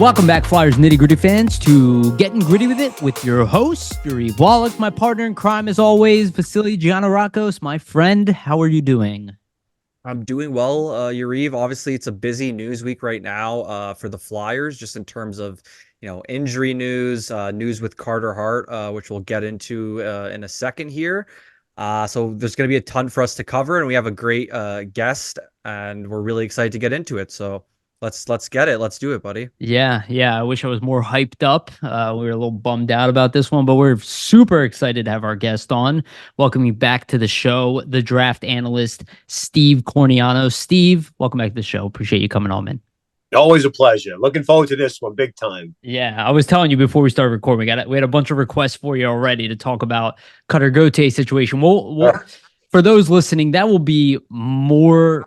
Welcome back, Flyers Nitty Gritty fans, to Getting Gritty with It with your host, Yariv, Wolok, my partner in crime as always, Vasili, Gianarakos, my friend. How are you doing? I'm doing well, Yariv. Obviously, it's a busy news week right now for the Flyers, just in terms of, injury news, news with Carter Hart, which we'll get into in a second here. So there's going to be a ton for us to cover, and we have a great guest, and we're really excited to get into it. So let's get it. Let's do it, buddy. Yeah. I wish I was more hyped up. We were a little bummed out about this one, but we're super excited to have our guest on. Welcoming back to the show, the draft analyst, Steve Corniano. Steve, welcome back to the show. Appreciate you coming on, man. Always a pleasure. Looking forward to this one, big time. Yeah, I was telling you before we started recording, we had a bunch of requests for you already to talk about Cutter Gauthier situation. We'll for those listening, that will be more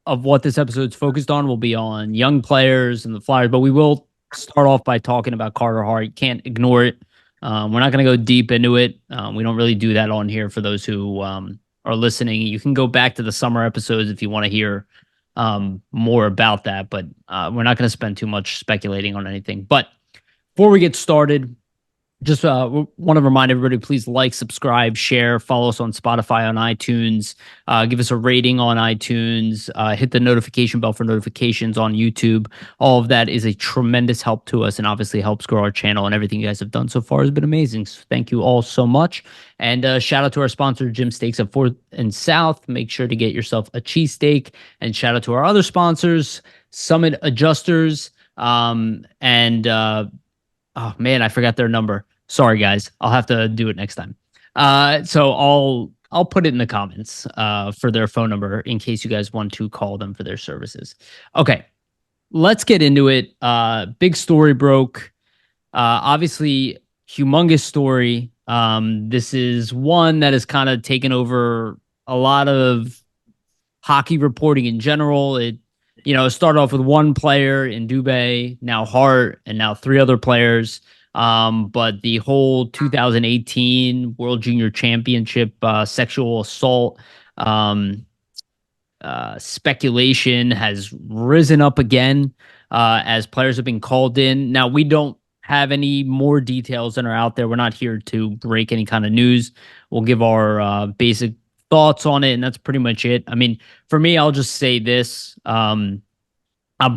of what this episode's focused on. Will be on young players and the Flyers, but we will start off by talking about Carter Hart. You can't ignore it. We're not going to go deep into it. We don't really do that on here for those who are listening. You can go back to the summer episodes if you want to hear more about that, but we're not going to spend too much speculating on anything. But before we get started, just want to remind everybody, please like, subscribe, share, follow us on Spotify, on iTunes, give us a rating on iTunes, hit the notification bell for notifications on YouTube. All of that is a tremendous help to us and obviously helps grow our channel, and everything you guys have done so far has been amazing. So thank you all so much. And shout out to our sponsor, Jim Steaks at 4th and South. Make sure to get yourself a cheesesteak. And shout out to our other sponsors, Summit Adjusters, oh man, I forgot their number. Sorry guys, I'll have to do it next time. So I'll put it in the comments for their phone number in case you guys want to call them for their services. Okay, let's get into it. Big story broke. Obviously, humongous story. This is one that has kind of taken over a lot of hockey reporting in general. It started off with one player in Dubé, now Hart, and now three other players. But the whole 2018 World Junior Championship sexual assault speculation has risen up again as players have been called in. Now, we don't have any more details than are out there. We're not here to break any kind of news. We'll give our basic thoughts on it, and that's pretty much it. I mean, for me, I'll just say this. I'm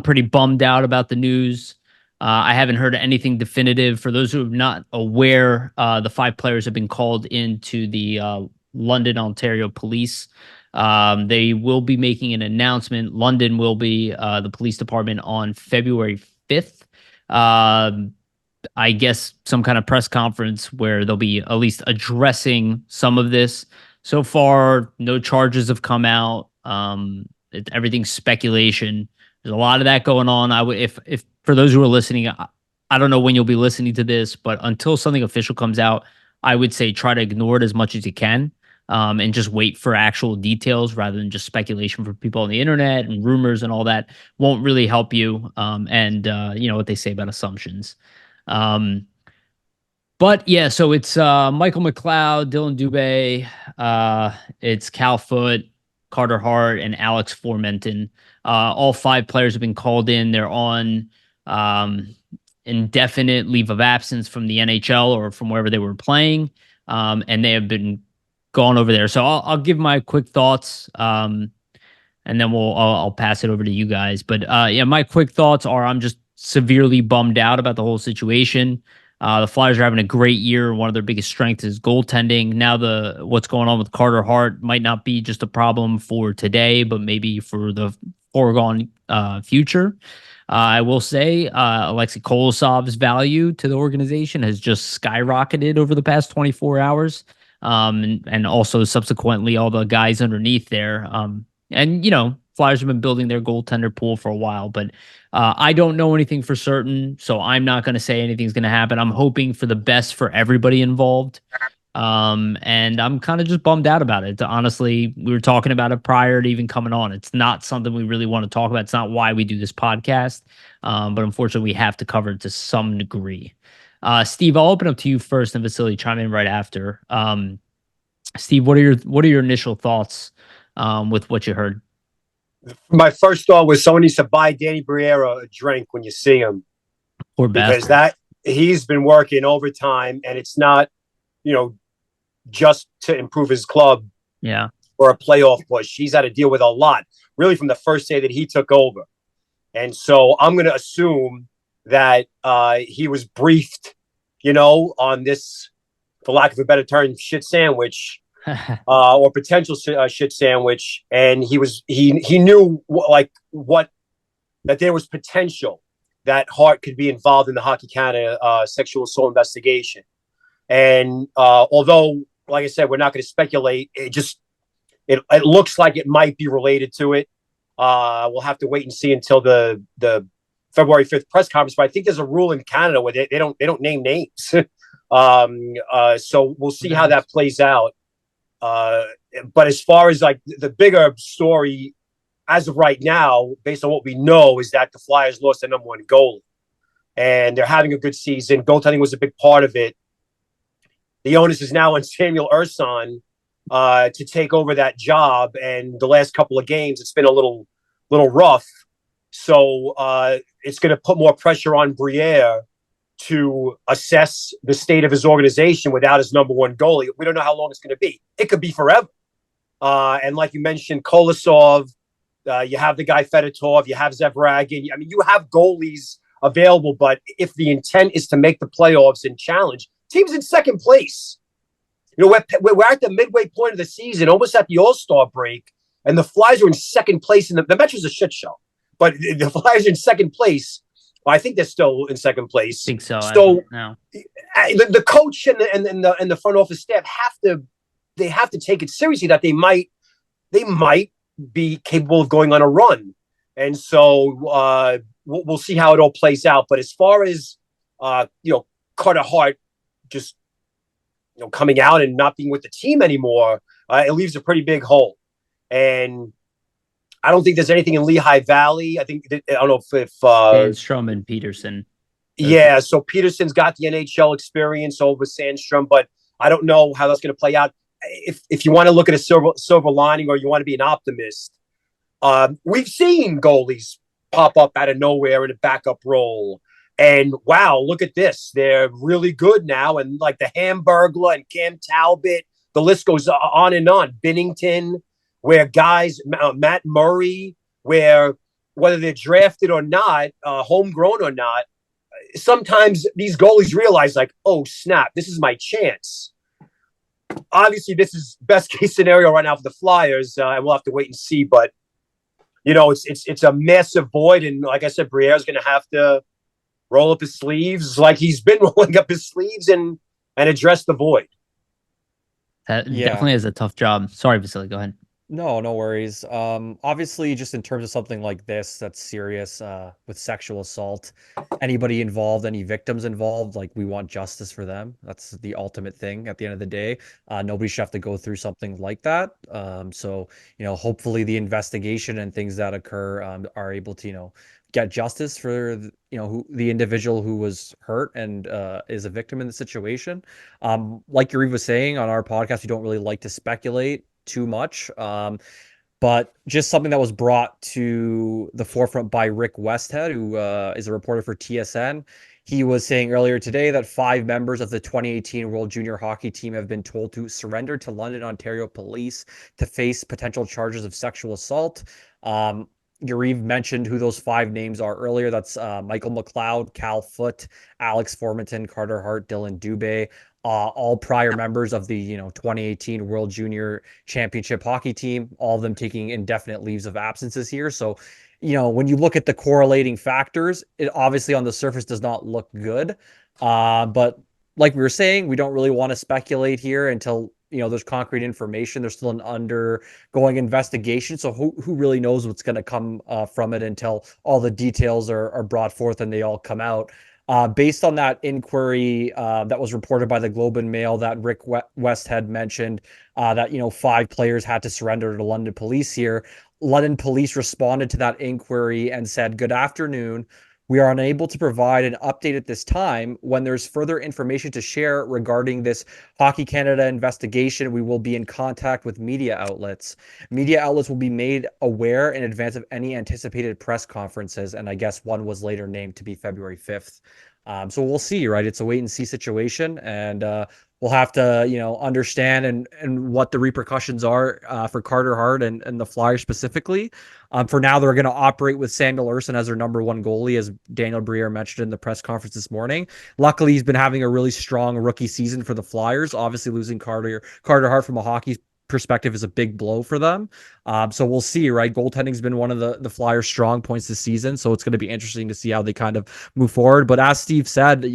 pretty bummed out about the news. I haven't heard anything definitive. For those who are not aware, the 5 players have been called into the London, Ontario police. They will be making an announcement. London will be the police department on February 5th. I guess some kind of press conference where they'll be at least addressing some of this. So far, no charges have come out. Everything's speculation. There's a lot of that going on. If for those who are listening, I don't know when you'll be listening to this, but until something official comes out, I would say try to ignore it as much as you can, and just wait for actual details rather than just speculation from people on the internet and rumors and all that won't really help you. And you know what they say about assumptions. But yeah, so it's Michael McLeod, Dylan Dubé, it's Cal Foote, Carter Hart, and Alex Formenton. All 5 players have been called in. They're on indefinite leave of absence from the NHL or from wherever they were playing, and they have been gone over there. So I'll give my quick thoughts, and then I'll pass it over to you guys. But yeah, my quick thoughts are I'm just severely bummed out about the whole situation. The Flyers are having a great year. One of their biggest strengths is goaltending. Now what's going on with Carter Hart might not be just a problem for today, but maybe for the foregone future. I will say Alexei Kolosov's value to the organization has just skyrocketed over the past 24 hours. And also subsequently all the guys underneath there. And, Flyers have been building their goaltender pool for a while, but I don't know anything for certain, so I'm not going to say anything's going to happen. I'm hoping for the best for everybody involved. And I'm kind of just bummed out about it. Honestly, we were talking about it prior to even coming on. It's not something we really want to talk about. It's not why we do this podcast. But unfortunately, we have to cover it to some degree. Steve, I'll open up to you first, and Vasili chime in right after. Steve, what are your initial thoughts with what you heard? My first thought was someone needs to buy Danny Briere a drink when you see him. Poor because bastard. that he's been working overtime, and it's not, you know, just to improve his club Yeah. for a playoff push. He's had to deal with a lot, really, from the first day that he took over. And so I'm going to assume that he was briefed, on this, for lack of a better term, shit sandwich, or potential shit sandwich, and he knew what that there was potential that Hart could be involved in the Hockey Canada sexual assault investigation. And although, like I said, we're not going to speculate, it looks like it might be related to it. We'll have to wait and see until the February 5th press conference. But I think there's a rule in Canada where they don't name names. So we'll see how that plays out. But as far as like the bigger story, as of right now, based on what we know, is that the Flyers lost their number one goalie, and they're having a good season. Goaltending was a big part of it. The onus is now on Samuel Urson to take over that job, and the last couple of games, it's been a little rough. So it's going to put more pressure on Briere to assess the state of his organization without his number one goalie. We don't know how long it's going to be. It could be forever. And like you mentioned, Kolosov, you have the guy Fedotov, you have Zevragin. I mean, you have goalies available, but if the intent is to make the playoffs and challenge, team's in second place. We're at the midway point of the season, almost at the All-Star break, and the Flyers are in second place. The match was a shit show, but the Flyers are in second place. Well, I think they're still in second place. I think so. So the coach and the front office staff have to take it seriously that they might be capable of going on a run. And so we'll see how it all plays out. But as far as Carter Hart just coming out and not being with the team anymore, it leaves a pretty big hole. And I don't think there's anything in Lehigh Valley. I don't know if Sandstrom and Peterson. Yeah, so Peterson's got the NHL experience over Sandstrom, but I don't know how that's going to play out. If you want to look at a silver lining, or you want to be an optimist, we've seen goalies pop up out of nowhere in a backup role. And wow, look at this. They're really good now. And like the Hamburglar and Cam Talbot, the list goes on and on. Binnington, where guys, Matt Murray, where whether they're drafted or not, homegrown or not, sometimes these goalies realize like, oh, snap, this is my chance. Obviously, this is best case scenario right now for the Flyers, and we'll have to wait and see. But, it's a massive void. And like I said, Briere's going to have to roll up his sleeves like he's been rolling up his sleeves and address the void. That definitely is a tough job. Sorry, Vasili, go ahead. No worries. Obviously, just in terms of something like this that's serious, with sexual assault, anybody involved, any victims involved, like we want justice for them. That's the ultimate thing at the end of the day. Nobody should have to go through something like that. So, hopefully the investigation and things that occur are able to, get justice for the individual who was hurt and is a victim in the situation. Like Yariv was saying on our podcast, we don't really like to speculate too much, but just something that was brought to the forefront by Rick Westhead, who is a reporter for TSN. He was saying earlier today that 5 members of the 2018 World Junior Hockey Team have been told to surrender to London, Ontario police to face potential charges of sexual assault. Yariv mentioned who those 5 names are earlier. That's Michael McLeod, Cal Foote, Alex Formanton, Carter Hart, Dylan Dubé, all prior members of the 2018 World Junior Championship Hockey Team, all of them taking indefinite leaves of absences here. So, when you look at the correlating factors, it obviously on the surface does not look good. But like we were saying, we don't really want to speculate here until there's concrete information. There's still an undergoing investigation. So who really knows what's going to come from it until all the details are brought forth and they all come out. Based on that inquiry that was reported by the Globe and Mail that Rick Westhead mentioned, that 5 players had to surrender to London police here. London police responded to that inquiry and said, "Good afternoon. We are unable to provide an update at this time. When there's further information to share regarding this Hockey Canada investigation, we will be in contact with media outlets. Media outlets will be made aware in advance of any anticipated press conferences, and I guess one was later named to be February 5th. So we'll see, right? It's a wait and see situation, and we'll have to, understand and what the repercussions are for Carter Hart and the Flyers specifically. For now, they're going to operate with Samuel Ersson as their number one goalie, as Daniel Briere mentioned in the press conference this morning. Luckily, he's been having a really strong rookie season for the Flyers. Obviously, losing Carter Hart from a hockey perspective is a big blow for them. So we'll see, right? Goaltending's been one of the Flyers' strong points this season, so it's going to be interesting to see how they kind of move forward. But as Steve said,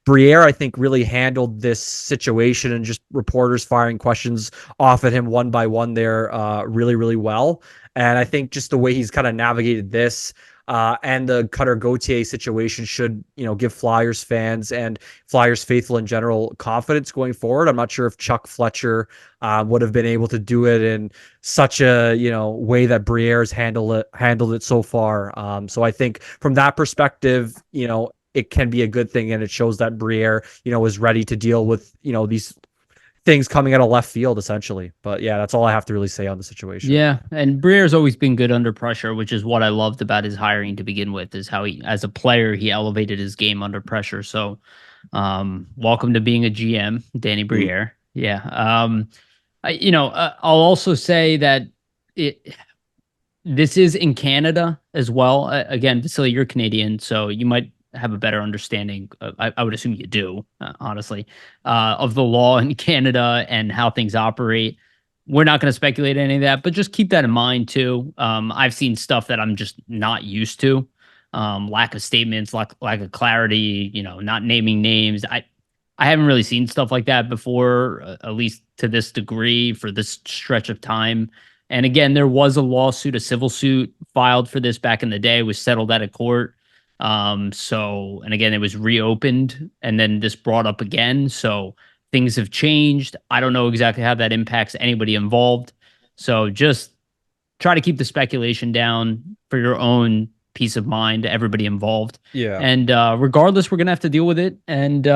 Briere, I think, really handled this situation and just reporters firing questions off at him one by one there really, really well. And I think just the way he's kind of navigated this and the Cutter Gauthier situation should, give Flyers fans and Flyers faithful in general confidence going forward. I'm not sure if Chuck Fletcher would have been able to do it in such a, way that Briere's handled it so far. So I think from that perspective, it can be a good thing, and it shows that Briere, is ready to deal with, these things coming out of left field, essentially. But yeah, that's all I have to really say on the situation. Yeah, and Briere's always been good under pressure, which is what I loved about his hiring to begin with, is how he, as a player, he elevated his game under pressure. So welcome to being a GM, Danny Briere. Yeah. I'll also say that this is in Canada as well. Again, Vasili, you're Canadian, so you might have a better understanding. I would assume you do, honestly, of the law in Canada and how things operate. We're not going to speculate any of that, but just keep that in mind too. I've seen stuff that I'm just not used to. Lack of statements, lack of clarity, not naming names. I haven't really seen stuff like that before, at least to this degree for this stretch of time. And again, there was a lawsuit, a civil suit filed for this back in the day, was settled out of court. And again, it was reopened and then this brought up again. So things have changed. I don't know exactly how that impacts anybody involved. So just try to keep the speculation down for your own peace of mind, everybody involved. Yeah. And regardless, we're going to have to deal with it. And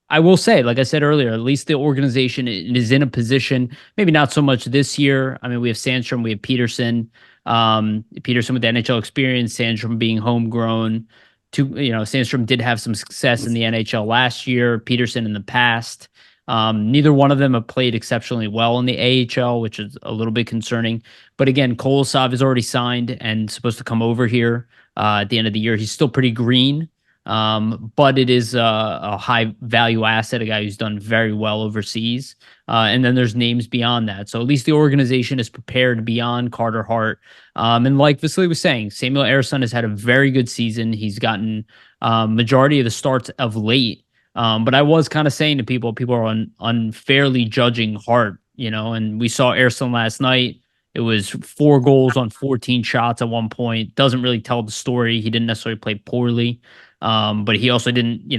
I will say, like I said earlier, at least the organization is in a position, maybe not so much this year. I mean, we have Sandstrom, we have Peterson. Peterson with the NHL experience, Sandstrom being homegrown. Sandstrom did have some success in the NHL last year, Peterson in the past. Neither one of them have played exceptionally well in the AHL, which is a little bit concerning. But again, Kolosov is already signed and supposed to come over here at the end of the year. He's still pretty green, but it is a high value asset, a guy who's done very well overseas. And then there's names beyond that. So at least the organization is prepared beyond Carter Hart. And like Vasili was saying, Samuel Ersson has had a very good season. He's gotten majority of the starts of late. But I was kind of saying to people are unfairly judging Hart, and we saw Ersson last night. It was 4 goals on 14 shots at one point. Doesn't really tell the story. He didn't necessarily play poorly. But he also didn't,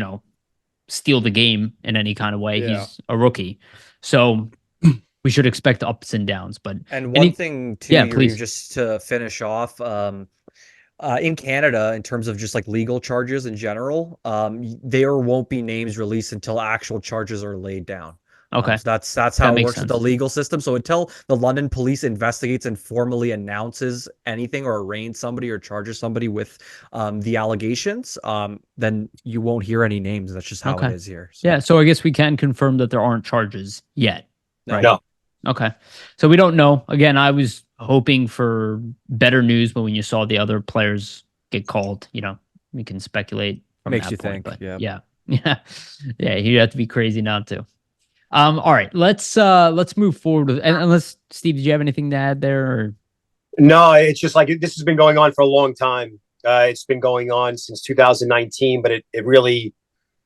steal the game in any kind of way. Yeah. He's a rookie. So we should expect ups and downs. But one thing too, please, just to finish off, in Canada, in terms of just like legal charges in general, there won't be names released until actual charges are laid down. Okay. So that's how it works with the legal system. So until the London police investigates and formally announces anything or arraigns somebody or charges somebody with the allegations, then you won't hear any names. That's just how it is here. So. Yeah. So I guess we can confirm that there aren't charges yet. Right? No. Okay. So we don't know. Again, I was hoping for better news, but when you saw the other players get called, we can speculate from Makes that you point. Think. But yeah. You have to be crazy not to. All right, let's move forward with, unless Steve, did you have anything to add there? Or? No, it's just like this has been going on for a long time. It's been going on since 2019, but it really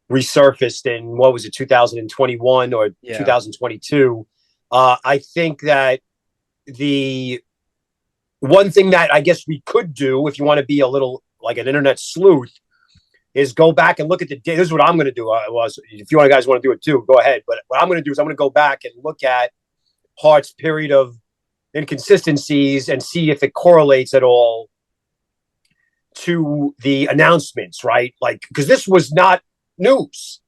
resurfaced in 2021 or 2022. I think that the one thing that I guess we could do, if you want to be a little like an internet sleuth, is go back and look at the data. This is what I'm going to do. If you guys want to do it too, go ahead. But what I'm going to do is I'm going to go back and look at Hart's period of inconsistencies and see if it correlates at all to the announcements, right? Like, because this was not news.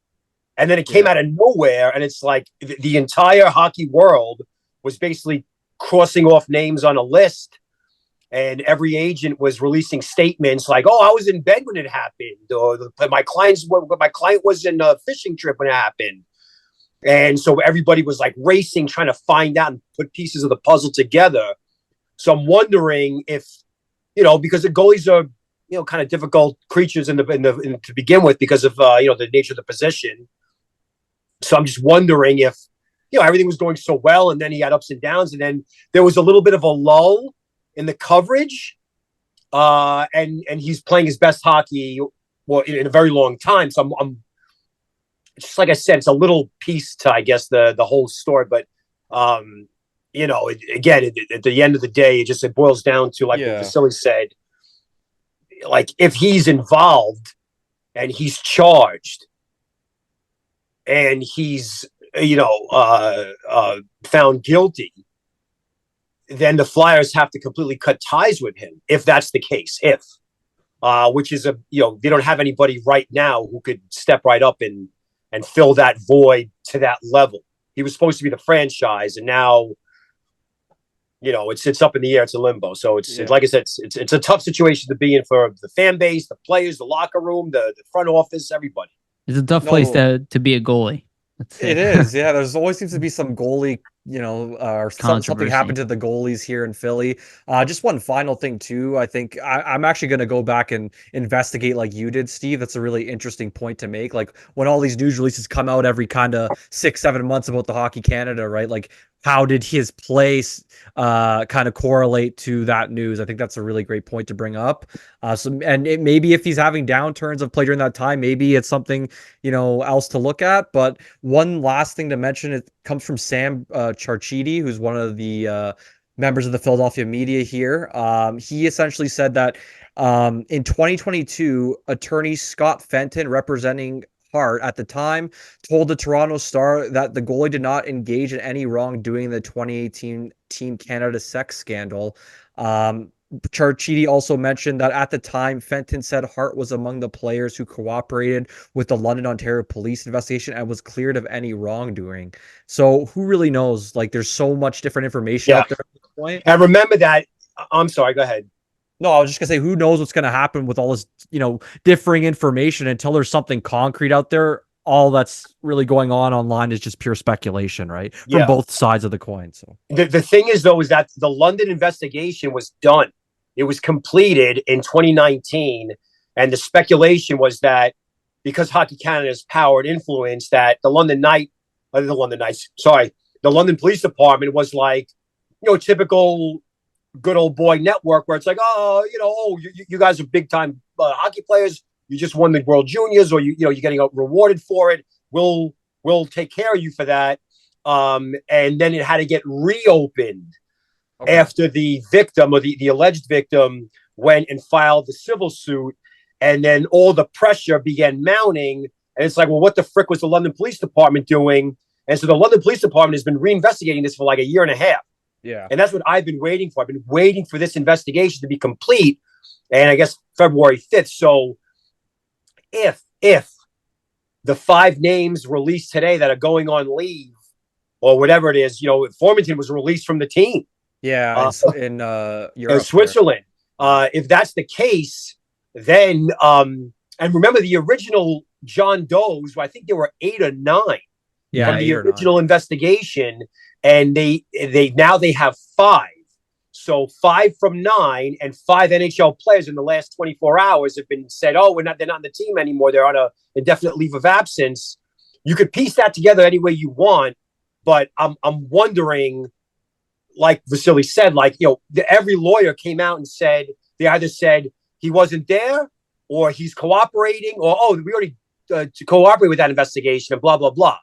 And then it came out of nowhere. And it's like the entire hockey world was basically crossing off names on a list. And every agent was releasing statements like, "Oh, I was in bed when it happened," or my client was in a fishing trip when it happened. And so everybody was like racing, trying to find out and put pieces of the puzzle together. So I'm wondering if, because the goalies are, kind of difficult creatures to begin with because of the nature of the position. So I'm just wondering if, everything was going so well, and then he had ups and downs, and then there was a little bit of a lull in the coverage, and he's playing his best hockey in a very long time. So I'm just, like I said, it's a little piece to, I guess, the whole story. But again, at the end of the day, it boils down to, like what Vasili said, like if he's involved and he's charged and he's found guilty, then the Flyers have to completely cut ties with him, if that's the case. Which is they don't have anybody right now who could step right up and fill that void to that level. He was supposed to be the franchise, and now, it's up in the air. It's a limbo. So it's like I said, it's a tough situation to be in for the fan base, the players, the locker room, the front office, everybody. It's a tough place to be a goalie. It is. Yeah. There's always seems to be some goalie, or something happened to the goalies here in Philly. Just one final thing too. I think I'm actually going to go back and investigate like you did, Steve. That's a really interesting point to make. Like when all these news releases come out every kind of 6-7 months about the Hockey Canada, right? Like how did his place kind of correlate to that news? I think that's a really great point to bring up. Maybe if he's having downturns of play during that time, maybe it's something, else to look at. But one last thing to mention, it comes from Sam Charchidi, who's one of the members of the Philadelphia media here. He essentially said that in 2022, attorney Scott Fenton, representing Hart at the time, told the Toronto Star that the goalie did not engage in any wrongdoing in the 2018 Team Canada sex scandal. Charchidi also mentioned that at the time, Fenton said Hart was among the players who cooperated with the London, Ontario police investigation and was cleared of any wrongdoing. So who really knows? Like, there's so much different information out there at this point. And remember that. I'm sorry, go ahead. No, I was just gonna say, who knows what's gonna happen with all this, differing information until there's something concrete out there. All that's really going on online is just pure speculation, right? From both sides of the coin. So the thing is, though, is that the London investigation was done. It was completed in 2019, and the speculation was that because Hockey Canada's power and influence, that the London Police Department was like, typical good old boy network where it's like, you guys are big time hockey players. You just won the World Juniors, or you're getting rewarded for it. We'll take care of you for that. And then it had to get reopened after the victim, or the alleged victim, went and filed the civil suit. And then all the pressure began mounting. And it's like, well, what the frick was the London Police Department doing? And so the London Police Department has been reinvestigating this for like a year and a half. Yeah. And that's what I've been waiting for. I've been waiting for this investigation to be complete. And I guess February 5th. So if the 5 names released today that are going on leave or whatever it is, Formanton was released from the team. Yeah. In Europe. Switzerland. If that's the case, then, and remember the original John Doe's, I think there were 8 or 9 from the original investigation. And they have 5. So 5 from 9, and 5 NHL players in the last 24 hours have been said, they're not on the team anymore. They're on a indefinite leave of absence. You could piece that together any way you want, but I'm wondering, like Vasili said, every lawyer came out and said, they either said he wasn't there, or he's cooperating, or we already to cooperate with that investigation, and blah blah blah.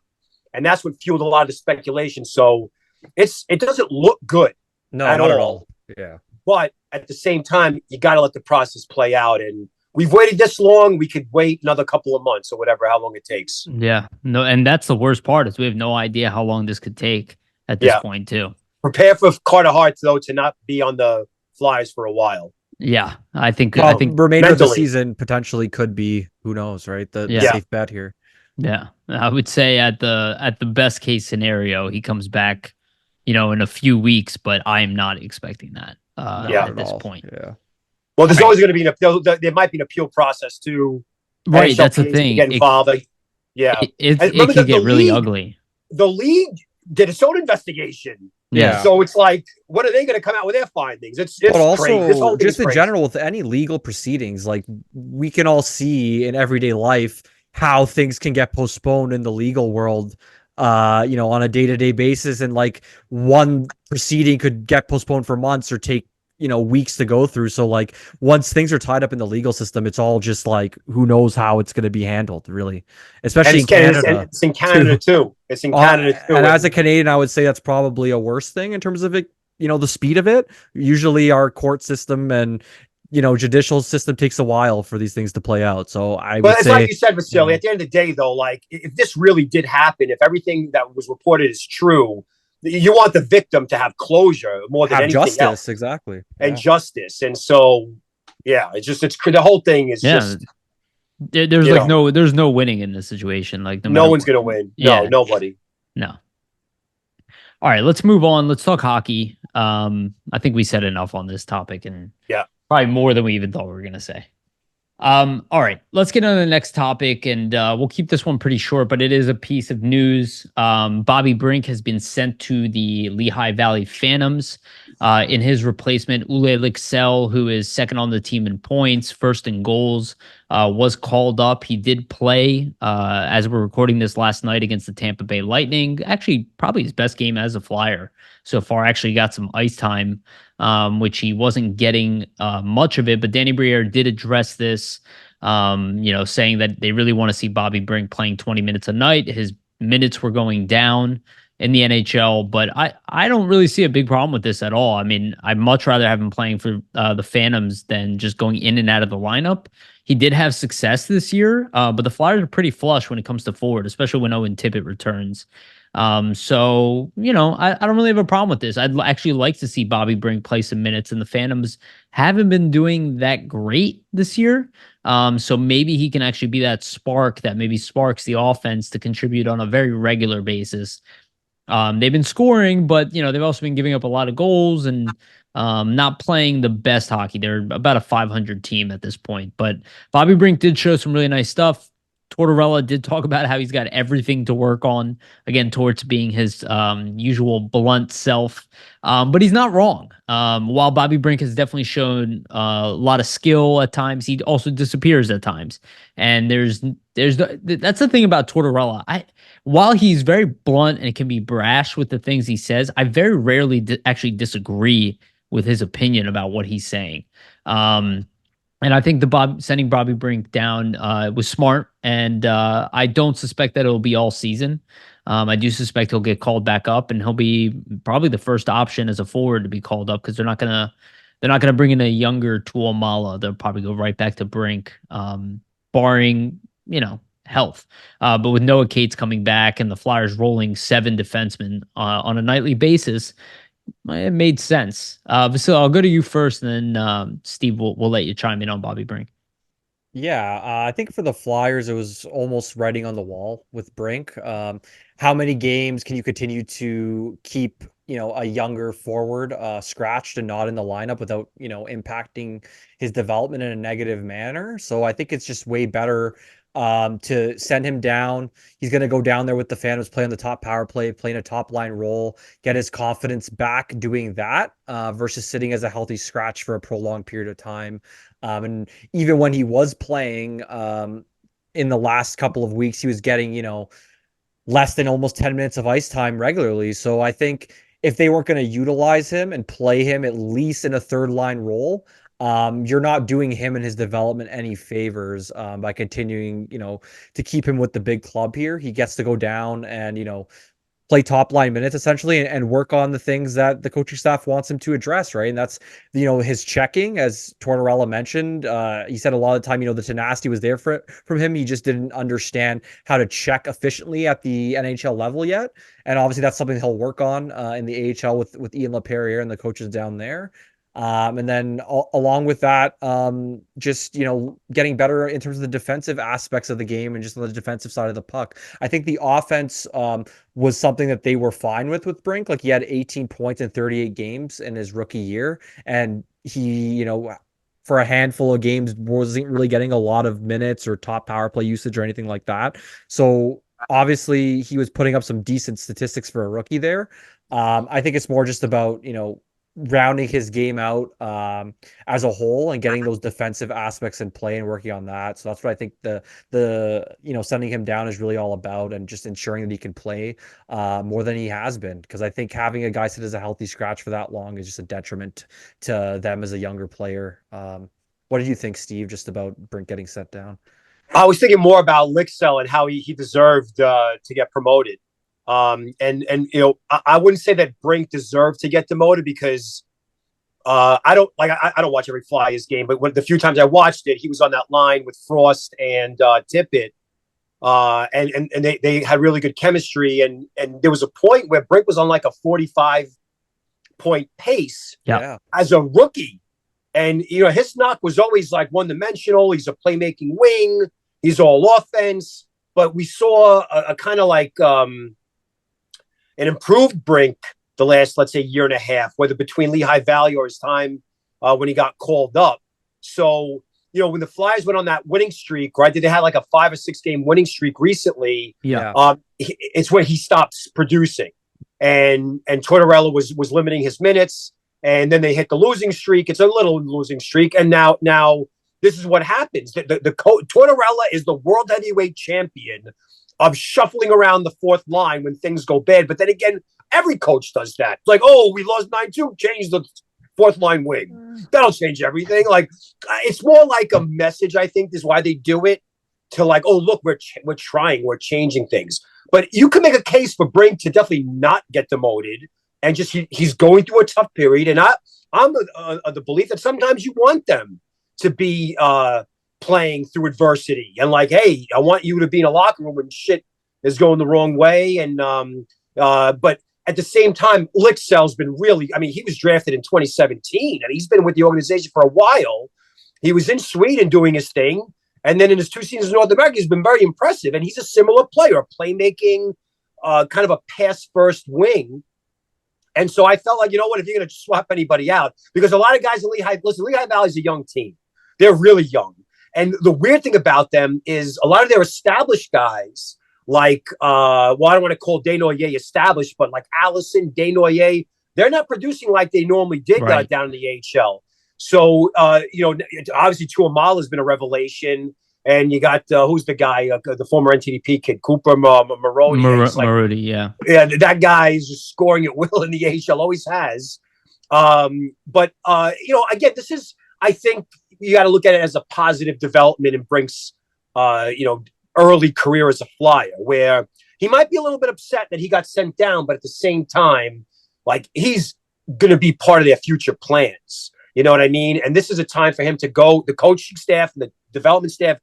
And that's what fueled a lot of the speculation. So it doesn't look good. No, not at all. Yeah. But at the same time, you got to let the process play out. And we've waited this long. We could wait another couple of months or whatever, how long it takes. Yeah. No, and that's the worst part, is we have no idea how long this could take at this point too. Prepare for Carter Hart, though, to not be on the Flyers for a while. Yeah, I think remainder of the mentally. season potentially could be, who knows, right? The Yeah. safe bet here. Yeah, I would say at the best case scenario, he comes back, in a few weeks, but I am not expecting that Yeah. at this all. point. Yeah. Well, there's All right. always going to be there might be an appeal process too. Right, that's the NHLPA is going to thing. get involved. Yeah, and It remember could that get really ugly. the league did its own investigation. Yeah. So it's like, what are they going to come out with their findings? It's But also, crazy. This whole thing just is in crazy. general, with any legal proceedings, like we can all see in everyday life how things can get postponed in the legal world, on a day-to-day basis. And like one proceeding could get postponed for months or take, weeks to go through. So like once things are tied up in the legal system, it's all just like, who knows how it's going to be handled, really, especially in Canada. It's in Canada too. It's in Canada too. And as a Canadian, I would say that's probably a worse thing in terms of it, the speed of it. Usually our court system and, judicial system takes a while for these things to play out. So But it's like you said, Vasili, at the end of the day, though, like if this really did happen, if everything that was reported is true, you want the victim to have closure more than anything justice, else. exactly. And justice. And so, yeah, it's the whole thing is just. There's there's no winning in this situation. Like no one's going to win. No, nobody. No. All right, let's move on. Let's talk hockey. I think we said enough on this topic, and probably more than we even thought we were going to say. All right, let's get on to the next topic, and we'll keep this one pretty short, but it is a piece of news. Bobby Brink has been sent to the Lehigh Valley Phantoms in his replacement. Ule Lycksell, who is second on the team in points, first in goals, was called up. He did play as we're recording this last night against the Tampa Bay Lightning. Actually, probably his best game as a Flyer so far. Actually got some ice time, which he wasn't getting much of it. But Danny Briere did address this, saying that they really want to see Bobby Brink playing 20 minutes a night. His minutes were going down in the NHL, but I don't really see a big problem with this at all. I mean, I'd much rather have him playing for the Phantoms than just going in and out of the lineup. He did have success this year, but the Flyers are pretty flush when it comes to forward, especially when Owen Tippett returns. So, I don't really have a problem with this. I'd actually like to see Bobby Brink play some minutes, and the Phantoms haven't been doing that great this year. So maybe he can actually be that spark that maybe sparks the offense to contribute on a very regular basis. They've been scoring, but they've also been giving up a lot of goals and not playing the best hockey. They're about a 500 team at this point. But Bobby Brink did show some really nice stuff. Tortorella did talk about how he's got everything to work on, again, towards being his usual blunt self. But he's not wrong. While Bobby Brink has definitely shown a lot of skill at times, he also disappears at times. And that's the thing about Tortorella. While he's very blunt and can be brash with the things he says, I very rarely actually disagree with his opinion about what he's saying. And I think sending Bobby Brink down was smart, and I don't suspect that it'll be all season. I do suspect he'll get called back up, and he'll be probably the first option as a forward to be called up because they're not gonna bring in a younger Tuomala. They'll probably go right back to Brink, barring health. But with Noah Cates coming back and the Flyers rolling 7 defensemen on a nightly basis, it made sense. So I'll go to you first, and then Steve, we'll let you chime in on Bobby Brink. Yeah, I think for the Flyers, it was almost writing on the wall with Brink. How many games can you continue to keep, a younger forward scratched and not in the lineup without, impacting his development in a negative manner? So I think it's just way better to send him down. He's going to go down there with the Phantoms, play on the top power play, playing a top line role, get his confidence back doing that versus sitting as a healthy scratch for a prolonged period of time. And even when he was playing in the last couple of weeks, he was getting, less than almost 10 minutes of ice time regularly. So I think if they weren't going to utilize him and play him at least in a third line role, you're not doing him and his development any favors by continuing, to keep him with the big club here. He gets to go down and, play top line minutes essentially and work on the things that the coaching staff wants him to address, right? And that's, his checking, as Tortorella mentioned. He said a lot of the time, the tenacity was there from him. He just didn't understand how to check efficiently at the NHL level yet. And obviously that's something he'll work on in the AHL with Ian LaPerriere and the coaches down there. And then along with that, just, getting better in terms of the defensive aspects of the game and just on the defensive side of the puck. I think the offense was something that they were fine with Brink. Like, he had 18 points in 38 games in his rookie year. And he, for a handful of games, wasn't really getting a lot of minutes or top power play usage or anything like that. So obviously he was putting up some decent statistics for a rookie there. I think it's more just about, rounding his game out as a whole and getting those defensive aspects in play and working on that. So that's what I think the sending him down is really all about, and just ensuring that he can play more than he has been. Because I think having a guy sit as a healthy scratch for that long is just a detriment to them as a younger player. What did you think, Steve, just about Brink getting set down? I was thinking more about Lycksell and how he deserved to get promoted. I wouldn't say that Brink deserved to get demoted, because I don't watch every Flyers game, but the few times I watched it, he was on that line with Frost and Tippett, and they had really good chemistry, and there was a point where Brink was on like a 45-point pace as a rookie, and his knock was always like one-dimensional. He's a playmaking wing, he's all offense, but we saw a kind of like an improved Brink the last, let's say, year and a half, whether between Lehigh Valley or his time when he got called up. So, when the Flyers went on that winning streak, right? They had like a 5 or 6 game winning streak recently. It's when he stopped producing, and Tortorella was limiting his minutes, and then they hit the losing streak. It's a little losing streak, and now this is what happens. Tortorella is the world heavyweight champion of shuffling around the fourth line when things go bad. But then again, every coach does that. Like, oh, we lost 9-2, change the fourth line wing. That'll change everything. Like, it's more like a message, I think, is why they do it, to like, oh, look, we're trying, we're changing things. But you can make a case for Brink to definitely not get demoted, and just he's going through a tough period. And I'm of the belief that sometimes you want them to be playing through adversity, and like, hey, I want you to be in a locker room when shit is going the wrong way. And but at the same time, Lycksell's been really, he was drafted in 2017, and he's been with the organization for a while. He was in Sweden doing his thing, and then in his 2 seasons in North America, he's been very impressive. And he's a similar player, a playmaking, kind of a pass first wing. And so I felt like, what, if you're going to swap anybody out, because a lot of guys in Lehigh Valley is a young team. They're really young. And the weird thing about them is a lot of their established guys, like, I don't want to call Desnoyers established, but like Allison, Desnoyers, they're not producing like they normally did down in the AHL. So, obviously Tuamala has been a revelation. And you got, who's the guy, the former NTDP kid, Cooper Marody. Marody, yeah. Yeah, that guy is just scoring at will in the AHL, always has. But again, this is, I think, you got to look at it as a positive development in Brink's, early career as a Flyer, where he might be a little bit upset that he got sent down, but at the same time, like, he's going to be part of their future plans. You know what I mean? And this is a time for him to go. The coaching staff and the development staff,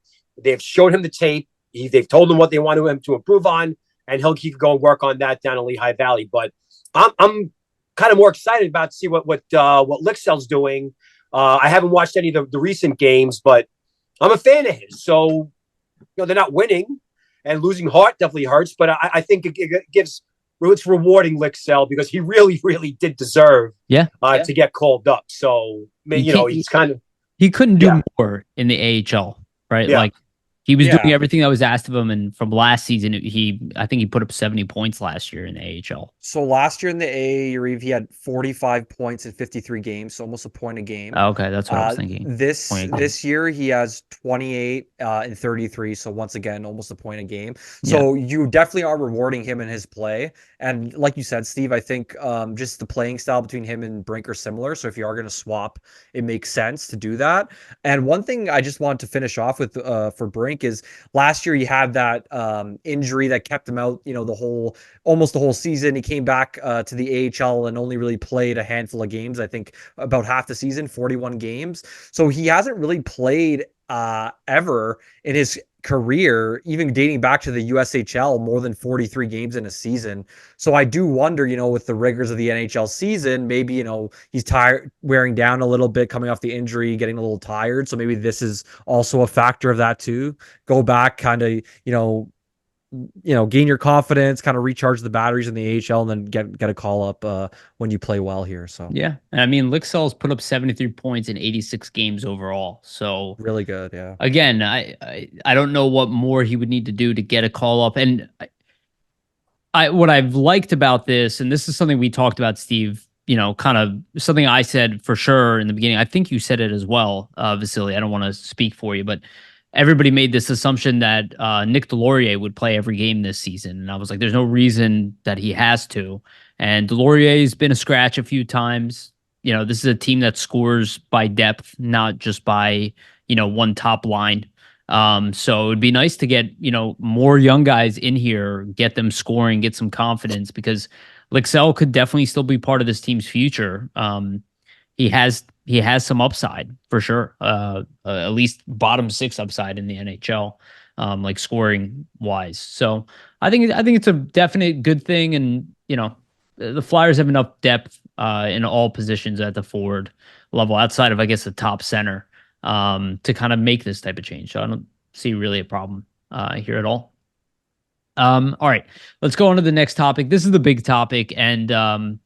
they've showed him the tape. They've told him what they want him to improve on, and he can go and work on that down in Lehigh Valley. But I'm kind of more excited about to see what Lycksell's doing. I haven't watched any of the recent games, but I'm a fan of his. So, they're not winning, and losing Hart definitely hurts. But I think it's rewarding Lycksell, because he really, really did deserve to get called up. So, he's kind of, he couldn't do more in the AHL, right? Yeah. Like, he was doing everything that was asked of him, and from last season, I think he put up 70 points last year in the AHL. So last year in the A, Yariv, he had 45 points in 53 games, so almost a point a game. Oh, okay, that's what I was thinking. This year he has 28 in 33, so once again, almost a point a game. So you definitely are rewarding him in his play. And like you said, Steve, I think just the playing style between him and Brink are similar. So if you are going to swap, it makes sense to do that. And one thing I just wanted to finish off with for Brink is last year he had that injury that kept him out, almost the whole season. He came back to the AHL and only really played a handful of games. I think about half the season, 41 games. So he hasn't really played ever in his career, even dating back to the USHL, more than 43 games in a season. So I do wonder, with the rigors of the NHL season, maybe, he's tired, wearing down a little bit, coming off the injury, getting a little tired. So maybe this is also a factor of that too. Go back, kind of, gain your confidence, kind of recharge the batteries in the AHL, and then get a call up when you play well here. So yeah, and I mean, Lycksell's put up 73 points in 86 games overall. So really good. Yeah. Again, I don't know what more he would need to do to get a call up, and what I've liked about this, and this is something we talked about, Steve. Kind of something I said for sure in the beginning. I think you said it as well, Vasili. I don't want to speak for you, but everybody made this assumption that Nick Delorier would play every game this season. And I was like, there's no reason that he has to. And Delorier's been a scratch a few times. This is a team that scores by depth, not just by, one top line. So it would be nice to get, more young guys in here, get them scoring, get some confidence, because Lycksell could definitely still be part of this team's future. He has some upside for sure. At least bottom 6 upside in the NHL, like scoring wise. So I think it's a definite good thing. And, the Flyers have enough depth in all positions at the forward level, outside of, I guess, the top center, to kind of make this type of change. So I don't see really a problem here at all. All right, let's go on to the next topic. This is the big topic. And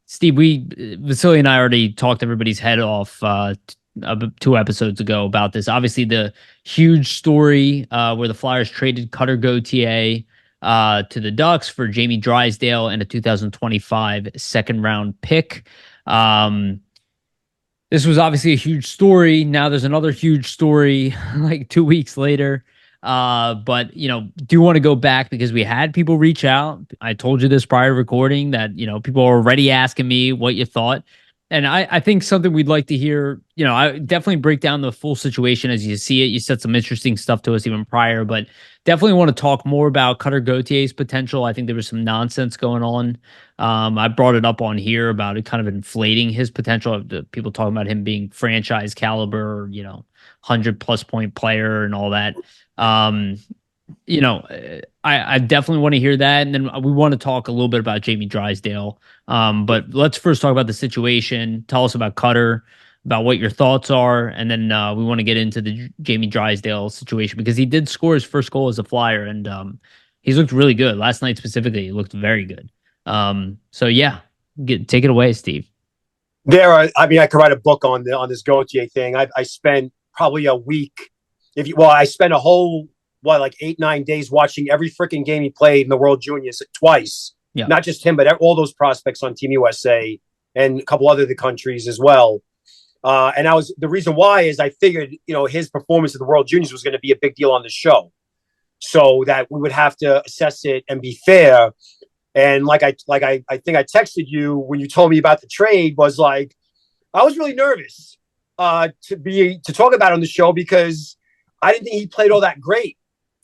Steve, Vasili and I already talked everybody's head off 2 episodes ago about this. Obviously, the huge story where the Flyers traded Cutter Gauthier to the Ducks for Jamie Drysdale and a 2025 second-round pick. This was obviously a huge story. Now there's another huge story like 2 weeks later. But do want to go back because we had people reach out. I told you this prior to recording that, people are already asking me what you thought. And I think something we'd like to hear, I definitely break down the full situation as you see it. You said some interesting stuff to us even prior, but definitely want to talk more about Cutter Gauthier's potential. I think there was some nonsense going on. I brought it up on here about it kind of inflating his potential. People talking about him being franchise caliber, 100+ point player and all that. I definitely want to hear that. And then we want to talk a little bit about Jamie Drysdale. But let's first talk about the situation. Tell us about Cutter, about what your thoughts are. And then we want to get into the Jamie Drysdale situation because he did score his first goal as a Flyer. And he's looked really good. Last night specifically, he looked very good. So yeah, take it away, Steve. I could write a book on this Gauthier thing. I spent probably a week. I spent a whole 8-9 days watching every freaking game he played in the World Juniors twice. Yeah. Not just him, but all those prospects on Team USA and a couple other countries as well. And the reason why is I figured, his performance at the World Juniors was going to be a big deal on the show, so that we would have to assess it and be fair. And I think I texted you when you told me about the trade, was like, I was really nervous to talk about it on the show because I didn't think he played all that great.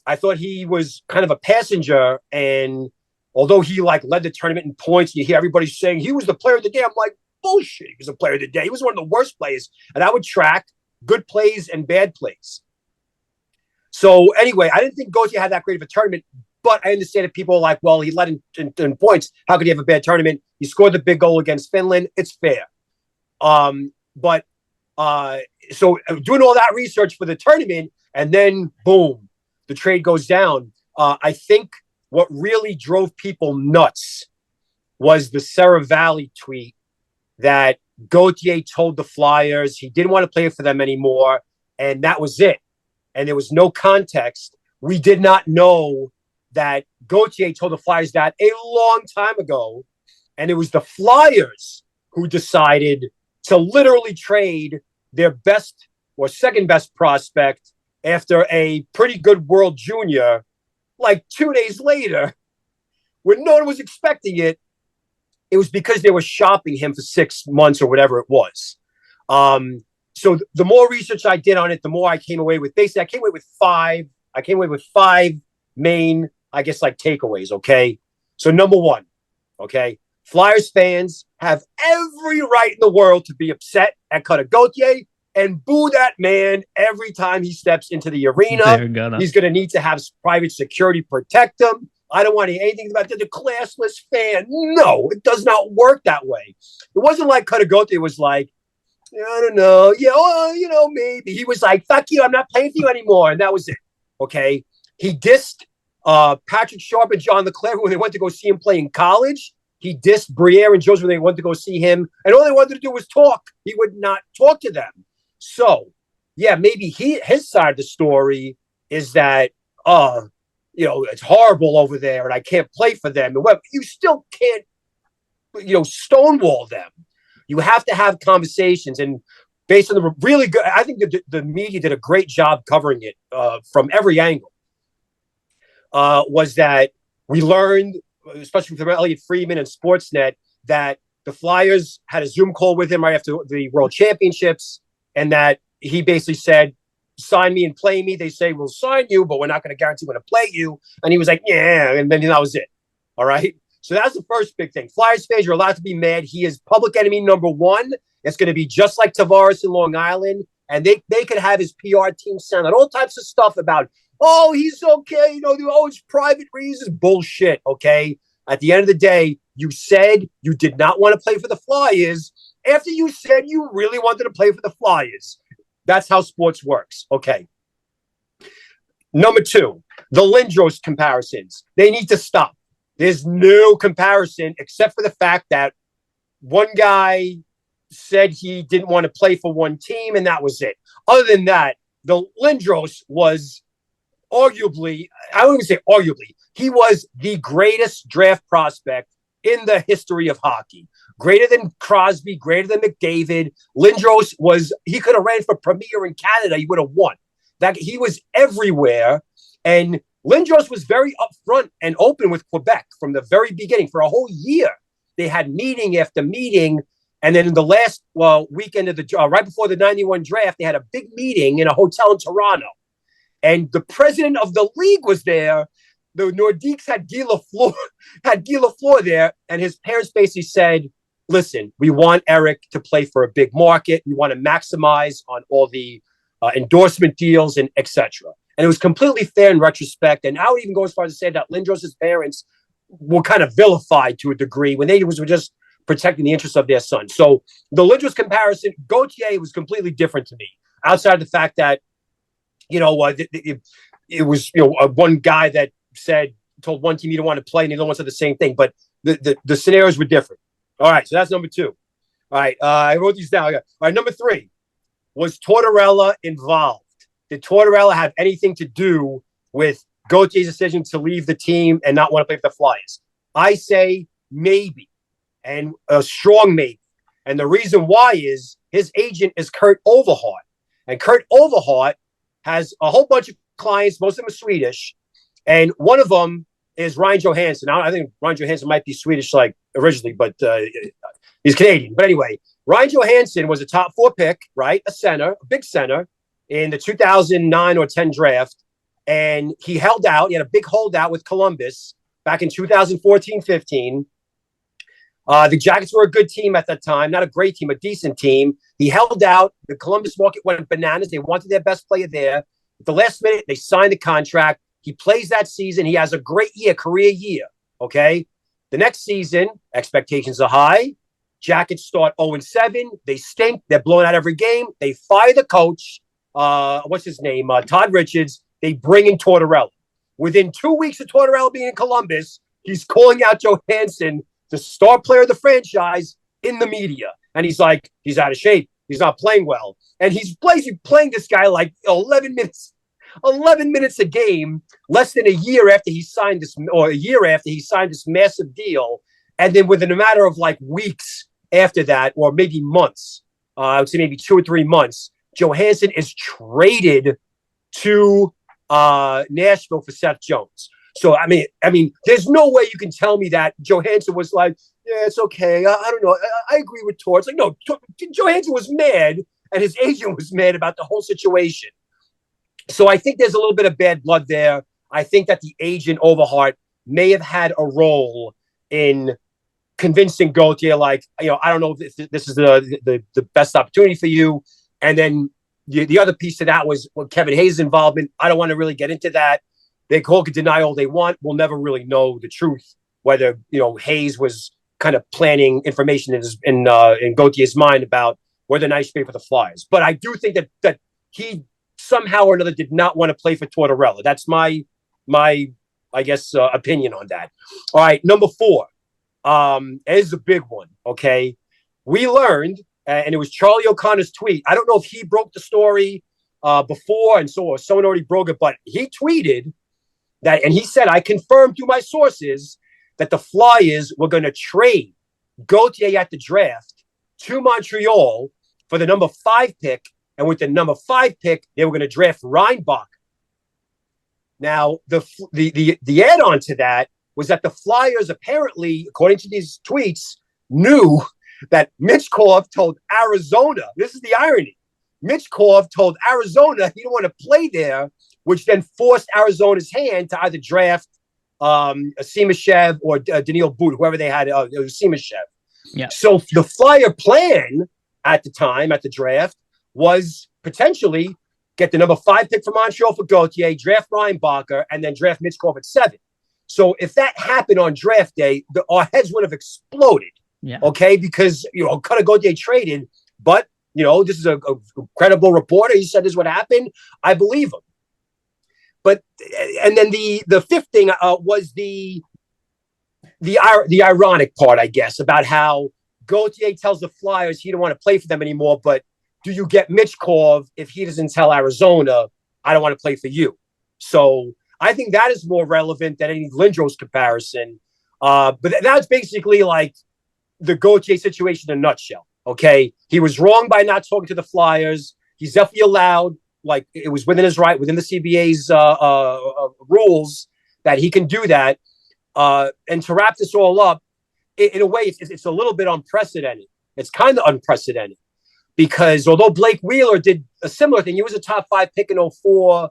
I thought he was kind of a passenger, and although he led the tournament in points, you hear everybody saying he was the player of the day. I'm like, bullshit. He was the player of the day. He was one of the worst players, and I would track good plays and bad plays. So anyway, I didn't think Gauthier had that great of a tournament, but I understand that people are like, well, he led in points. How could he have a bad tournament? He scored the big goal against Finland. It's fair. So doing all that research for the tournament, and then boom, the trade goes down. I think what really drove people nuts was the Sarah Valley tweet that Gauthier told the Flyers he didn't want to play for them anymore, and that was it. And there was no context. We did not know that Gauthier told the Flyers that a long time ago, and it was the Flyers who decided to literally trade their best or second best prospect after a pretty good World Junior, 2 days later, when no one was expecting it. It was because they were shopping him for 6 months or whatever it was. So the more research I did on it, the more I came away with. Basically, I came away with five main, takeaways. Okay. So number one, okay, Flyers fans have every right in the world to be upset at Cutter Gauthier and boo that man every time he steps into the arena. He's going to need to have private security protect him. I don't want to hear anything about the classless fan. No, it does not work that way. It wasn't like Gauthier was like, I don't know. Yeah, well, maybe. He was like, fuck you, I'm not playing for you anymore. And that was it. Okay. He dissed Patrick Sharp and John Leclerc when they went to go see him play in college. He dissed Briere and Joseph when they went to go see him. And all they wanted to do was talk. He would not talk to them. So, yeah, maybe his side of the story is that, it's horrible over there and I can't play for them. And you still can't, stonewall them. You have to have conversations. And based on the really good, I think the media did a great job covering it from every angle. Was that we learned, especially from Elliot Friedman and Sportsnet, that the Flyers had a Zoom call with him right after the World Championships, and that he basically said, sign me and play me. They say, we'll sign you, but we're not going to guarantee we're going to play you. And he was like, yeah, and then that was it. All right? So that's the first big thing. Flyers fans, you're allowed to be mad. He is public enemy number one. It's going to be just like Tavares in Long Island, and they could have his PR team send out all types of stuff about, oh, he's okay, it's private reasons. Bullshit, okay? At the end of the day, you said you did not want to play for the Flyers after you said you really wanted to play for the Flyers. That's how sports works, okay? Number two, the Lindros comparisons. They need to stop. There's no comparison except for the fact that one guy said he didn't want to play for one team, and that was it. Other than that, the Lindros was arguably, I wouldn't even say arguably, he was the greatest draft prospect in the history of hockey. Greater than Crosby, greater than McDavid. Lindros he could have ran for Premier in Canada. He would have won. That he was everywhere. And Lindros was very upfront and open with Quebec from the very beginning. For a whole year, they had meeting after meeting. And then in the last weekend of right before the 91 draft, they had a big meeting in a hotel in Toronto. And the president of the league was there. The Nordiques had Guy Lafleur there. And his parents basically said, listen, we want Eric to play for a big market. We want to maximize on all the endorsement deals and etc. And it was completely fair in retrospect. And I would even go as far as to say that Lindros' parents were kind of vilified to a degree when they were just protecting the interests of their son. So the Lindros comparison, Gauthier was completely different to me. Outside of the fact that, it was, one guy that told one team you don't want to play and the other one said the same thing. But the scenarios were different. All right, so that's number two. All right, I wrote these down. All right, number three, was Tortorella involved? Did Tortorella have anything to do with Gauthier's decision to leave the team and not want to play for the Flyers? I say maybe, and a strong maybe. And the reason why is his agent is Kurt Overhart. And Kurt Overhart has a whole bunch of clients, most of them are Swedish, and one of them is Ryan Johansson. I think Ryan Johansson might be Swedish originally, but he's Canadian. But anyway, Ryan Johansson was a top 4 pick, right? A big center in the 2009 or 10 draft. And he held out. He had a big holdout with Columbus back in 2014-15. The Jackets were a good team at that time, not a great team, a decent team. He held out. The Columbus market went bananas. They wanted their best player there. At the last minute, they signed the contract. He plays that season. He has a great year, career year. Okay. The next season, expectations are high. Jackets start 0-7. They stink. They're blowing out every game. They fire the coach. What's his name? Todd Richards. They bring in Tortorella. Within 2 weeks of Tortorella being in Columbus, he's calling out Johansson, the star player of the franchise, in the media. And he's like, he's out of shape. He's not playing well. And he's playing this guy like 11 minutes a game, less than a year after he signed this massive deal. And then within a matter of weeks after that, or maybe months, I would say maybe 2 or 3 months, Johansson is traded to Nashville for Seth Jones. So, I mean, there's no way you can tell me that Johansson was like, yeah, it's okay. I don't know. I agree with Tor. It's like, no, Johansson was mad and his agent was mad about the whole situation. So I think there's a little bit of bad blood there. I think that the agent Overhart may have had a role in convincing Gauthier, I don't know if this is the best opportunity for you. And then the other piece of that was Kevin Hayes' involvement. I don't want to really get into that. They could deny all they want. We'll never really know the truth, whether, Hayes was kind of planting information in Gauthier's mind about whether or not he should play for the Flyers. But I do think that he somehow or another did not want to play for Tortorella. That's my I guess opinion on that. All right, number 4 is a big one. Okay, we learned, and it was Charlie O'Connor's tweet. I don't know if he broke the story before, and so someone already broke it, but he tweeted that, and he said, "I confirmed through my sources that the Flyers were going to trade Gauthier at the draft to Montreal for the number 5 pick, and with the number 5 pick, they were going to draft Reinbach." Now, the add-on to that was that the Flyers apparently, according to these tweets, knew that Michkov told Arizona, this is the irony, Michkov told Arizona he didn't want to play there, which then forced Arizona's hand to either draft Simashev or Daniil Boot, whoever they had, it was Simashev. Yeah. So the Flyer plan at the time, at the draft, was potentially get the number 5 pick for Montreal for Gauthier, draft Reinbacher, and then draft Michkov at 7. So if that happened on draft day, our heads would have exploded. Yeah. Okay, because Cutter Gauthier traded, but this is a credible reporter. He said this is what happened. I believe him. But and then the fifth thing was the ironic part, I guess, about how Gauthier tells the Flyers he don't want to play for them anymore, but do you get Michkov if he doesn't tell Arizona, I don't want to play for you? So I think that is more relevant than any Lindros comparison. But that's basically like the Gauthier situation in a nutshell. Okay. He was wrong by not talking to the Flyers. He's definitely allowed, like it was within his right, within the CBA's rules that he can do that. And to wrap this all up, in a way, it's a little bit unprecedented. It's kind of unprecedented. Because although Blake Wheeler did a similar thing, he was a top 5 pick in 2004,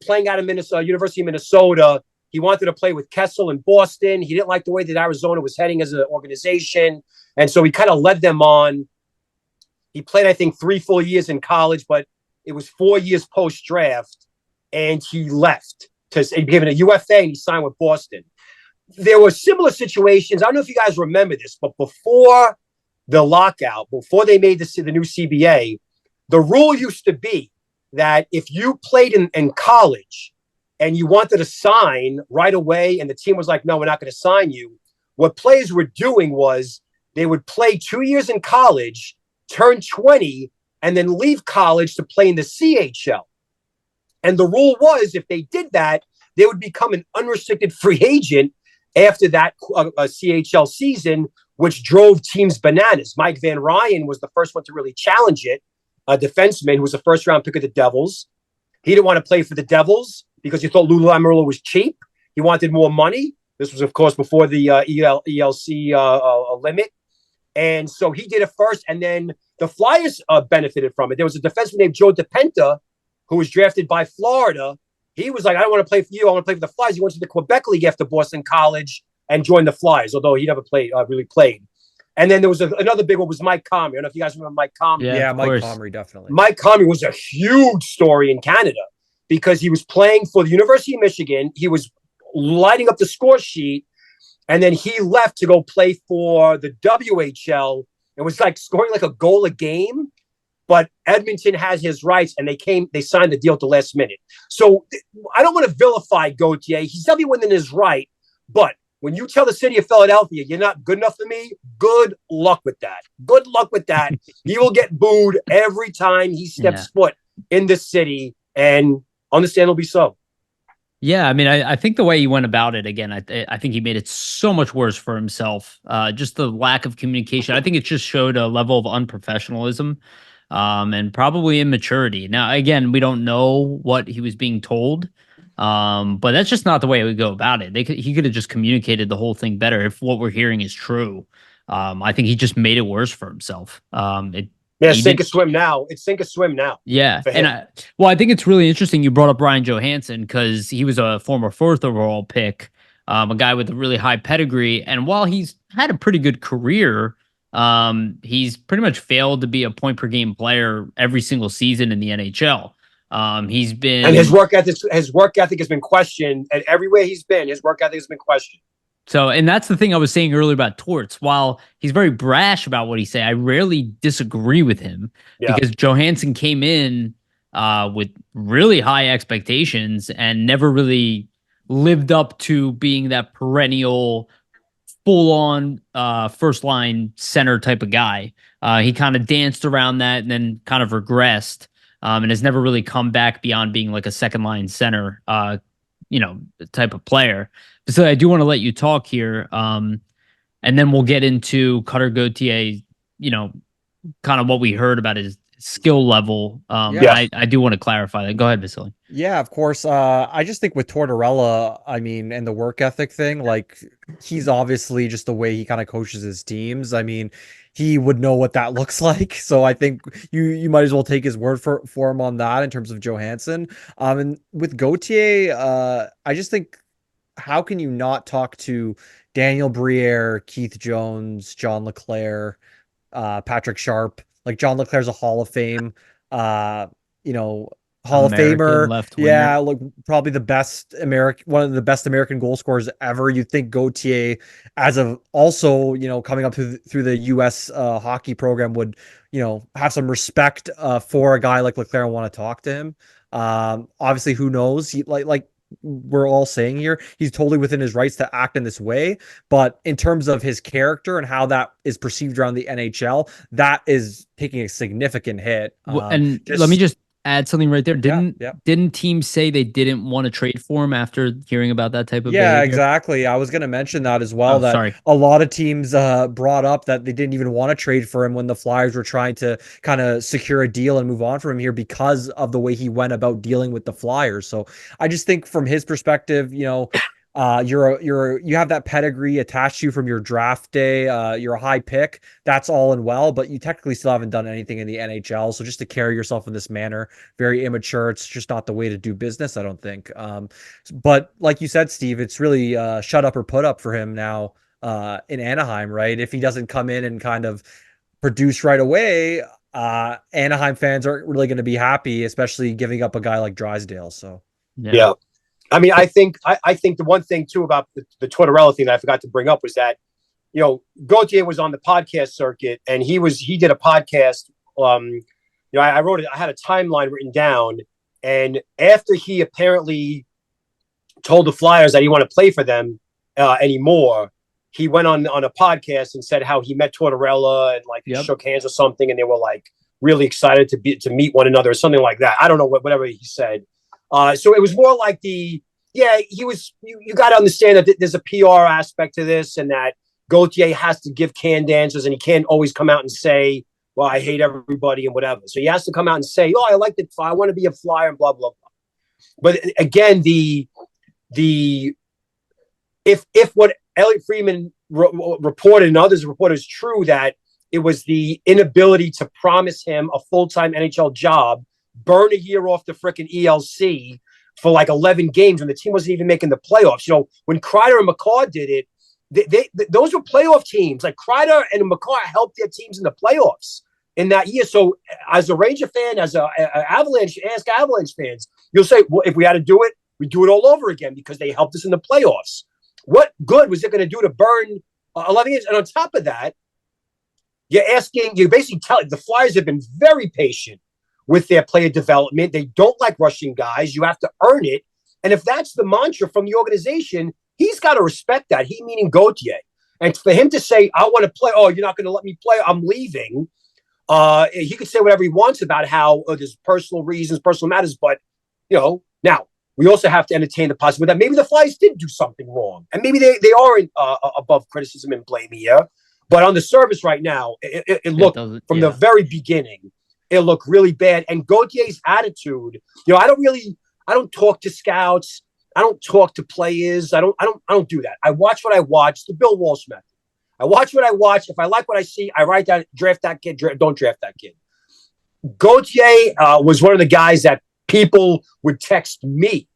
playing out of University of Minnesota. He wanted to play with Kessel in Boston. He didn't like the way that Arizona was heading as an organization. And so he kind of led them on. He played, I think, 3 full years in college, but it was 4 years post-draft. And he left. He became a UFA and he signed with Boston. There were similar situations. I don't know if you guys remember this, but before the lockout, before they made the new CBA, the rule used to be that if you played in college and you wanted to sign right away and the team was like, no, we're not going to sign you, what players were doing was they would play 2 years in college, turn 20, and then leave college to play in the CHL. And the rule was if they did that, they would become an unrestricted free agent after that CHL season, which drove teams bananas. Mike Van Ryan was the first one to really challenge it, a defenseman who was a first-round pick of the Devils. He didn't want to play for the Devils because he thought Lou Lamoriello was cheap. He wanted more money. This was, of course, before the ELC limit. And so he did it first, and then the Flyers benefited from it. There was a defenseman named Joe DePenta who was drafted by Florida. He was like, I don't want to play for you. I want to play for the Flyers. He went to the Quebec League after Boston College and joined the Flyers, although he never really played. And then there was another big one was Mike Comrie. I don't know if you guys remember Mike Comrie. Yeah, Mike Comrie, definitely. Mike Comrie was a huge story in Canada because he was playing for the University of Michigan. He was lighting up the score sheet, and then he left to go play for the WHL. It was like scoring like a goal a game, but Edmonton has his rights, and they signed the deal at the last minute. So I don't want to vilify Gauthier. He's definitely within his right, but when you tell the city of Philadelphia, you're not good enough for me, good luck with that. Good luck with that. He will get booed every time he steps foot in this city, and understandably so. Yeah, I mean, I think the way he went about it, again, I think he made it so much worse for himself. Just the lack of communication. I think it just showed a level of unprofessionalism and probably immaturity. Now, again, we don't know what he was being told. But that's just not the way it would go about it. He could have just communicated the whole thing better if what we're hearing is true. I think he just made it worse for himself. Sink or swim now. It's sink or swim now. Yeah. And I think it's really interesting you brought up Ryan Johansson because he was a former 4th overall pick, a guy with a really high pedigree. And while he's had a pretty good career, He's pretty much failed to be a point per game player every single season in the NHL. He's been, and his work ethic has been questioned, and everywhere he's been, his work ethic has been questioned. So, and that's the thing I was saying earlier about Torts. While he's very brash about what he say, I rarely disagree with him because Johansson came in with really high expectations and never really lived up to being that perennial, full-on first-line center type of guy. He kind of danced around that and then kind of regressed, and has never really come back beyond being like a second-line center, type of player. So I do want to let you talk here, and then we'll get into Cutter Gauthier, kind of what we heard about his skill level. I do want to clarify that. Go ahead, Vasili. Yeah, of course. I just think with Tortorella, I mean, and the work ethic thing, like he's obviously just the way he kind of coaches his teams. I mean, he would know what that looks like. So I think you might as well take his word for him on that in terms of Johansson. And with Gauthier, I just think, how can you not talk to Daniel Briere, Keith Jones, John LeClair, Patrick Sharp? Like John LeClair's a Hall of Fame, Hall of Famer. Left winger. Yeah, look, probably one of the best American goal scorers ever. You'd think Gauthier, as of also, coming up through the U.S. Hockey program, would, have some respect for a guy like LeClair and want to talk to him. Obviously, who knows? He like we're all saying here, he's totally within his rights to act in this way. But in terms of his character and how that is perceived around the NHL, that is taking a significant hit. And let me just add something right there. Didn't teams say they didn't want to trade for him after hearing about that type of behavior? Exactly. I was going to mention that as well. Sorry. A lot of teams brought up that they didn't even want to trade for him when the Flyers were trying to kind of secure a deal and move on from him here because of the way he went about dealing with the Flyers. So I just think from his perspective, you have that pedigree attached to you from your draft day. You're a high pick. That's all and well, but you technically still haven't done anything in the NHL. So just to carry yourself in this manner, very immature. It's just not the way to do business, I don't think. But like you said, Steve, it's really shut up or put up for him now in Anaheim, right? If he doesn't come in and kind of produce right away, Anaheim fans aren't really going to be happy, especially giving up a guy like Drysdale. So yeah. I mean, I think the one thing too about the Tortorella thing that I forgot to bring up was that, Gauthier was on the podcast circuit and he did a podcast. I wrote it. I had a timeline written down, and after he apparently told the Flyers that he wanted to play for them anymore, he went on a podcast and said how he met Tortorella and shook hands or something, and they were like really excited to meet one another or something like that. I don't know whatever he said. So it was more like you got to understand that there's a PR aspect to this, and that Gauthier has to give canned answers, and he can't always come out and say, well, I hate everybody and whatever. So he has to come out and say, oh, I like it. I want to be a Flyer and blah, blah, blah. But again, if what Elliot Friedman reported and others reported is true, that it was the inability to promise him a full-time NHL job, burn a year off the frickin' ELC for like 11 games when the team wasn't even making the playoffs. When Kreider and McCaw did it, those were playoff teams. Like Kreider and McCaw helped their teams in the playoffs in that year. So as a Ranger fan, as a Avalanche fans, you'll say, well, if we had to do it, we do it all over again because they helped us in the playoffs. What good was it going to do to burn 11 games? And on top of that, you're basically telling the Flyers have been very patient with their player development. They don't like rushing guys. You have to earn it. And if that's the mantra from the organization, he's got to respect that. He meaning Gauthier. And for him to say, I want to play, oh, you're not going to let me play, I'm leaving. He could say whatever he wants about how there's personal reasons, personal matters. But, now we also have to entertain the possibility that maybe the Flyers did do something wrong. And maybe they aren't above criticism and blame here. But on the surface right now, it looked from the very beginning, it looked really bad. And Gauthier's attitude, I don't talk to scouts. I don't talk to players. I don't do that. I watch what I watch, the Bill Walsh method. I watch what I watch. If I like what I see, I write down, draft that kid, don't draft that kid. Gauthier was one of the guys that people would text me.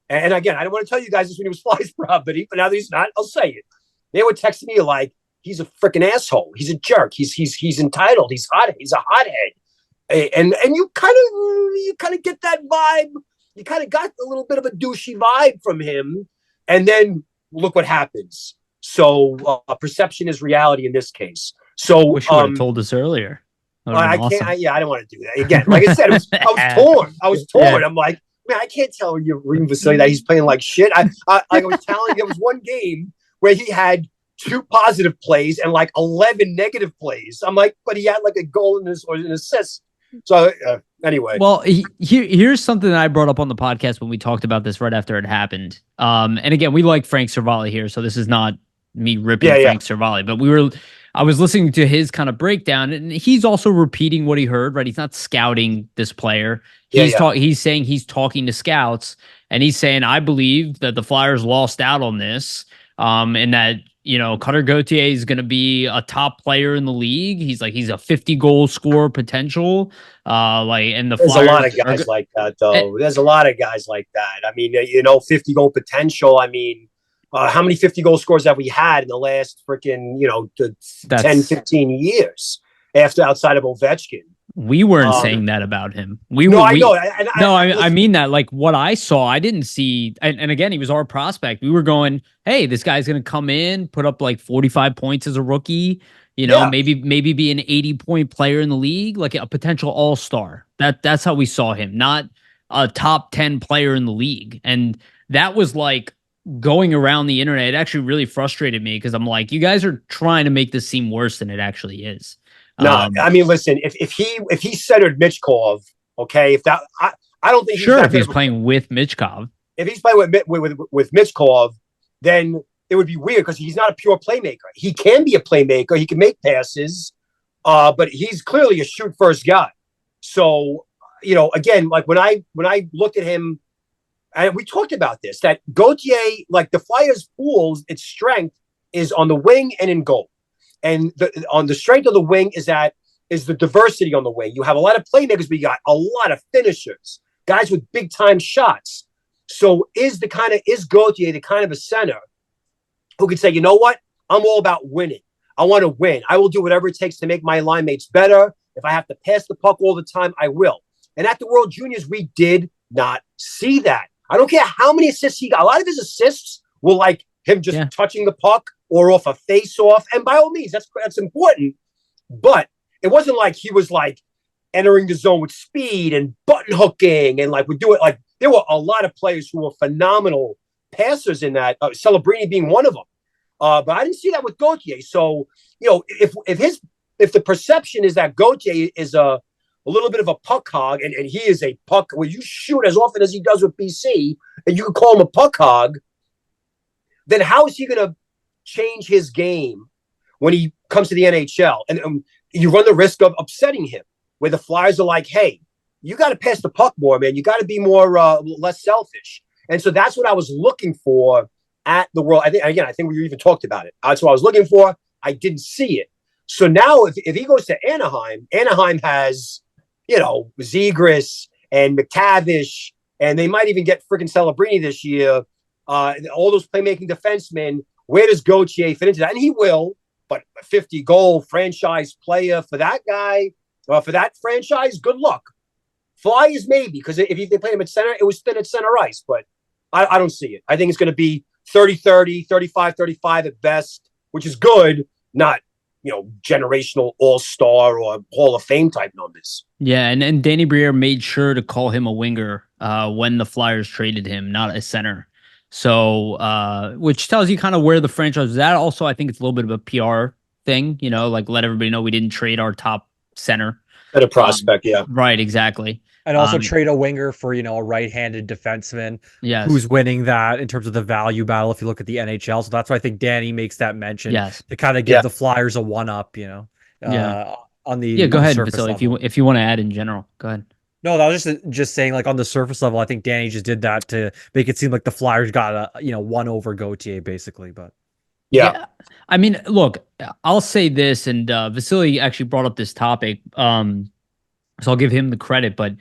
And again, I don't want to tell you guys this when he was Flyers property, but now that he's not, I'll say it. They would text me like, he's a freaking asshole. He's a jerk. He's entitled. He's hot. He's a hothead. And you kind of get that vibe. You kind of got a little bit of a douchey vibe from him. And then look what happens. So perception is reality in this case. So wish you would have told us earlier. I can't. I don't want to do that again. Like I said, I was torn. I was torn. Yeah. I'm like, man, I can't tell you, Vasili, that he's playing like shit. I was telling you, there was one game where he had 2 positive plays and like 11 negative plays. I'm like, but he had like a goal or an assist. So anyway. Well, here's something that I brought up on the podcast when we talked about this right after it happened. And again, we like Frank Cervalli here, so this is not me ripping Frank Cervalli, but I was listening to his kind of breakdown, and he's also repeating what he heard, right? He's not scouting this player. He's saying he's talking to scouts, and he's saying, I believe that the Flyers lost out on this, and that, Cutter Gauthier is going to be a top player in the league. He's a 50-goal scorer potential. And there's Flyers a lot of guys like that, though. There's a lot of guys like that. I mean, 50-goal potential. I mean, how many 50-goal scores have we had in the last freaking, 10, 15 years outside of Ovechkin? We weren't saying that about him. I mean that. Like, what I saw, I didn't see. And again, he was our prospect. We were going, hey, this guy's going to come in, put up like 45 points as a rookie. Maybe be an 80-point player in the league, like a potential all-star. That's how we saw him, not a top 10 player in the league. And that was like going around the internet. It actually really frustrated me because I'm like, you guys are trying to make this seem worse than it actually is. No, I mean, listen, if he centered Michkov, okay, I don't think if he's playing with Michkov. If he's playing with Michkov, then it would be weird because he's not a pure playmaker. He can be a playmaker. He can make passes, but he's clearly a shoot first guy. So, again, like when I looked at him, and we talked about this, that Gauthier, like the Flyers' pools, its strength is on the wing and in goal. And on the strength of the wing is the diversity on the wing. You have a lot of playmakers, but you got a lot of finishers, guys with big time shots. So is Gauthier the kind of a center who could say, you know what? I'm all about winning. I want to win. I will do whatever it takes to make my line mates better. If I have to pass the puck all the time, I will. And at the World Juniors, we did not see that. I don't care how many assists he got. A lot of his assists were like him just touching the puck or off a face-off. And by all means, that's important. But it wasn't like he was like entering the zone with speed and button hooking and like would do it. Like there were a lot of players who were phenomenal passers in that, Celebrini being one of them. But I didn't see that with Gauthier. So, if the perception is that Gauthier is a little bit of a puck hog and he is a puck where you shoot as often as he does with BC and you can call him a puck hog, then how is he going to change his game when he comes to the NHL? And you run the risk of upsetting him, where the Flyers are like, hey, you got to pass the puck more, man. You got to be more less selfish. And so that's what I was looking for at the World. I think we even talked about it. That's what I was looking for. I didn't see it. So now if he goes to Anaheim has, Zegras and McTavish, and they might even get freaking Celebrini this year. All those playmaking defensemen. Where does Gauthier fit into that? And he will, but a 50-goal franchise player for that guy, for that franchise, good luck. Flyers maybe, because if they play him at center, it was thin at center ice, but I don't see it. I think it's going to be 30-30, 35-35 at best, which is good, not generational all-star or Hall of Fame type numbers. Yeah, and Danny Briere made sure to call him a winger when the Flyers traded him, not a center. So, which tells you kind of where the franchise is at. Also, I think it's a little bit of a PR thing, like let everybody know we didn't trade our top center. At a prospect, yeah. Right, exactly. And also trade a winger for, a right-handed defenseman who's winning that in terms of the value battle if you look at the NHL. So that's why I think Danny makes that mention to kind of give the Flyers a one-up, on the go ahead, Vasili, if you want to add in general. Go ahead. No, I was just saying, like on the surface level, I think Danny just did that to make it seem like the Flyers got a one over Gauthier, basically. But yeah, I mean, look, I'll say this, and Vasili actually brought up this topic, so I'll give him the credit. But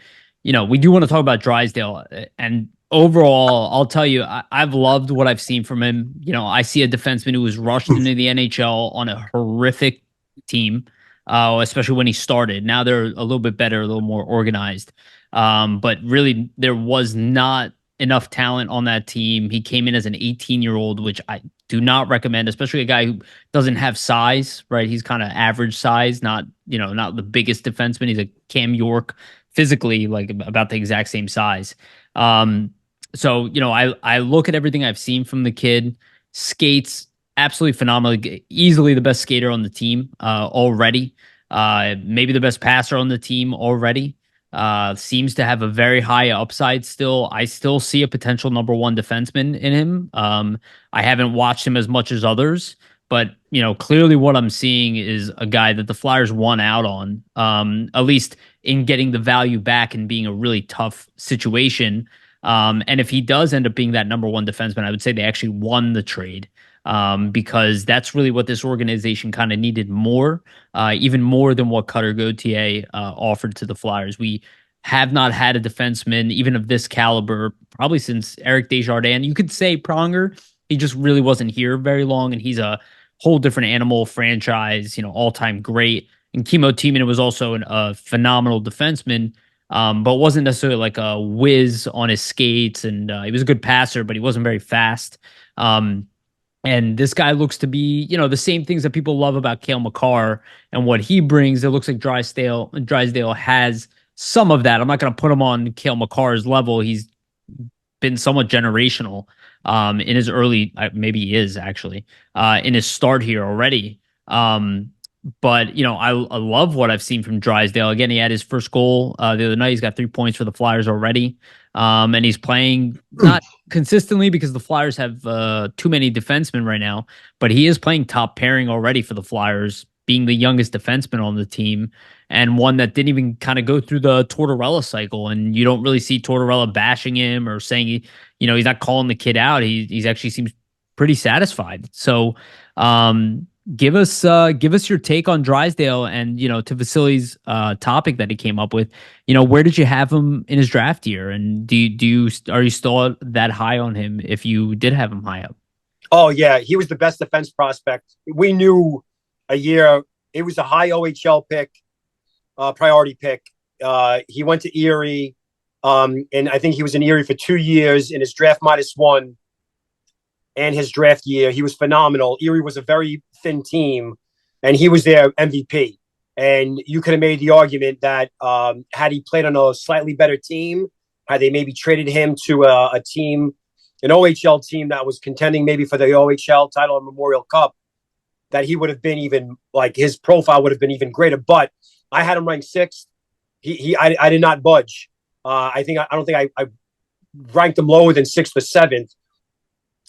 we do want to talk about Drysdale, and overall, I'll tell you, I've loved what I've seen from him. I see a defenseman who was rushed into the NHL on a horrific team, especially when he started. Now they're a little bit better, a little more organized. But really, there was not enough talent on that team. He came in as an 18-year-old, which I do not recommend, especially a guy who doesn't have size, right? He's kind of average size, not the biggest defenseman. He's a Cam York, physically like about the exact same size. So, I look at everything I've seen from the kid, skates absolutely phenomenal, easily the best skater on the team already, maybe the best passer on the team already. Seems to have a very high upside still. I still see a potential number one defenseman in him. I haven't watched him as much as others, but clearly what I'm seeing is a guy that the Flyers won out on, at least in getting the value back and being a really tough situation. And if he does end up being that number one defenseman, I would say they actually won the trade, because that's really what this organization kind of needed more, even more than what Cutter Gauthier offered to the Flyers. We have not had a defenseman, even of this caliber, probably since Eric Desjardins. You could say Pronger. He just really wasn't here very long, and he's a whole different animal franchise, all-time great. And Kimmo Timonen was also a phenomenal defenseman, but wasn't necessarily like a whiz on his skates, and he was a good passer, but he wasn't very fast. And this guy looks to be, the same things that people love about Cale Makar and what he brings. It looks like Drysdale has some of that. I'm not going to put him on Cale Makar's level. He's been somewhat generational in his early, maybe he is actually, in his start here already. But I love what I've seen from Drysdale. Again, he had his first goal the other night. He's got 3 points for the Flyers already. And he's playing not consistently because the Flyers have too many defensemen right now, but he is playing top pairing already for the Flyers, being the youngest defenseman on the team, and one that didn't even kind of go through the Tortorella cycle. And you don't really see Tortorella bashing him or saying, he's not calling the kid out. He's actually seems pretty satisfied. So, give us your take on Drysdale, and to Vasili's topic that he came up with. Where did you have him in his draft year, and are you still that high on him if you did have him high up? Oh yeah, he was the best defense prospect. We knew a year. It was a high OHL pick, priority pick. He went to Erie, and I think he was in Erie for 2 years in his draft -1. And his draft year, he was phenomenal. Erie was a very thin team, and he was their MVP. And you could have made the argument that had he played on a slightly better team, had they maybe traded him to a team, an OHL team that was contending maybe for the OHL title or Memorial Cup, that he would have been even, like, his profile would have been even greater. But I had him ranked 6th. I did not budge. I don't think I ranked him lower than 6th or 7th.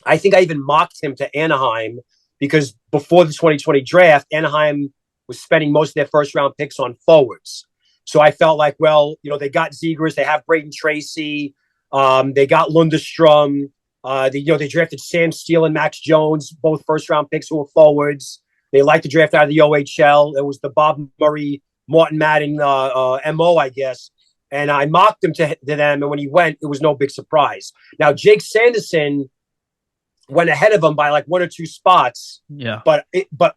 I think I even mocked him to Anaheim because before the 2020 draft, Anaheim was spending most of their first round picks on forwards. So I felt like, well, they got Zegras, they have Braden Tracy, they got Lundestrom, they drafted Sam Steele and Max Jones, both first round picks who were forwards. They liked to draft out of the OHL. It was the Bob Murray, Martin Madden MO, I guess. And I mocked him to them, and when he went, it was no big surprise. Now, Jake Sanderson went ahead of him by like 1 or 2 spots. Yeah. But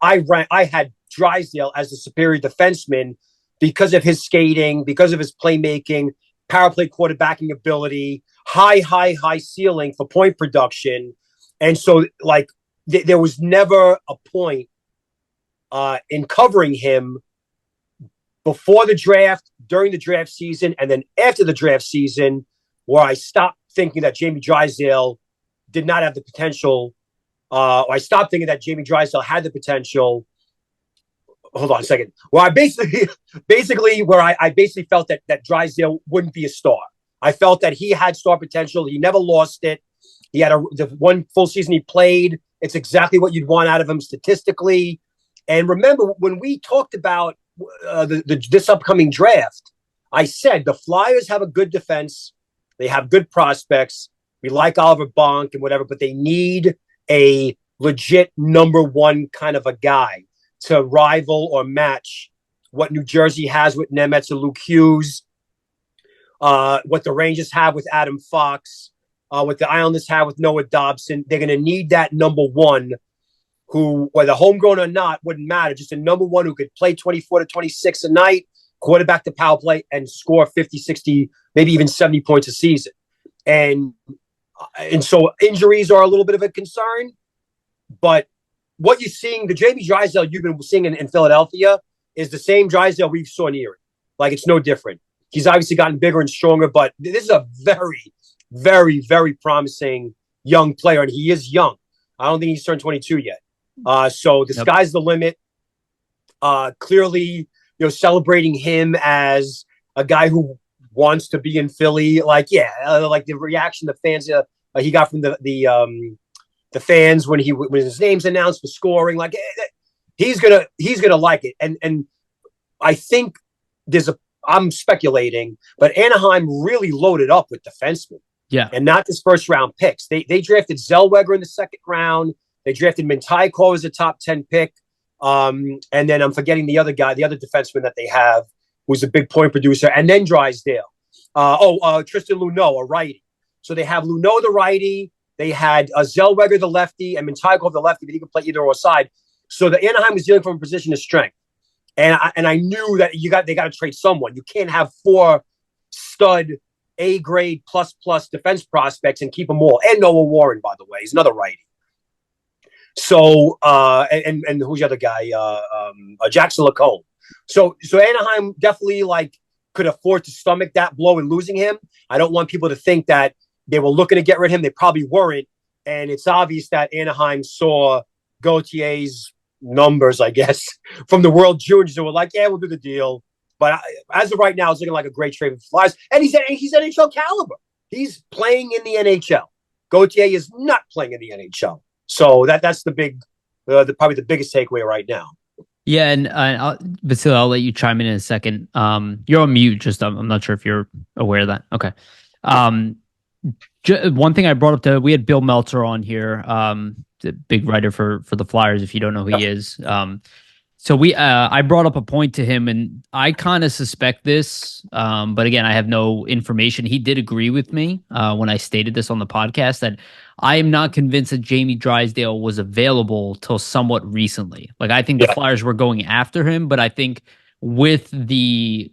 I had Drysdale as the superior defenseman because of his skating, because of his playmaking, power play quarterbacking ability, high ceiling for point production. And so there was never a point in covering him before the draft, during the draft season, and then after the draft season, where I stopped thinking that Jamie Drysdale did not have the potential. I stopped thinking that Jamie Drysdale had the potential. Hold on a second. Well, I basically felt that Drysdale wouldn't be a star. I felt that he had star potential. He never lost it. He had the one full season he played. It's exactly what you'd want out of him statistically. And remember, when we talked about this upcoming draft, I said the Flyers have a good defense. They have good prospects. We like Oliver Bonk and whatever, but they need a legit number one kind of a guy to rival or match what New Jersey has with Nemetz and Luke Hughes, what the Rangers have with Adam Fox, what the Islanders have with Noah Dobson. They're going to need that number one who, whether homegrown or not, wouldn't matter. Just a number one who could play 24 to 26 a night, quarterback the power play, and score 50, 60, maybe even 70 points a season. And so injuries are a little bit of a concern. But what you're seeing, the JB Drysdale you've been seeing in Philadelphia is the same Drysdale we saw in Erie. Like, it's no different. He's obviously gotten bigger and stronger, but this is a very, very, very promising young player, and he is young. I don't think he's turned 22 yet. So the sky's the limit. Clearly, celebrating him as a guy who wants to be in Philly. Like the reaction the fans he got from the fans when his name's announced for scoring. Like, he's gonna like it. And I think I'm speculating, but Anaheim really loaded up with defensemen. Yeah. And not just first round picks. They drafted Zellweger in the second round. They drafted Mintyko as a top 10 pick. And then I'm forgetting the other guy, the other defenseman that they have, who's a big point producer, and then Drysdale. Tristan Luneau, a righty. So they have Luneau, the righty. They had Zellweger, the lefty, and Mintyko, the lefty, but he could play either or side. So the Anaheim was dealing from a position of strength. And I knew that they got to trade someone. You can't have 4 stud A-grade plus defense prospects and keep them all. And Noah Warren, by the way, he's another righty. So and who's the other guy? Jackson Lacombe. So Anaheim definitely could afford to stomach that blow in losing him. I don't want people to think that they were looking to get rid of him. They probably weren't. And it's obvious that Anaheim saw Gauthier's numbers, I guess, from the World Juniors, and were like, yeah, we'll do the deal. But as of right now, it's looking like a great trade with the Flyers. And he's NHL caliber. He's playing in the NHL. Gauthier is not playing in the NHL. So that's the probably the biggest takeaway right now. Yeah, and Vasili, I'll let you chime in a second. You're on mute. Just I'm not sure if you're aware of that. Okay. One thing I brought up we had Bill Meltzer on here, the big writer for the Flyers. If you don't know who he is, so I brought up a point to him, and I kind of suspect this, but again, I have no information. He did agree with me when I stated this on the podcast that I am not convinced that Jamie Drysdale was available till somewhat recently. Like, I think the Flyers were going after him, but I think with the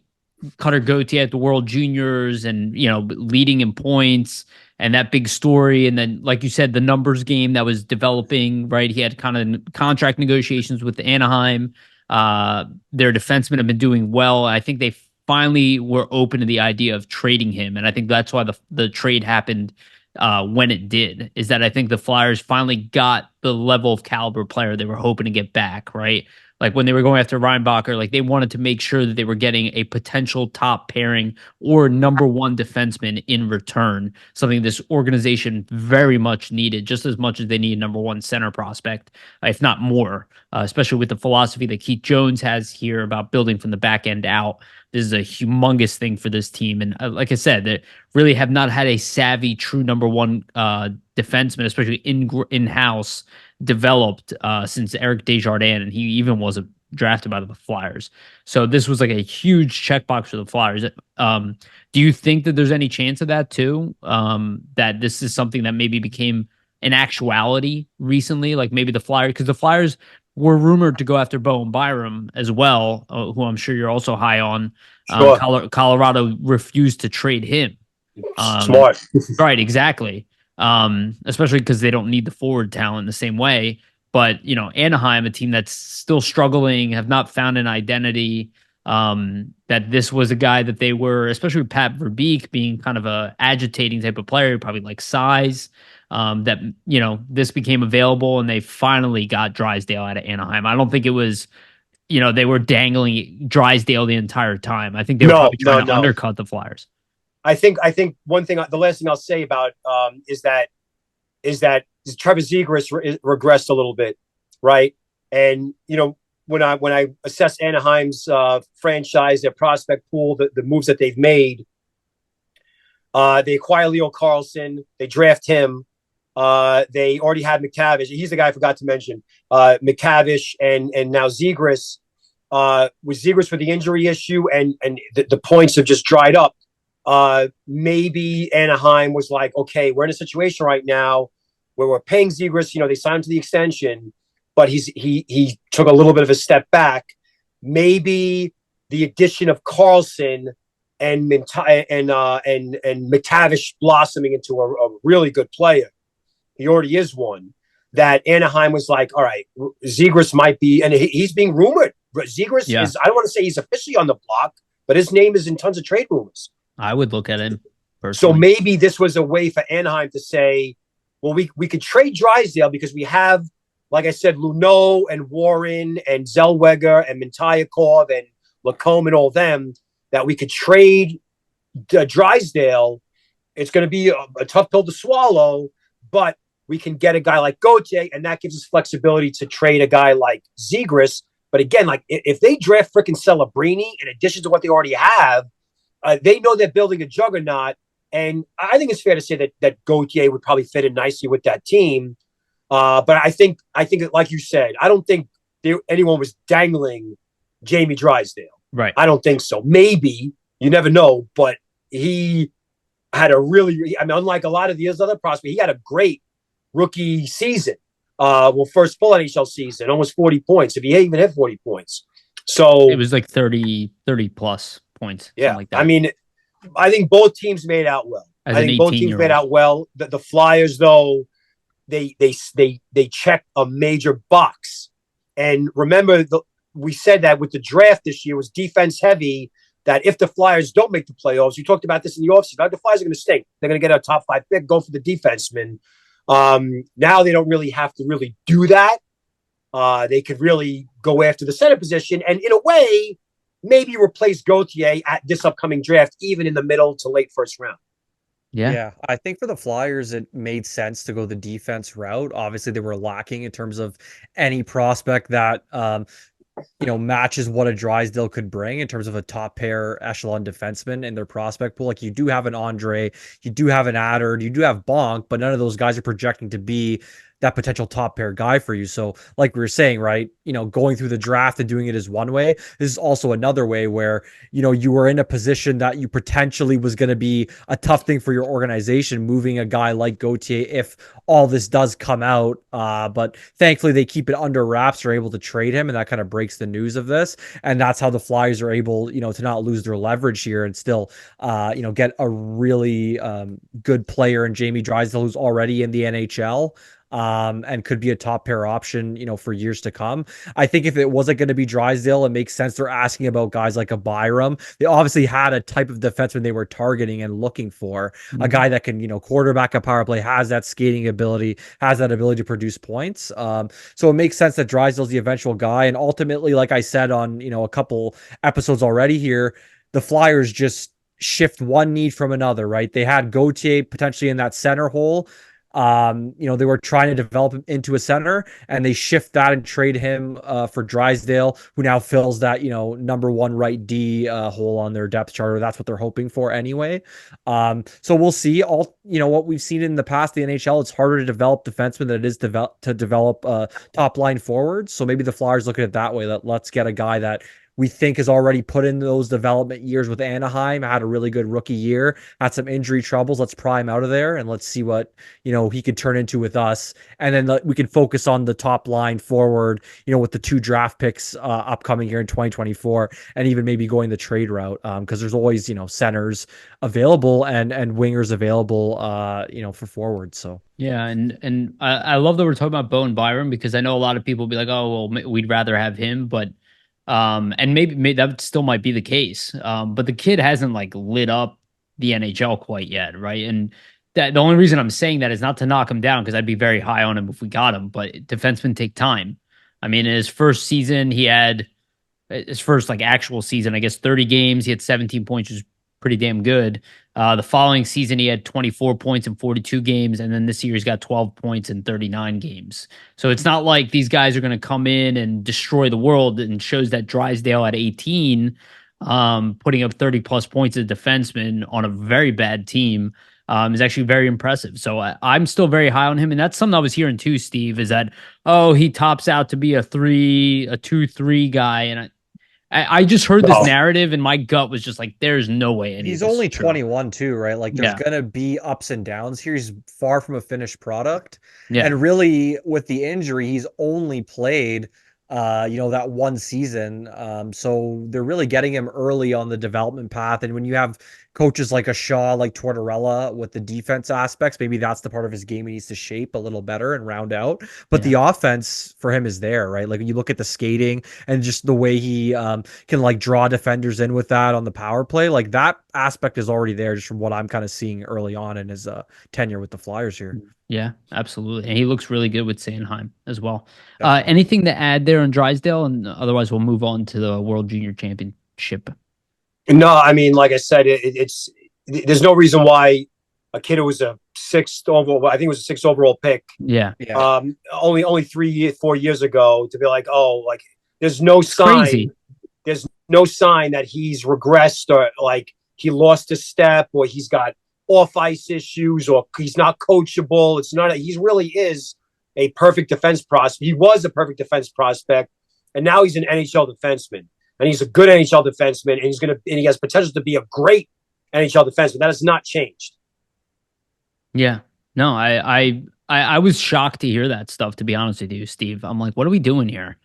Cutter Gauthier at the World Juniors and, leading in points and that big story. And then, like you said, the numbers game that was developing, right? He had kind of contract negotiations with Anaheim. Their defensemen have been doing well. I think they finally were open to the idea of trading him. And I think that's why the trade happened when it did, is that I think the Flyers finally got the level of caliber player they were hoping to get back, right? Like, when they were going after Reinbacher, they wanted to make sure that they were getting a potential top pairing or number one defenseman in return, something this organization very much needed, just as much as they need a number one center prospect, if not more, especially with the philosophy that Keith Jones has here about building from the back end out. This is a humongous thing for this team. And like I said, they really have not had a savvy, true number one defenseman, especially in-house, developed since Eric Desjardins, and he even wasn't drafted by the Flyers. So this was like a huge checkbox for the Flyers. Do you think that there's any chance of that too? That this is something that maybe became an actuality recently? Like, maybe the Flyers, because the Flyers were rumored to go after Bowen Byram as well, who I'm sure you're also high on. Sure. Colorado refused to trade him. Smart. Right, exactly. Especially because they don't need the forward talent the same way. But, Anaheim, a team that's still struggling, have not found an identity, that this was a guy that they were, especially with Pat Verbeek being kind of a agitating type of player, probably like size, that, this became available and they finally got Drysdale out of Anaheim. I don't think it was, they were dangling Drysdale the entire time. I think they were probably trying to undercut the Flyers. I think one thing, the last thing I'll say about is that Trevor Zegras regressed a little bit, right? And when I assess Anaheim's franchise, their prospect pool, the moves that they've made, they acquire Leo Carlson, they draft him. They already had McTavish. He's the guy I forgot to mention. McTavish and now Zegras. With Zegras for the injury issue and the points have just dried up. maybe Anaheim was like, okay, we're in a situation right now where we're paying Zegras. They signed him to the extension, but he took a little bit of a step back. Maybe the addition of Carlson and McTavish blossoming into a really good player. He already is one. That Anaheim was like, all right, Zegras might be, and he's being rumored. Zegras is, I don't want to say he's officially on the block, but his name is in tons of trade rumors. I would look at him So personally. maybe this was a way for Anaheim to say, well, we could trade Drysdale because we have, like I said, Luneau and Warren and Zellweger and Mintyakov and Lacombe and all them, that we could trade Drysdale. It's going to be a tough pill to swallow, but we can get a guy like Gauthier, and that gives us flexibility to trade a guy like Zegras. But again, like if they draft frickin' Celebrini in addition to what they already have, they know they're building a juggernaut. And I think it's fair to say that Gauthier would probably fit in nicely with that team. But I think like you said, I don't think anyone was dangling Jamie Drysdale. Right. I don't think so. Maybe, you never know, but he had unlike a lot of the other prospects, he had a great rookie season. First full NHL season, almost 40 points. If he even hit 40 points. So it was like 30 plus points. Yeah. Like that. I mean, I think both teams made out well. I think both teams made out well. The Flyers, though, they check a major box. And remember, we said that with the draft this year was defense heavy, that if the Flyers don't make the playoffs, you talked about this in the offseason, the Flyers are going to stink. They're going to get a top 5 pick, go for the defenseman. Now they don't really have to really do that. They could really go after the center position and in a way, maybe replace Gauthier at this upcoming draft, even in the middle to late first round. Yeah. I think for the Flyers, it made sense to go the defense route. Obviously, they were lacking in terms of any prospect that, matches what a Drysdale could bring in terms of a top pair echelon defenseman in their prospect pool. Like you do have an Andre, you do have an Adder, you do have Bonk, but none of those guys are projecting to be that potential top pair guy for you. So like we were saying, right, going through the draft and doing it is one way. This is also another way where, you were in a position that you potentially was going to be a tough thing for your organization, moving a guy like Gauthier if all this does come out. But thankfully they keep it under wraps, are able to trade him, and that kind of breaks the news of this. And that's how the Flyers are able, to not lose their leverage here and still, get a really good player in Jamie Drysdale, who's already in the NHL. And could be a top pair option, for years to come. I think if it wasn't going to be Drysdale, it makes sense. They're asking about guys like a Byram. They obviously had a type of defenseman they were targeting and looking for, a guy that can, quarterback a power play, has that skating ability, has that ability to produce points. So it makes sense that Drysdale's the eventual guy. And ultimately, like I said on, a couple episodes already here, the Flyers just shift one need from another, right? They had Gauthier potentially in that center hole. They were trying to develop him into a center, and they shift that and trade him for Drysdale, who now fills that, number 1 right D hole on their depth chart. That's what they're hoping for anyway. So we'll see. What we've seen in the past, the NHL, it's harder to develop defensemen than it is to develop top line forwards. So maybe the Flyers look at it that way, that let's get a guy that we think has already put in those development years with Anaheim, had a really good rookie year, had some injury troubles. Let's pry him out of there and let's see what, he could turn into with us. And then we can focus on the top line forward, with the 2 draft picks upcoming here in 2024, and even maybe going the trade route. Because there's always, centers available and wingers available, for forwards. So. Yeah, and I love that we're talking about Bo and Byram, because I know a lot of people will be like, oh, well, we'd rather have him, but and maybe that still might be the case. But the kid hasn't like lit up the NHL quite yet, right? And that the only reason I'm saying that is not to knock him down, because I'd be very high on him if we got him. But defensemen take time. I mean, in his first season, he had his first like actual season, I guess 30 games. He had 17 points, which is pretty damn good. The following season, he had 24 points in 42 games. And then this year, he's got 12 points in 39 games. So it's not like these guys are going to come in and destroy the world. And shows that Drysdale at 18, putting up 30 plus points as a defenseman on a very bad team, is actually very impressive. So I'm still very high on him. And that's something I was hearing too, Steve, is that, he tops out to be a 2-3 guy. And I just heard this No. narrative and my gut was just like, there's no way any He's of this only is true. 21 too, right? Like there's Yeah. gonna be ups and downs here. He's far from a finished product. Yeah. And really with the injury, he's only played that one season. So they're really getting him early on the development path. And when you have coaches like a Shaw, like Tortorella with the defense aspects, maybe that's the part of his game he needs to shape a little better and round out. But the offense for him is there, right? Like when you look at the skating and just the way he can like draw defenders in with that on the power play, like that aspect is already there just from what I'm kind of seeing early on in his tenure with the Flyers here. Yeah, absolutely. And he looks really good with Sanheim as well. Anything to add there on Drysdale? And otherwise we'll move on to the World Junior Championship. No, I mean, like I said, it's there's no reason why a kid who was a sixth overall, I think it was a sixth overall pick. Yeah. Only 4 years ago to be like, oh, like there's no sign. Crazy. There's no sign that he's regressed or like he lost a step or he's got off ice issues or he's not coachable. It's not. He really is a perfect defense prospect. He was a perfect defense prospect, and now he's an NHL defenseman. And he's a good NHL defenseman, and he has potential to be a great NHL defenseman. That has not changed. Yeah. No, I was shocked to hear that stuff, to be honest with you, Steve. I'm like, what are we doing here?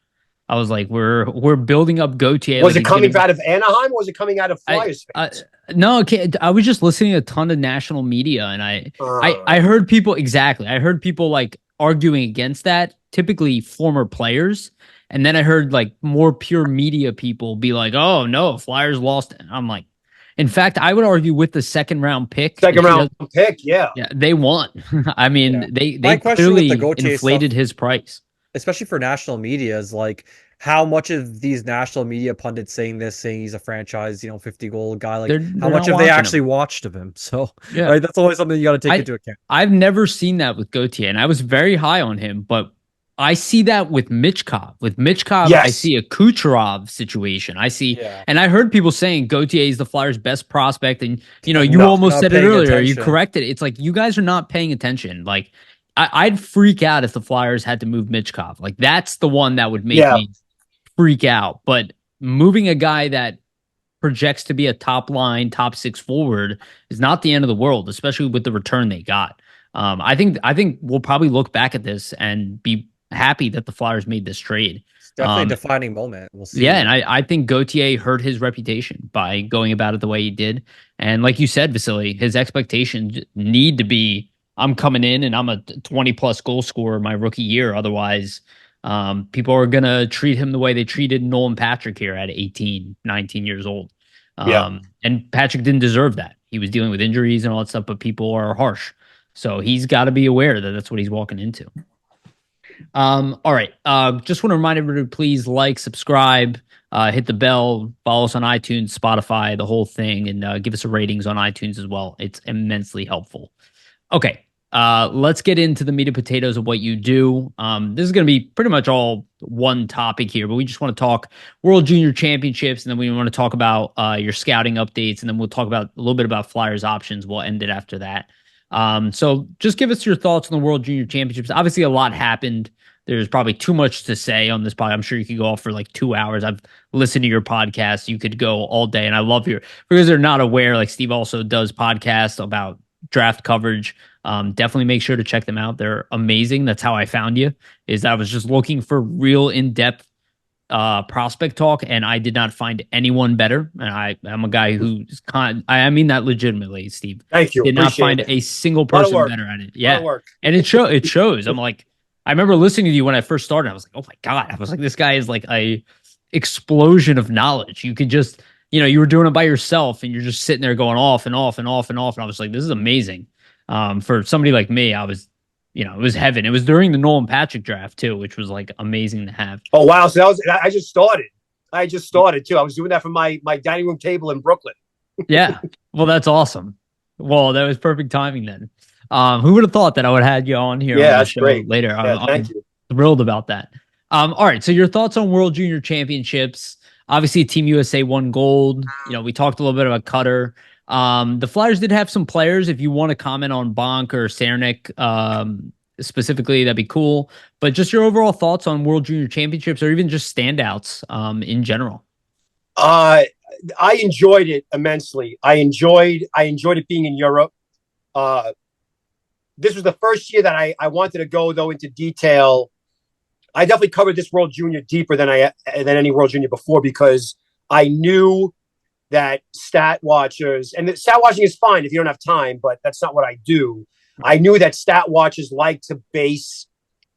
I was like, we're building up Gauthier. Was it coming out of Anaheim or was it coming out of Flyers fans? No, I was just listening to a ton of national media, and I heard people I heard people like arguing against that, typically former players. And then I heard like more pure media people be like, "Oh no, Flyers lost." And I'm like, in fact, I would argue with the second round pick. Yeah, they won. I mean, they clearly inflated his price, especially for national media. Is like how much of these national media pundits saying he's a franchise, 50 goal guy. Like how much have they actually watched of him? So yeah, right, that's always something you got to take into account. I've never seen that with Gauthier, and I was very high on him, but I see that with Michkov. With Michkov, yes. I see a Kucherov situation. And I heard people saying Gauthier is the Flyers' best prospect. And, you almost said it earlier. You corrected it. It's like, you guys are not paying attention. Like, I'd freak out if the Flyers had to move Michkov. Like, that's the one that would make me freak out. But moving a guy that projects to be a top line, top six forward is not the end of the world, especially with the return they got. I think we'll probably look back at this and be happy that the Flyers made this trade. It's definitely a defining moment. We'll see. Yeah, and I think Gauthier hurt his reputation by going about it the way he did. And like you said, Vasili, his expectations need to be, I'm coming in and I'm a 20-plus goal scorer my rookie year. Otherwise, people are going to treat him the way they treated Nolan Patrick here at 18, 19 years old. And Patrick didn't deserve that. He was dealing with injuries and all that stuff, but people are harsh. So he's got to be aware that that's what he's walking into. All right. Just want to remind everybody, please like, subscribe, hit the bell, follow us on iTunes, Spotify, the whole thing, and give us a ratings on iTunes as well. It's immensely helpful. Okay. Let's get into the meat and potatoes of what you do. This is going to be pretty much all one topic here, but we just want to talk World Junior Championships, and then we want to talk about your scouting updates, and then we'll talk about a little bit about Flyers options. We'll end it after that. So just give us your thoughts on the World Junior Championships. Obviously, a lot happened. There's probably too much to say on this podcast. I'm sure you could go off for like 2 hours. I've listened to your podcast. You could go all day, and I love for those that are not aware, like Steve also does podcasts about draft coverage. Definitely make sure to check them out. They're amazing. That's how I found you, is I was just looking for real in-depth prospect talk, and I did not find anyone better. And I'm a guy who's I mean that legitimately, Steve. Thank you. Did not find a single person better at it. Yeah. And it shows. I'm like, I remember listening to you when I first started. I was like, oh my God. I was like, this guy is like a explosion of knowledge. You could just, you were doing it by yourself and you're just sitting there going off and off and off and off. And I was like, this is amazing. For somebody like me, I was, it was heaven. It was during the Nolan Patrick draft too, which was like amazing to have. Oh, wow. So I just started too. I was doing that from my dining room table in Brooklyn. Yeah. Well, that's awesome. Well, that was perfect timing then. Who would have thought that I would have had you on here? Yeah, that's great. Later. Yeah, thank you. Thrilled about that. All right. So your thoughts on World Junior Championships? Obviously, Team USA won gold. We talked a little bit about Cutter. The Flyers did have some players. If you want to comment on Bonk or Cernik specifically, that'd be cool. But just your overall thoughts on World Junior Championships, or even just standouts in general. Uh, I enjoyed it immensely. I enjoyed it being in Europe. Uh, this was the first year that I wanted to go though into detail. I definitely covered this World Junior deeper than any World Junior before because I knew that stat watchers, and stat watching is fine if you don't have time, but that's not what I do. I knew that stat watchers like to base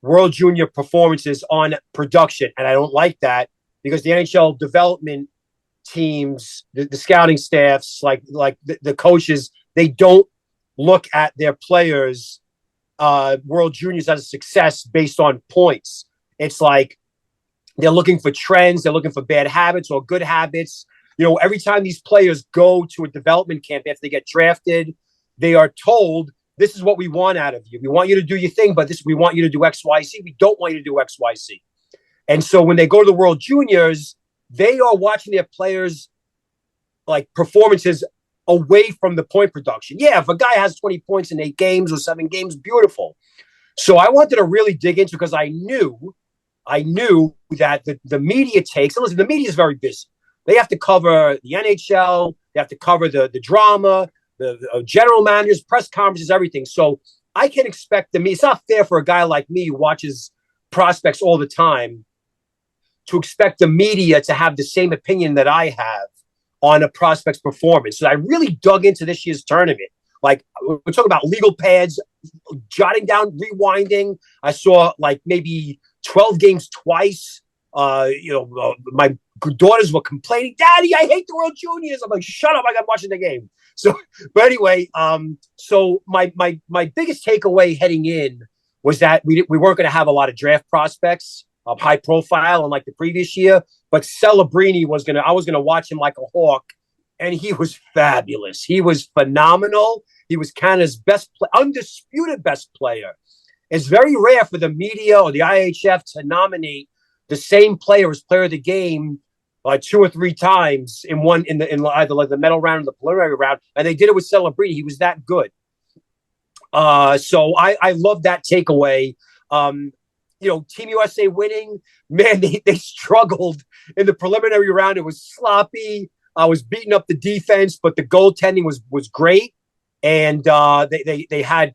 World Junior performances on production, and I don't like that because the NHL development teams, the scouting staffs, like the coaches, they don't look at their players, World Juniors, as a success based on points. It's like they're looking for trends, they're looking for bad habits or good habits. Every time these players go to a development camp after they get drafted, they are told, this is what we want out of you. We want you to do your thing, but we want you to do X, Y, Z. We don't want you to do X, Y, Z. And so when they go to the World Juniors, they are watching their players like performances away from the point production. Yeah, if a guy has 20 points in 8 games or 7 games, beautiful. So I wanted to really dig into because I knew that the media takes, and listen, the media is very busy. They have to cover the NHL, they have to cover the drama, the general managers, press conferences, everything. So I can expect the media. It's not fair for a guy like me who watches prospects all the time to expect the media to have the same opinion that I have on a prospect's performance. So I really dug into this year's tournament. Like, we're talking about legal pads, jotting down, rewinding. I saw like maybe 12 games twice. My daughters were complaining, "Daddy, I hate the World Juniors." I'm like, "Shut up! I'm watching the game." So, but anyway, so my biggest takeaway heading in was that we weren't going to have a lot of draft prospects of high profile, unlike the previous year. But Celebrini I was gonna watch him like a hawk, and he was fabulous. He was phenomenal. He was Canada's undisputed best player. It's very rare for the media or the IHF to nominate the same player as player of the game like 2 or 3 times in either like the medal round or the preliminary round, and they did it with Celebrini. He was that good. So I love that takeaway. Team USA winning, man, they struggled in the preliminary round. It was sloppy. I was beating up the defense, but the goaltending was great, and they had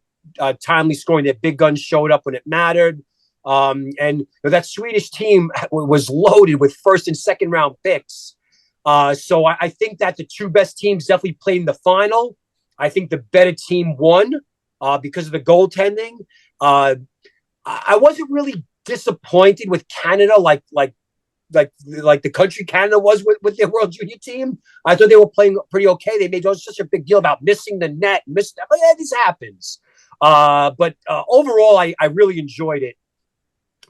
timely scoring. Their big guns showed up when it mattered. And that Swedish team was loaded with first and second round picks. So I think that the 2 best teams definitely played in the final. I think the better team won because of the goaltending. I wasn't really disappointed with Canada like the country Canada was with their World Junior team. I thought they were playing pretty okay. They made such a big deal about missing the net, but yeah, this happens. But overall, I really enjoyed it.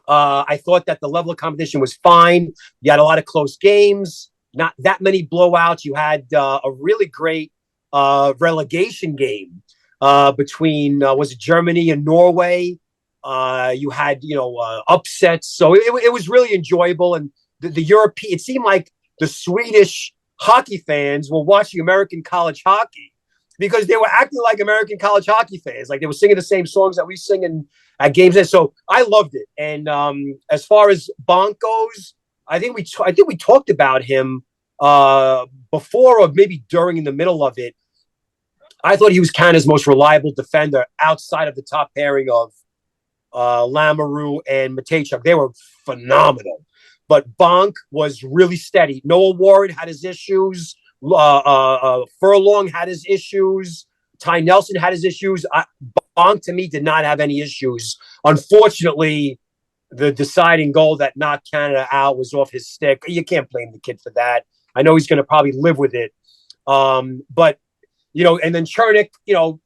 I thought that the level of competition was fine. You had a lot of close games, not that many blowouts. You had a really great relegation game between was it Germany and Norway. You had upsets, so it was really enjoyable. And the European, it seemed like the Swedish hockey fans were watching American college hockey because they were acting like American college hockey fans, like they were singing the same songs that we sing at games. And so I loved it. And as far as Bonk goes, I think we talked about him before or maybe during in the middle of it. I thought he was Canada's most reliable defender outside of the top pairing of Lamoureux and Matejchuk. They were phenomenal. But Bonk was really steady. Noah Ward had his issues. Furlong had his issues. Ty Nelson had his issues. Bonk, to me, did not have any issues. Unfortunately, the deciding goal that knocked Canada out was off his stick. You can't blame the kid for that. I know he's going to probably live with it. But, and then Chernik,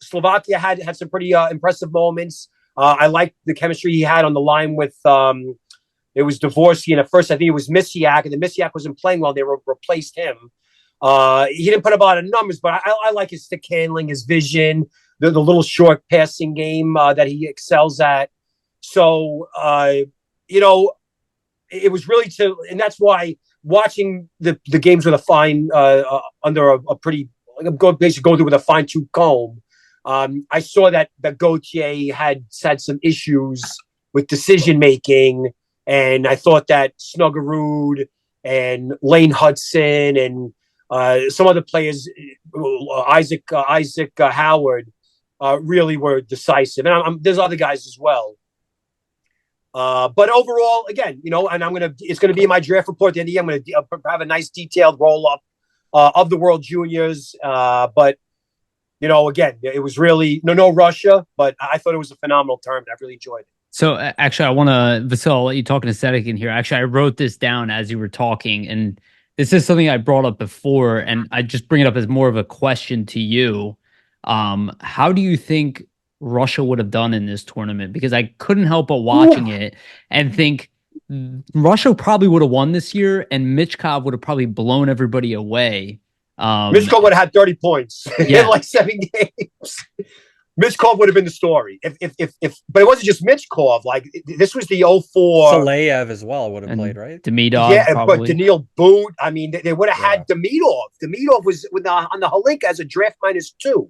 Slovakia had some pretty impressive moments. I liked the chemistry he had on the line with it was Dvorsky, and at first I think it was Misiak, and then Misiak wasn't playing well. They replaced him. He didn't put up a lot of numbers, but I like his stick handling, his vision, the little short passing game that he excels at. So, it was really and that's why watching the games with a fine, under a pretty, basically go through with a fine-tooth comb. I saw that Gauthier had some issues with decision making, and I thought that Snuggerud and Lane Hudson and some other players, Isaac Howard, really were decisive. And there's other guys as well. But overall, again, and it's going to be in my draft report at the end of the year. I'm going to have a nice detailed roll up of the World Juniors. But, again, it was really no Russia, but I thought it was a phenomenal tournament. I really enjoyed it. So actually, I want to, Vasili, I'll let you talk in a second here. Actually, I wrote this down as you were talking, and this is something I brought up before, and I just bring it up as more of a question to you. How do you think Russia would have done in this tournament? Because I couldn't help but watching it and think Russia probably would have won this year, and Michkov would have probably blown everybody away. Michkov would have had 30 points in like 7 games. Michkov would have been the story. But it wasn't just Michkov. Like this was the 04. Saleyev as well would have played, right? Demidov, yeah, probably. But Daniil Boot. I mean, they would have had Demidov. Demidov was on the Halinka as a draft -2.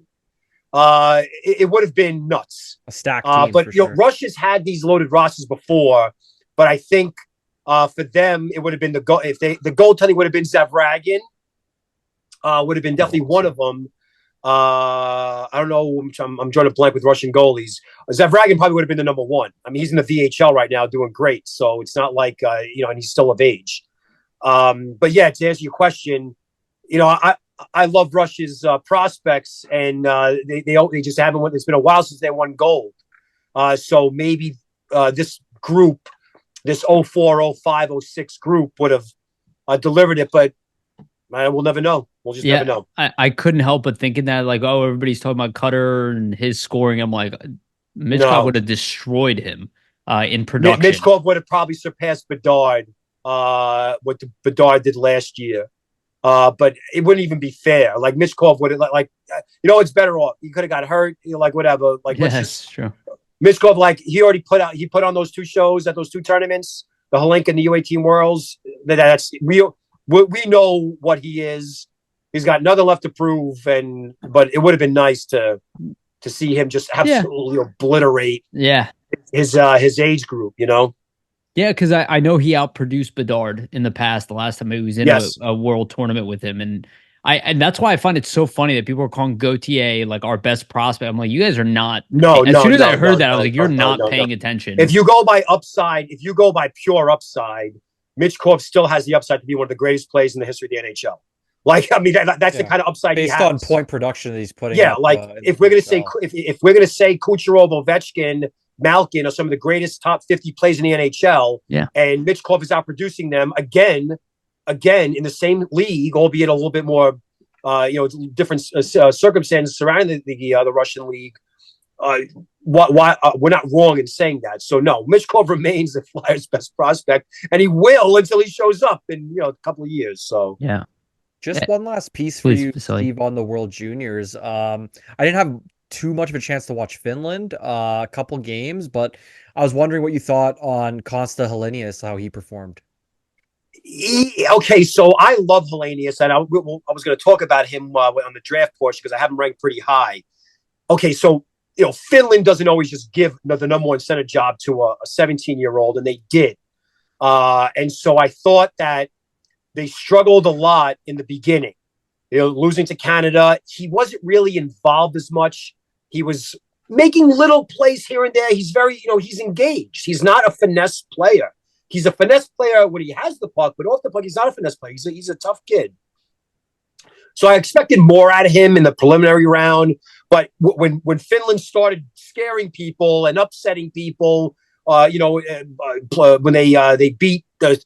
It would have been nuts. A stacked team, but sure. Russia's had these loaded rosters before. But I think for them, it would have been the goaltending would have been Zavragin. Would have been definitely one of them. I don't know. I'm drawing a blank with Russian goalies. Zavragin probably would have been the number one. I mean, he's in the VHL right now doing great. So it's not like, and he's still of age. But yeah, to answer your question, I love Russia's prospects, and they just haven't won. It's been a while since they won gold. So maybe this group, this 04, 05, 06 group would have delivered it, but we'll never know. We'll just never know. I couldn't help but thinking that, like, oh, everybody's talking about Cutter and his scoring. I'm like, Michkov would have destroyed him in production. Michkov would have probably surpassed Bedard, what Bedard did last year. But it wouldn't even be fair. Like Michkov would have, it's better off. He could have got hurt, whatever. Like, that's true. Michkov, like he put on those 2 shows at those 2 tournaments, the Halinka and the U18 Worlds. That's real. We know what he is. He's got nothing left to prove, but it would have been nice to see him just absolutely obliterate his age group, Yeah, because I know he outproduced Bedard in the past. The last time he was in a world tournament with him, and that's why I find it so funny that people are calling Gauthier like our best prospect. I'm like, you guys are not. As soon as I heard that, I was like, you're not paying attention. If you go by upside, if you go by pure upside, Michkov still has the upside to be one of the greatest players in the history of the NHL. Like, I mean, that's the kind of upside based he has. on point production that he's putting. Yeah, up, like if we're gonna say if we're gonna say Kucherov, Ovechkin, Malkin are some of the greatest top 50 players in the NHL, and Michkov is outproducing them again in the same league, albeit a little bit more, different circumstances surrounding the Russian league. Why we're not wrong in saying that. So no, Michkov remains the Flyers' best prospect, and he will until he shows up in a couple of years. So yeah. Just one last piece for you, Steve, on the World Juniors. I didn't have too much of a chance to watch Finland, a couple games, but I was wondering what you thought on Konsta Helenius, how he performed. Okay, so I love Helenius, and I was going to talk about him on the draft portion because I have him ranked pretty high. Okay, so Finland doesn't always just give the number one center job to a 17-year-old, and they did. And so I thought that they struggled a lot in the beginning. Losing to Canada, he wasn't really involved as much. He was making little plays here and there. He's very, he's engaged. He's not a finesse player. He's a finesse player when he has the puck, but off the puck, he's not a finesse player. He's a tough kid. So I expected more out of him in the preliminary round. But when Finland started scaring people and upsetting people, when they beat the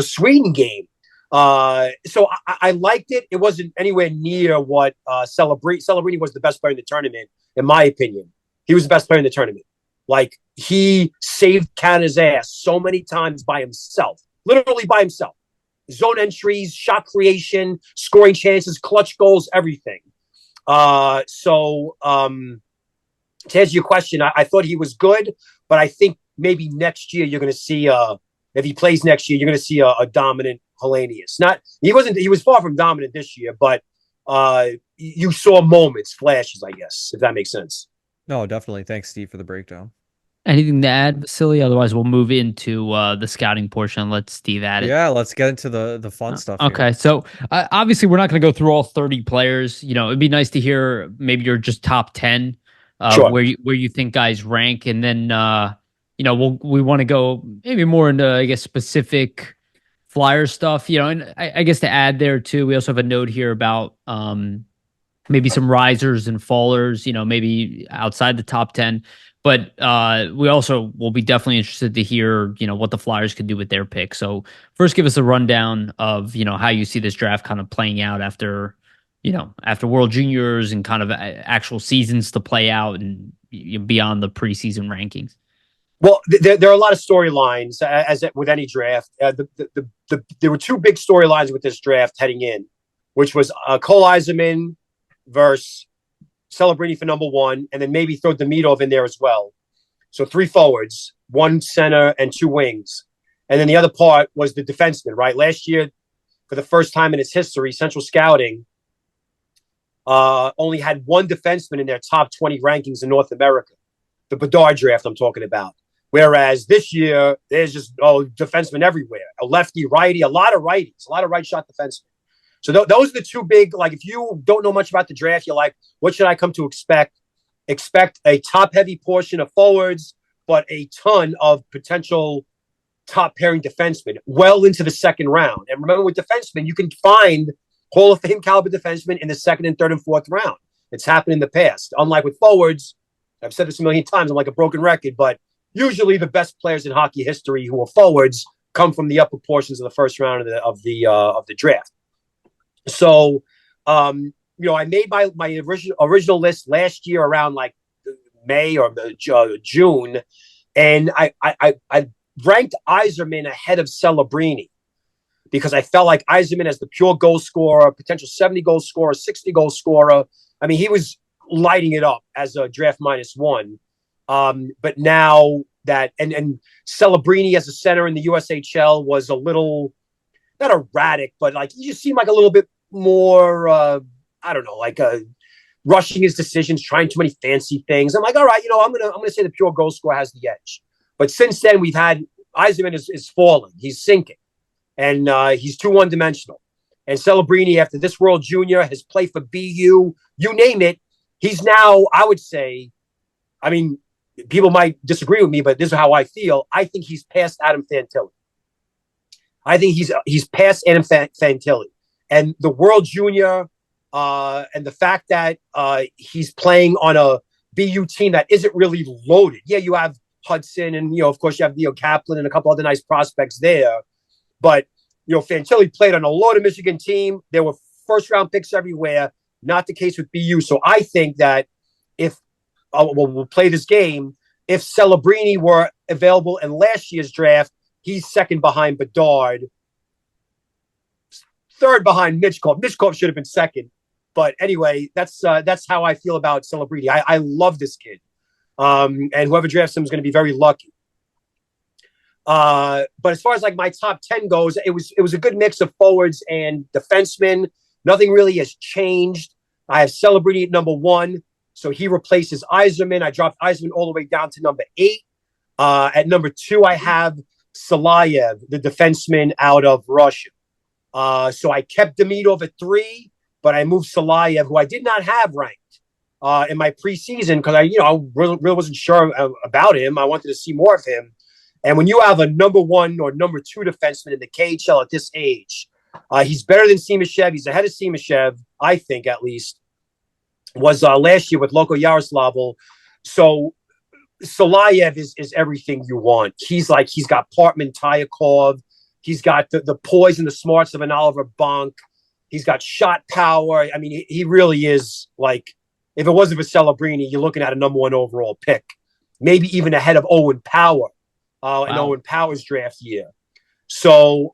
Sweden game. So I liked it. It wasn't anywhere near what Celebrini was the best player in the tournament, in my opinion. He was the best player in the tournament. Like, he saved Canada's ass so many times by himself, literally by himself. Zone entries, shot creation, scoring chances, clutch goals, everything. So to answer your question, I thought he was good, but I think maybe next year you're going to see, if he plays next year, you're going to see a dominant Helenius. He was far from dominant this year, but you saw moments, flashes, I guess, if that makes sense. No, definitely. Thanks, Steve, for the breakdown. Anything to add, Vasili? Otherwise, we'll move into the scouting portion. Let Steve add it. Yeah, let's get into the fun stuff here. Okay, so obviously we're not going to go through all 30 players. It'd be nice to hear maybe your just top 10, Sure. where you think guys rank, and then we want to go maybe more into, I guess, specific Flyer stuff. And I guess to add there too, we also have a note here about maybe some risers and fallers. Maybe outside the top 10. But we also will be definitely interested to hear, what the Flyers could do with their pick. So first, give us a rundown of, how you see this draft kind of playing out after World Juniors and kind of actual seasons to play out and beyond the preseason rankings. Well, there are a lot of storylines as with any draft. There were two big storylines with this draft heading in, which was Cole Yzerman versus Celebrini for number one, and then maybe throw Demidov in there as well. So 3 forwards, 1 center, and 2 wings. And then the other part was the defenseman, right? Last year, for the first time in its history, Central Scouting only had 1 defenseman in their top 20 rankings in North America. The Bedard draft I'm talking about. Whereas this year, there's just defensemen everywhere. A lefty, righty, a lot of righties, a lot of right shot defensemen. So those are the two big, like, if you don't know much about the draft, you're like, what should I come to expect? Expect a top-heavy portion of forwards, but a ton of potential top-pairing defensemen well into the second round. And remember, with defensemen, you can find Hall of Fame caliber defensemen in the second and third and fourth round. It's happened in the past. Unlike with forwards, I've said this a million times, I'm like a broken record, but usually the best players in hockey history who are forwards come from the upper portions of the first round of the draft. So, I made my original list last year around like May or June, and I ranked Yzerman ahead of Celebrini because I felt like Yzerman as the pure goal scorer, potential 70 goal scorer, 60 goal scorer. I mean, he was lighting it up as a draft -1. But now that and Celebrini as a center in the USHL was a little not erratic, but like he just seemed like a little bit more, I don't know, like rushing his decisions, trying too many fancy things. I'm like, all right, I'm gonna say the pure goal scorer has the edge. But since then, we've had Yzerman is falling, he's sinking, and he's too one-dimensional. And Celebrini, after this World Junior, has played for BU, you name it. He's now, I would say, I mean, people might disagree with me, but this is how I feel. I think he's past Adam Fantilli. I think he's past Adam Fantilli. And the World Junior and the fact that he's playing on a BU team that isn't really loaded. Yeah, you have Hudson and, of course, you have Kaplan and a couple other nice prospects there. But, Fantilli played on a loaded Michigan team. There were first-round picks everywhere. Not the case with BU. So I think that if we'll play this game, if Celebrini were available in last year's draft, he's second behind Bedard, third behind Mitchkov. Mitchkov should have been second. But anyway, that's how I feel about Celebrini. I love this kid. And whoever drafts him is going to be very lucky. But as far as like my top 10 goes, it was a good mix of forwards and defensemen. Nothing really has changed. I have Celebrini at number 1. So he replaces Yzerman. I dropped Yzerman all the way down to number 8. At number 2, I have Salayev, the defenseman out of Russia. So I kept Demidov at 3, but I moved Salayev, who I did not have ranked in my preseason because I really wasn't sure about him. I wanted to see more of him. And when you have a number 1 or number 2 defenseman in the KHL at this age, he's better than Simashev. He's ahead of Simashev, I think, at least. Was last year with Loko Yaroslavl. So Salayev is everything you want. He's got Partman Tyakov. He's got the poise and the smarts of an Oliver Bonk. He's got shot power. I mean, he really is like, if it wasn't for Celebrini, you're looking at a number 1 overall pick. Maybe even ahead of Owen Power in Owen Power's draft year. So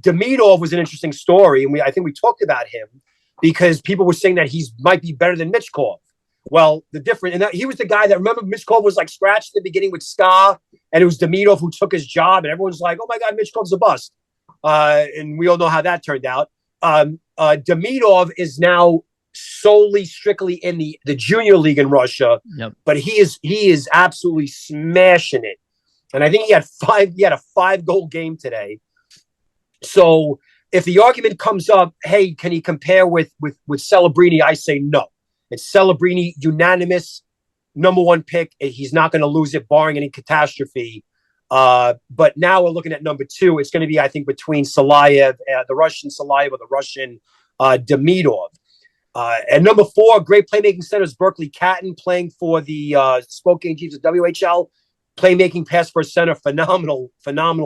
Demidov was an interesting story. And I think we talked about him because people were saying that he might be better than Mitchkov. Well, he was the guy that, remember, Mitchkov was like scratched at the beginning with Ska, and it was Demidov who took his job, and everyone's like, oh my God, Mitchkov's a bust. And we all know how that turned out. Demidov is now solely strictly in the junior league in Russia. Yep. But he is absolutely smashing it. And I think he had a 5-goal game today. So if the argument comes up, hey, can he compare with Celebrini? I say no. It's Celebrini, unanimous #1 pick. He's not going to lose it, barring any catastrophe. But now we're looking at number 2. It's going to be, I think, between Salayev, the Russian Salayev, or the Russian Demidov. And number 4, great playmaking center is Berkeley Catton, playing for the Spokane Chiefs of WHL. Playmaking pass for center, phenomenal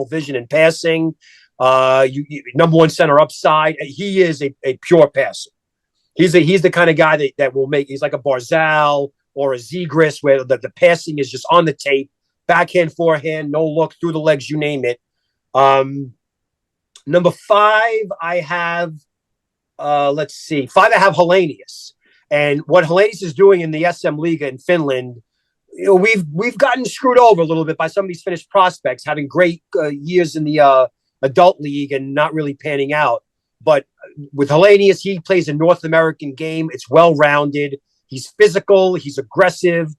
vision and passing. #1 center upside. He is a pure passer. He's the kind of guy that will make. He's like a Barzal or a Zegras, where the passing is just on the tape. Backhand, forehand, no look, through the legs, you name it. Number 5, I have. Let's see. 5, I have Hellenius, and what Hellenius is doing in the SM Liga in Finland. We've gotten screwed over a little bit by some of these Finnish prospects having great years in the adult league and not really panning out. But with Hellenius, he plays a North American game. It's well-rounded. He's physical. He's aggressive.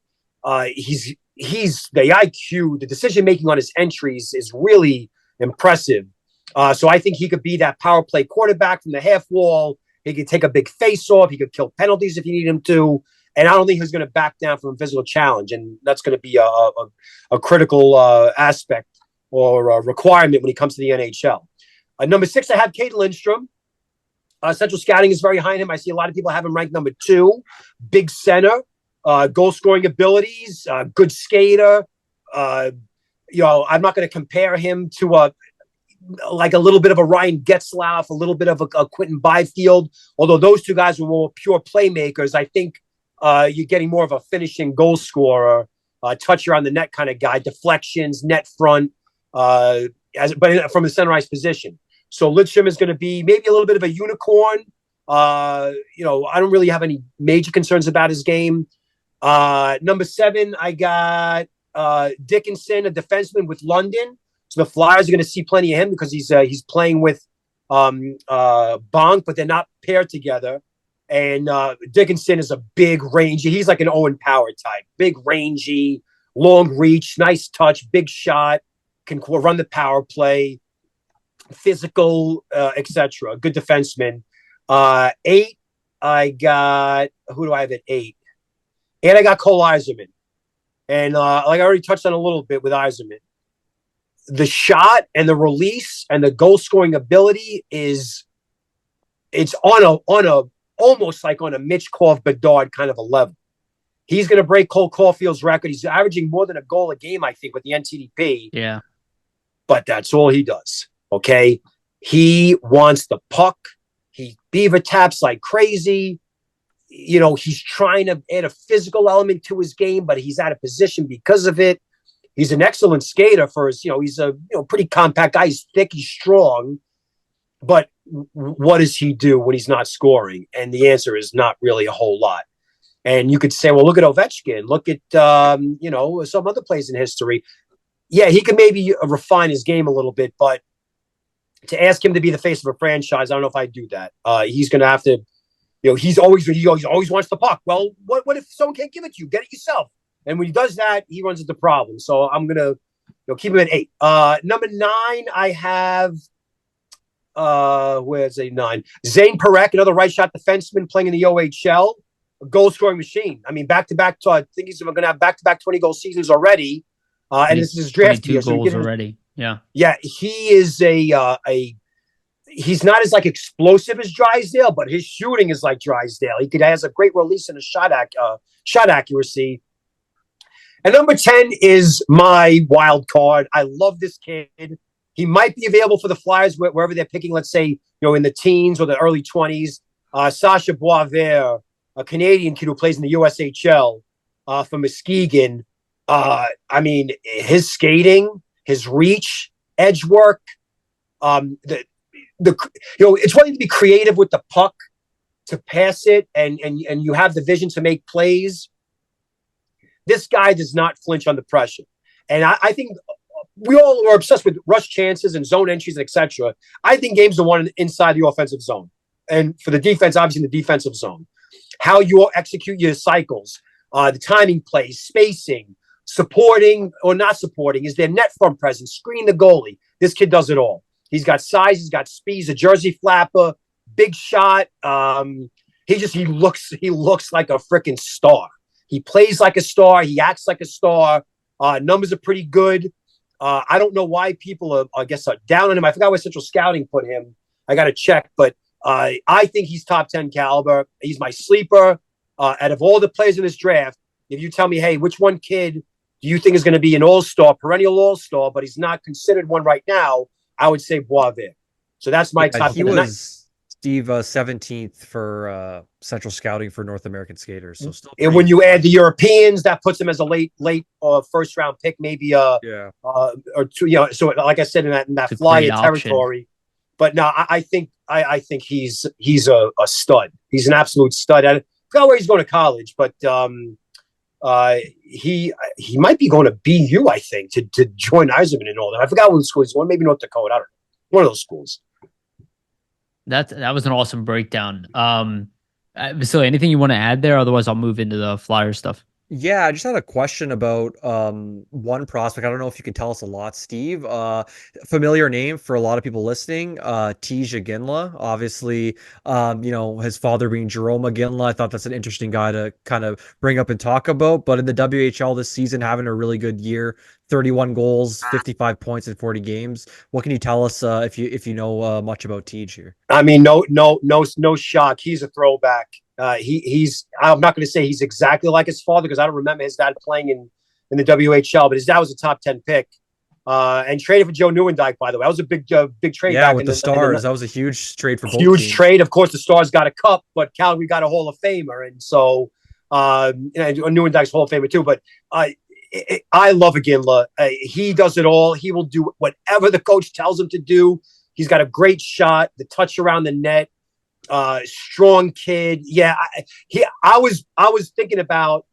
He's the IQ, the decision-making on his entries is really impressive. So I think he could be that power play quarterback from the half wall. He could take a big face-off. He could kill penalties if you need him to. And I don't think he's going to back down from a physical challenge. And that's going to be a critical aspect or requirement when he comes to the NHL. Number 6, I have Cade Lindstrom. Central Scouting is very high on him. I see a lot of people have him ranked number 2. Big center, goal-scoring abilities, good skater. I'm not going to compare him to a little bit of a Ryan Getzlaff, a little bit of a Quentin Byfield. Although those 2 guys were more pure playmakers, I think you're getting more of a finishing goal scorer, toucher on the net kind of guy, deflections, net front, but from the center ice position. So Lidstrom is going to be maybe a little bit of a unicorn. I don't really have any major concerns about his game. Number 7, I got Dickinson, a defenseman with London. So the Flyers are going to see plenty of him because he's playing with Bonk, but they're not paired together. And Dickinson is a big, rangy. He's like an Owen Power type. Big, rangy, long reach, nice touch, big shot, can run the power play, physical, etc. Good defenseman. 8, I got – who do I have at 8? And I got Cole Eiserman. And like I already touched on a little bit with Eiserman, the shot and the release and the goal-scoring ability it's on a almost like on a Mitch Bedard kind of a level. He's going to break Cole Caulfield's record. He's averaging more than a goal a game, I think, with the NTDP. Yeah. But that's all he does, okay? He wants the puck. He beaver taps like crazy. He's trying to add a physical element to his game, but he's out of position because of it. He's an excellent skater for his, he's a pretty compact guy. He's thick, he's strong. But what does he do when he's not scoring? And the answer is not really a whole lot. And you could say, well, look at Ovechkin. Look at, some other players in history. Yeah, he could maybe refine his game a little bit, but to ask him to be the face of a franchise, I don't know if I'd do that. He's going to have to, he always wants the puck. Well, what if someone can't give it to you? Get it yourself. And when he does that, he runs into problems. So I'm going to keep him at 8. Number 9, I have, where's a 9? Zane Parekh, another right shot defenseman playing in the OHL, a goal scoring machine. I mean, back-to-back, I think he's going to have back-to-back 20-goal seasons already. And this is his draft year. 22 goals already. Yeah. Yeah. He is he's not as explosive as Drysdale, but his shooting is like Drysdale. He has a great release and a shot accuracy. And number 10 is my wild card. I love this kid. He might be available for the Flyers wherever they're picking, let's say, in the teens or the early 20s. Sasha Boisvert, a Canadian kid who plays in the USHL from Muskegon. I mean, his skating, his reach, edge work, it's one thing to be creative with the puck, to pass it, and you have the vision to make plays. This guy does not flinch under pressure. And I think we all are obsessed with rush chances and zone entries, etc. I think games are won inside the offensive zone. And for the defense, obviously in the defensive zone. how you execute your cycles, the timing plays, spacing, supporting or not supporting, is there net front presence, screen the goalie. This kid does it all. He's got size, he's got speed, he's a jersey flapper, big shot. He looks like a freaking star. He plays like a star. He acts like a star. Numbers are pretty good. I don't know why people are, I guess, down on him. I forgot where Central Scouting put him. I got to check, but I think he's top 10 caliber. He's my sleeper. Out of all the players in this draft, if you tell me, hey, which one kid do you think is going to be an all-star, perennial all-star, but he's not considered one right now, I would say Boisvert. So that's my top 10. He was, Steve, 17th for Central Scouting for North American skaters. So still, and when you add the Europeans, that puts him as a late first round pick, maybe or two. You know, so like I said, in that flyer territory. But no, I think he's a stud. He's an absolute stud. I forgot where he's going to college, but he might be going to BU, I think, to join Eiserman and all that. I forgot what school he's going. Maybe North Dakota. I don't know. One of those schools. That was an awesome breakdown. Vasili, anything you want to add there? Otherwise, I'll move into the Flyer stuff. Yeah, I just had a question about one prospect. I don't know if you can tell us a lot, Steve. Familiar name for a lot of people listening, Tij Iginla. Obviously, you know, his father being Jerome Iginla. I thought that's an interesting guy to kind of bring up and talk about. But in the WHL this season, having a really good year, 31 goals, 55 points in 40 games. What can you tell us if you know much about Tij here? I mean, no shock. He's a throwback. He's I'm not going to say he's exactly like his father because I don't remember his dad playing in the WHL, but his dad was a top 10 pick and traded for Joe Nieuwendyk, by the way. That was a big trade. Yeah, back with the Stars. That was a huge trade for both huge teams. Trade. Of course, the Stars got a cup, but Calgary got a Hall of Famer. And so Nieuwendyk's Hall of Famer too. But I love Iginla. He does it all. He will do whatever the coach tells him to do. He's got a great shot, the touch around the net. Strong kid. Yeah, I was thinking about.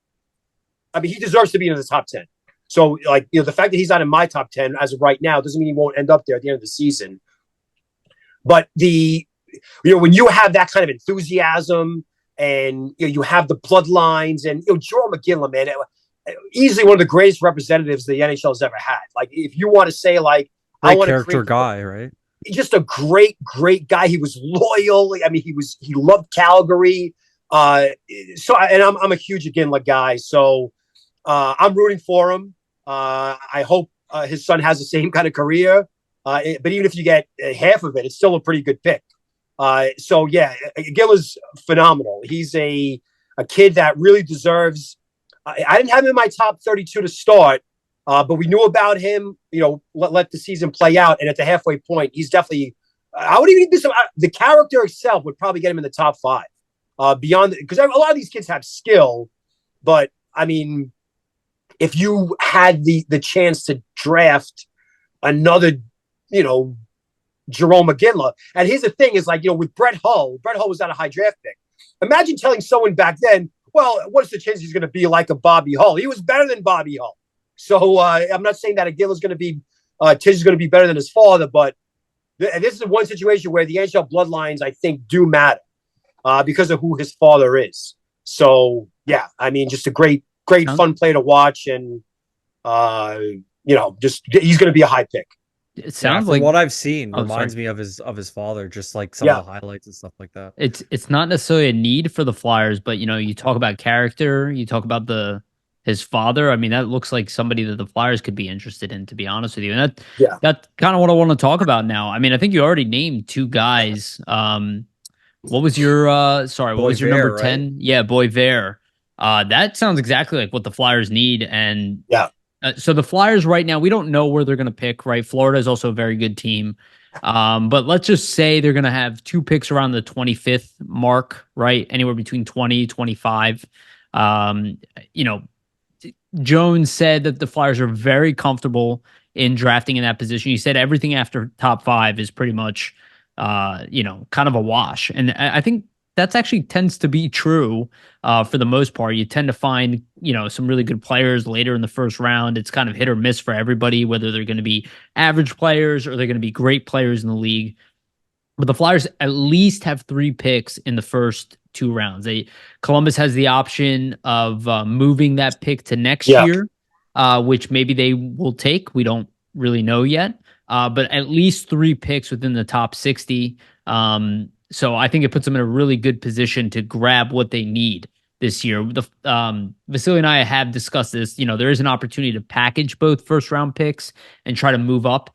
I mean, he deserves to be in the top 10. So, like, you know, the fact that he's not in my top 10 as of right now doesn't mean he won't end up there at the end of the season. But when you have that kind of enthusiasm and you have the bloodlines and Jerome Iginla, man, easily one of the greatest representatives the NHL has ever had. Like, if you want to say, like, great I want character guy, right? Just a great guy. He was loyal. I mean, he loved Calgary. I'm a huge Iginla guy. So I'm rooting for him. I hope his son has the same kind of career. But even if you get half of it, it's still a pretty good pick. So yeah, Iginla's phenomenal. He's a kid that really deserves. I didn't have him in my top 32 to start. But we knew about him, let the season play out. And at the halfway point, he's definitely, I would even do the character itself would probably get him in the top 5 beyond, because a lot of these kids have skill. But I mean, if you had the chance to draft another, Jerome Iginla, and here's the thing is like, with Brett Hull was not a high draft pick. Imagine telling someone back then, well, what's the chance he's going to be like a Bobby Hull? He was better than Bobby Hull. So I'm not saying that Iginla's going to be Tij is going to be better than his father, but this is one situation where the NHL bloodlines, I think, do matter because of who his father is. So yeah, I mean, just a great fun player to watch, and just he's going to be a high pick. It sounds like what I've seen reminds me of his father, just like some of the highlights and stuff like that. It's not necessarily a need for the Flyers, but you talk about character, you talk about his father. I mean, that looks like somebody that the Flyers could be interested in, to be honest with you. And that's kind of what I want to talk about now. I mean, I think you already named 2 guys. What was your what was your number 10? Right? Yeah, Boisvert. That sounds exactly like what the Flyers need. And so the Flyers right now, we don't know where they're going to pick, right? Florida is also a very good team. But let's just say they're going to have 2 picks around the 25th mark, right? Anywhere between 20, 25. Jones said that the Flyers are very comfortable in drafting in that position. He said everything after top 5 is pretty much, kind of a wash. And I think that's actually tends to be true for the most part. You tend to find, some really good players later in the first round. It's kind of hit or miss for everybody, whether they're going to be average players or they're going to be great players in the league. But the Flyers at least have 3 picks in the first 2 rounds. Columbus has the option of moving that pick to next Yeah. year, which maybe they will take. We don't really know yet. But at least 3 picks within the top 60. So I think it puts them in a really good position to grab what they need this year. Vasili and I have discussed this. There is an opportunity to package both first round picks and try to move up.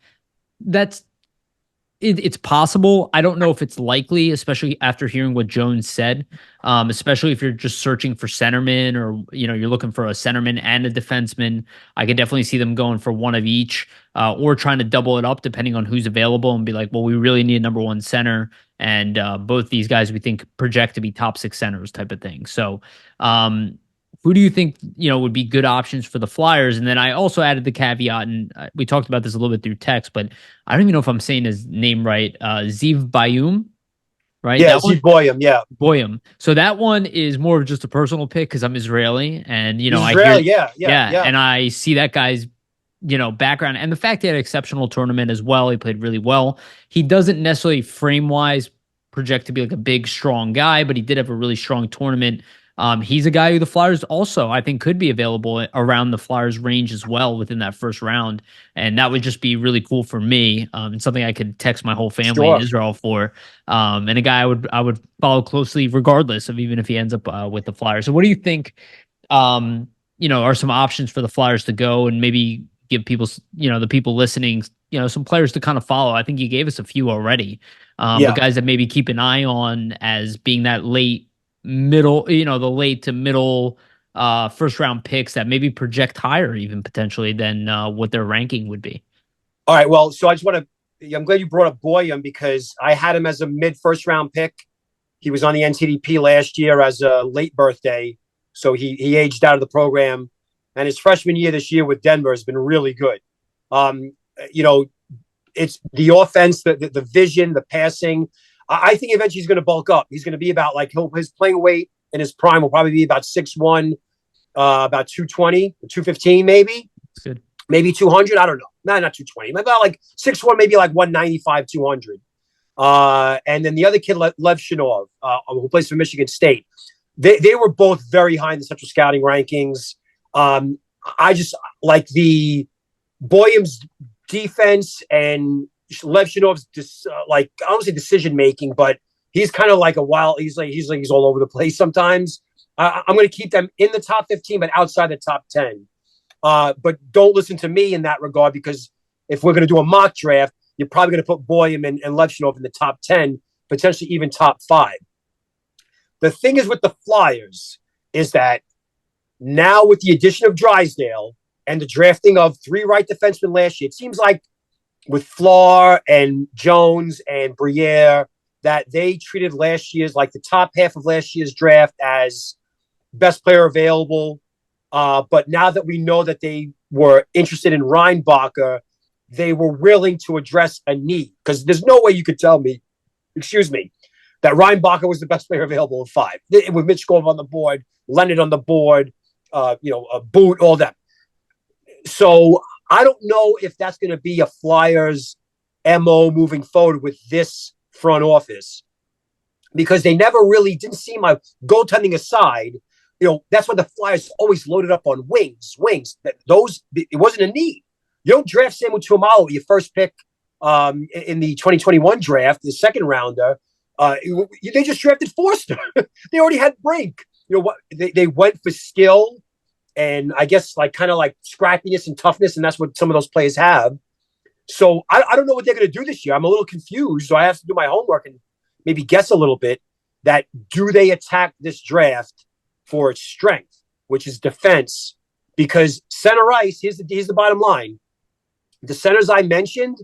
It's possible. I don't know if it's likely, especially after hearing what Jones said, especially if you're just searching for centerman or, you're looking for a centerman and a defenseman. I could definitely see them going for one of each or trying to double it up depending on who's available and be like, well, we really need a number 1 center. And both these guys we think project to be top 6 centers type of thing. So who do you think, would be good options for the Flyers? And then I also added the caveat, and we talked about this a little bit through text, but I don't even know if I'm saying his name right. Ziv Bayum, right? Yeah, Ziv Boyum, yeah. Boyum. So that one is more of just a personal pick because I'm Israeli, and Israeli, yeah, and I see that guy's background and the fact he had an exceptional tournament as well. He played really well. He doesn't necessarily frame wise project to be like a big, strong guy, but he did have a really strong tournament. He's a guy who the Flyers also, I think, could be available around the Flyers range as well within that first round. And that would just be really cool for me. And something I could text my whole family in Israel for. And a guy I would follow closely regardless of even if he ends up with the Flyers. So what do you think, are some options for the Flyers to go and maybe give people, the people listening, some players to kind of follow? I think you gave us a few already. But guys that maybe keep an eye on as being that late to middle first round picks that maybe project higher even potentially than what their ranking would be. All right. Well, so I'm glad you brought up Boyum because I had him as a mid first round pick. He was on the NTDP last year as a late birthday. So he aged out of the program, and his freshman year this year with Denver has been really good. It's the offense, the vision, the passing. I think eventually he's going to bulk up. He's going to be about his playing weight in his prime will probably be about 6'1", about 220, 215 maybe. That's good. Maybe 200. I don't know. No, not 220. About 6'1", maybe 195, 200. And then the other kid, Lev Shinov, who plays for Michigan State. They were both very high in the Central Scouting rankings. I just like the Boyum's defense and Lev Shinov's I don't say decision making, but he's kind of like a wild. He's all over the place sometimes. I'm going to keep them in the top 15, but outside the top 10. But don't listen to me in that regard because if we're going to do a mock draft, you're probably going to put Boyum and Lev Shinov in the top 10, potentially even top 5. The thing is with the Flyers is that now with the addition of Drysdale and the drafting of 3 right defensemen last year, it seems like with Fleur and Jones and Briere that they treated last year's the top half of last year's draft as best player available. But now that we know that they were interested in Reinbacher, they were willing to address a need because there's no way you could tell me, that Reinbacher was the best player available of 5 with Mitchkov on the board, Leonard on the board, Boot, all that. So I don't know if that's going to be a Flyers MO moving forward with this front office because they never really didn't seem like goaltending aside. That's why the Flyers always loaded up on wings. It wasn't a need. You don't draft Samuel Tuomalu, your first pick in the 2021 draft, the second rounder. They just drafted Forster. They already had Brink. They went for skill and I guess kind of scrappiness and toughness, and that's what some of those players have. So I don't know what they're going to do this year. I'm a little confused, so I have to do my homework and maybe guess a little bit that do they attack this draft for its strength, which is defense? Because center ice, here's the bottom line. The centers I mentioned,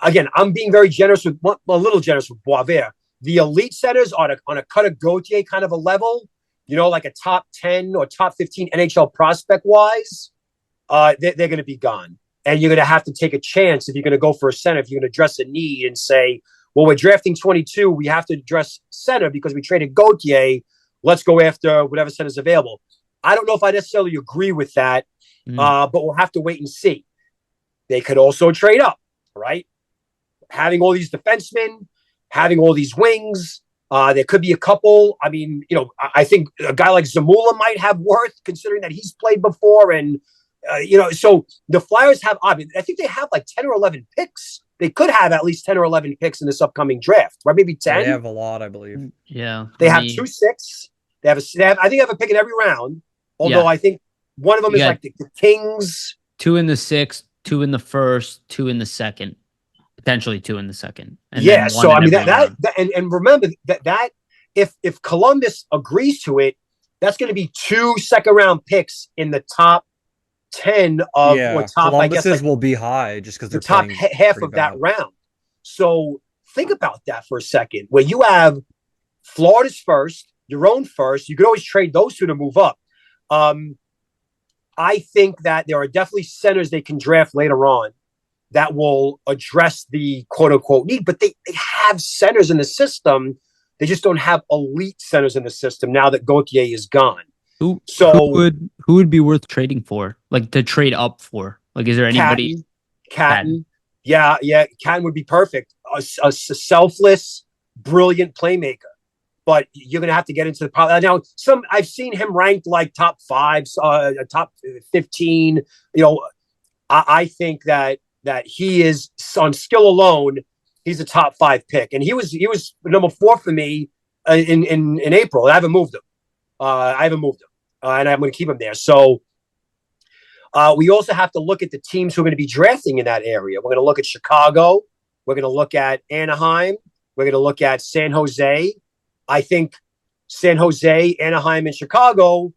again, I'm being very generous with a little generous with Boisvert. The elite centers on a cut of Gauthier kind of a level, like a top 10 or top 15 NHL prospect wise, they're going to be gone. And you're going to have to take a chance if you're going to go for a center, if you're going to address a need and say, well, we're drafting 22. We have to address center because we traded Gauthier. Let's go after whatever center's available. I don't know if I necessarily agree with that, but we'll have to wait and see. They could also trade up, right? Having all these defensemen, having all these wings, There could be a couple. I mean, I think a guy like Zamula might have worth, considering that he's played before. And, so the Flyers have, I think they have like 10 or 11 picks. They could have at least 10 or 11 picks in this upcoming draft, right? Maybe 10. They have a lot, I believe. Yeah. They have 2 6. I think they have a pick in every round. Although I think one of them is like the Kings. 2 in the 6th, 2 in the 1st, 2 in the 2nd, potentially 2 in the 2nd. And so I mean that and remember that if Columbus agrees to it, that's going to be 2 second-round picks in the top 10 of or top. Columbus's I guess will be high just because the top half of that round. So think about that for a second, where you have Florida's first, your own first. You could always trade those 2 to move up. I think that there are definitely centers they can draft later on that will address the quote-unquote need, but they have centers in the system. They just don't have elite centers in the system now that Gauthier is gone. Who would be worth trading for? Like to trade up for? Like, is there anybody? Catton. Yeah. Catton would be perfect. A selfless, brilliant playmaker. But you're going to have to get into the now. I've seen him ranked like top 5, top 15. I think that he is on skill alone. He's a top 5 pick, and he was number 4 for me in April. I haven't moved him. And I'm going to keep him there. So we also have to look at the teams who are going to be drafting in that area. We're going to look at Chicago. We're going to look at Anaheim. We're going to look at San Jose. I think San Jose, Anaheim, and Chicago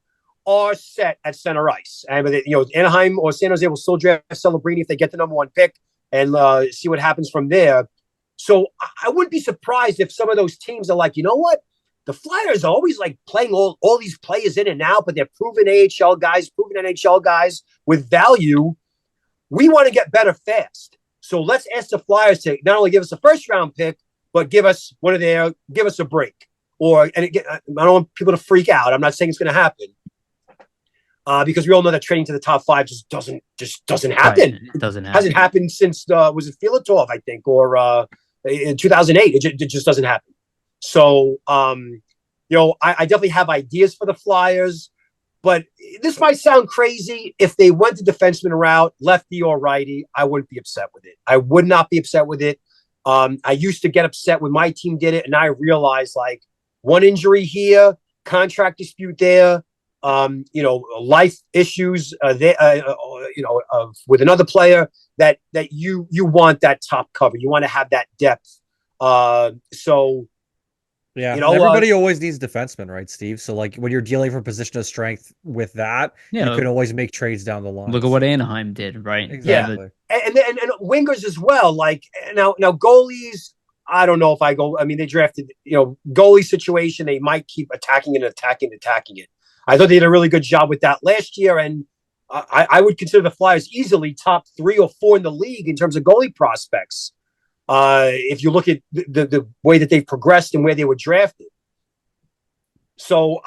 are set at center ice. And Anaheim or San Jose will still draft Celebrini if they get the number 1 pick and see what happens from there. So I wouldn't be surprised if some of those teams are like, you know what? The Flyers are always like playing all these players in and out, but they're proven AHL guys, proven NHL guys with value. We want to get better fast. So let's ask the Flyers to not only give us a first-round pick, but give us give us a break. I don't want people to freak out. I'm not saying it's going to happen because we all know that trading to the top 5 just doesn't happen. Right. It doesn't happen. Hasn't happened since was it Filatov, I think, or in 2008. It just doesn't happen. So I definitely have ideas for the Flyers, but this might sound crazy. If they went the defenseman route, lefty or righty, I wouldn't be upset with it. I would not be upset with it. I used to get upset when my team did it, and I realized like one injury here, contract dispute there, life issues with another player that you want that top cover. You want to have that depth. Everybody always needs defensemen, right, Steve? So like when you're dealing from position of strength with that, you can always make trades down the line. Look at what Anaheim did, right? Exactly. Yeah. And wingers as well. Like now goalies, I don't know if I go. I mean, they drafted, goalie situation. They might keep attacking it. I thought they did a really good job with that last year, and I would consider the Flyers easily top 3 or 4 in the league in terms of goalie prospects. If you look at the way that they've progressed and where they were drafted. So,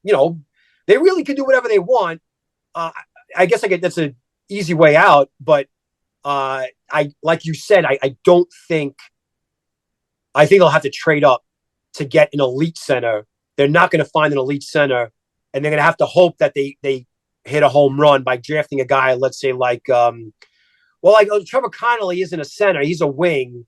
they really can do whatever they want. I guess that's an easy way out, but like you said, I think they'll have to trade up to get an elite center. They're not going to find an elite center, and they're going to have to hope that they hit a home run by drafting a guy, let's say like Trevor Connolly isn't a center; he's a wing.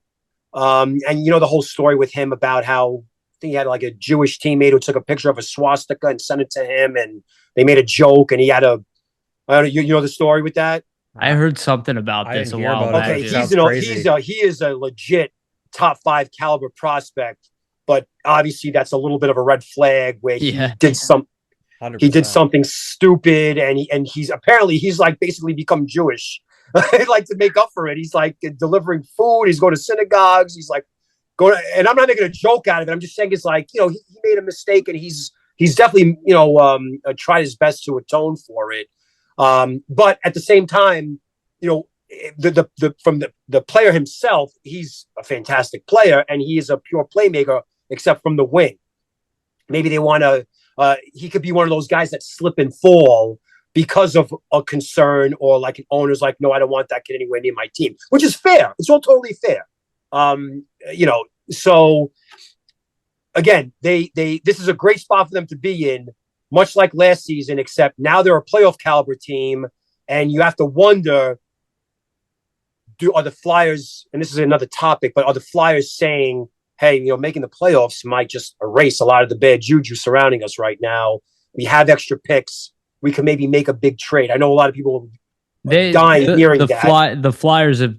And the whole story with him about how I think he had like a Jewish teammate who took a picture of a swastika and sent it to him, and they made a joke, and he had the story with that. I heard something about this a while back. Okay, he is a legit top 5 caliber prospect, but obviously that's a little bit of a red flag where he did some. 100%. He did something stupid, and he's like basically become Jewish. Like to make up for it. He's like delivering food. He's going to synagogues. He's like and I'm not making a joke out of it. I'm just saying it's like, he made a mistake, and he's definitely, tried his best to atone for it. But at the same time, from the player himself, he's a fantastic player, and he is a pure playmaker, except from the wing. Maybe they want to, he could be one of those guys that slip and fall because of a concern, or like an owner's like, no, I don't want that kid anywhere near my team, which is fair. It's all totally fair. So again, this is a great spot for them to be in, much like last season, except now they're a playoff caliber team, and you have to wonder, are the Flyers, and this is another topic, but are the Flyers saying, hey, making the playoffs might just erase a lot of the bad juju surrounding us right now. We have extra picks. We can maybe make a big trade. I know a lot of people dying hearing that. The Flyers have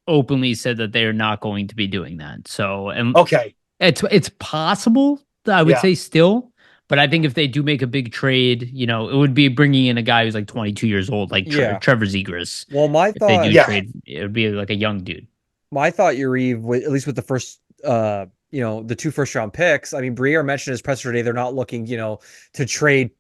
openly said that they are not going to be doing that. So, and okay, it's possible, I would say still, but I think if they do make a big trade, it would be bringing in a guy who's like 22 years old, like Trevor Zegras. Well, my thought, if they do trade, it would be like a young dude. My thought, Yariv, at least with the first, the 2 first-round picks. I mean, Briere mentioned his presser today. They're not looking, to trade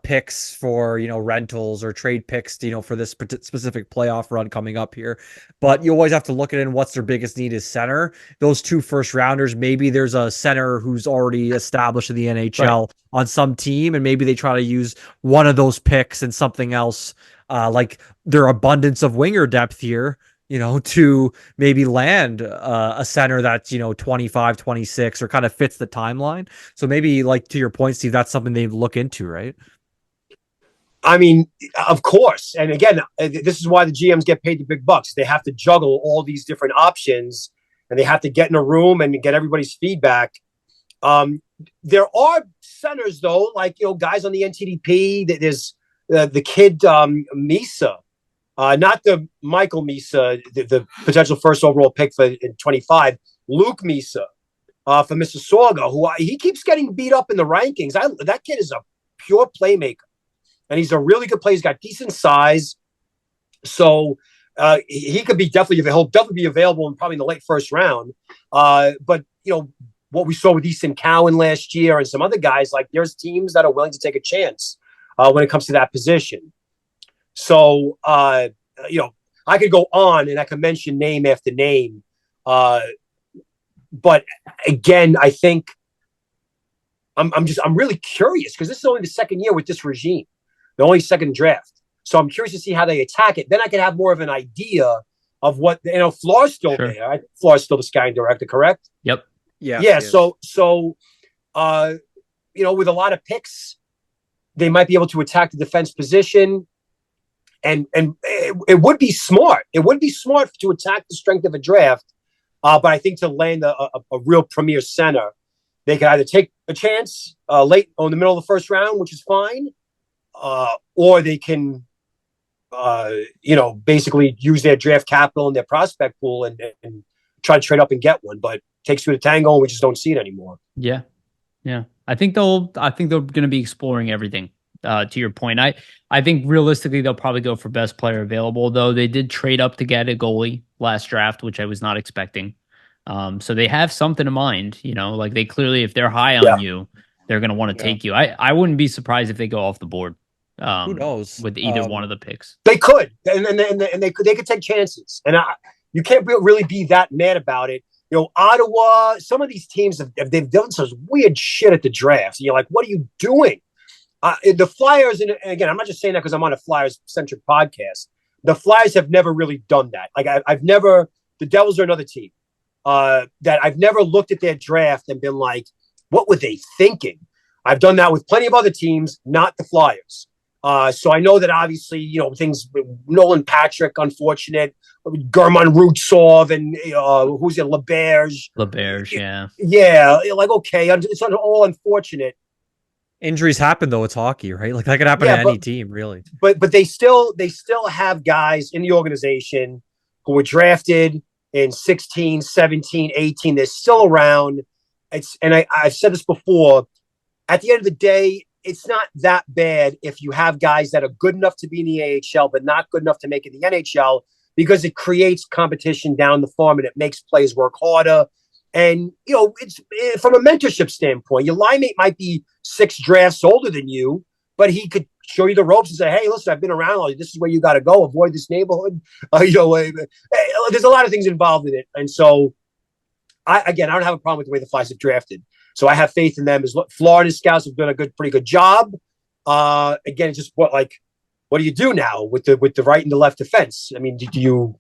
picks for, rentals or trade picks, for this specific playoff run coming up here. But you always have to look at it, and what's their biggest need is center. Those 2 first-rounders, maybe there's a center who's already established in the NHL on some team, and maybe they try to use one of those picks and something else, like their abundance of winger depth here, to maybe land a center that's, 25, 26 or kind of fits the timeline. So maybe, like, to your point, Steve, that's something they look into, right? I mean, of course. And again, this is why the GMs get paid the big bucks. They have to juggle all these different options, and they have to get in a room and get everybody's feedback. There are centers, though, like, guys on the NTDP. There's the kid, Misa. Not the Michael Misa, the potential first overall pick in 25, Luke Misa from Mississauga, who he keeps getting beat up in the rankings. That kid is a pure playmaker, and he's a really good player. He's got decent size, so he could be he'll definitely be available in probably in the late first round. But what we saw with Easton Cowan last year and some other guys, like, there's teams that are willing to take a chance when it comes to that position. So, I could go on and I could mention name after name. But again, I think I'm really curious, because this is only the second year with this regime, the only second draft. So I'm curious to see how they attack it. Then I could have more of an idea of what, Flor's still there. I think Flor's still the scouting director, correct? Yep. Yeah. So, with a lot of picks, they might be able to attack the defense position. And it would be smart. It would be smart to attack the strength of a draft. But I think to land a real premier center, they can either take a chance late or in the middle of the first round, which is fine, or they can, basically use their draft capital and their prospect pool and try to trade up and get one. But it takes 2 to tango, and we just don't see it anymore. Yeah. I think they're going to be exploring everything. To your point, I think realistically they'll probably go for best player available, though they did trade up to get a goalie last draft, which I was not expecting. So they have something in mind, like they clearly, if they're high on you, they're going to want to take you. I wouldn't be surprised if they go off the board. Who knows with either one of the picks? They could, and they could take chances, and you can't really be that mad about it. Ottawa, some of these teams they've done some weird shit at the draft. And you're like, what are you doing? The Flyers, and again, I'm not just saying that because I'm on a Flyers-centric podcast. The Flyers have never really done that. Like, I've never – the Devils are another team that I've never looked at their draft and been like, what were they thinking? I've done that with plenty of other teams, not the Flyers. So I know that obviously, things – Nolan Patrick, unfortunate, German Rutsov, and who's it, LaBerge. LaBerge, yeah. Yeah, like, okay, it's all unfortunate. Injuries happen, though. It's hockey, right? Like, that could happen to any team, really. But they still have guys in the organization who were drafted in 16, 17, 18. They're still around. I've said this before. At the end of the day, it's not that bad if you have guys that are good enough to be in the AHL but not good enough to make it in the NHL, because it creates competition down the farm and it makes players work harder. And, it's from a mentorship standpoint, your line mate might be 6 drafts older than you, but he could show you the ropes and say, hey, listen, I've been around. This is where you got to go. Avoid this neighborhood. There's a lot of things involved in it. And so, I don't have a problem with the way the Flyers have drafted. So I have faith in them. Florida scouts have done a pretty good job. Again, it's just what do you do now with the right and the left defense? I mean, do you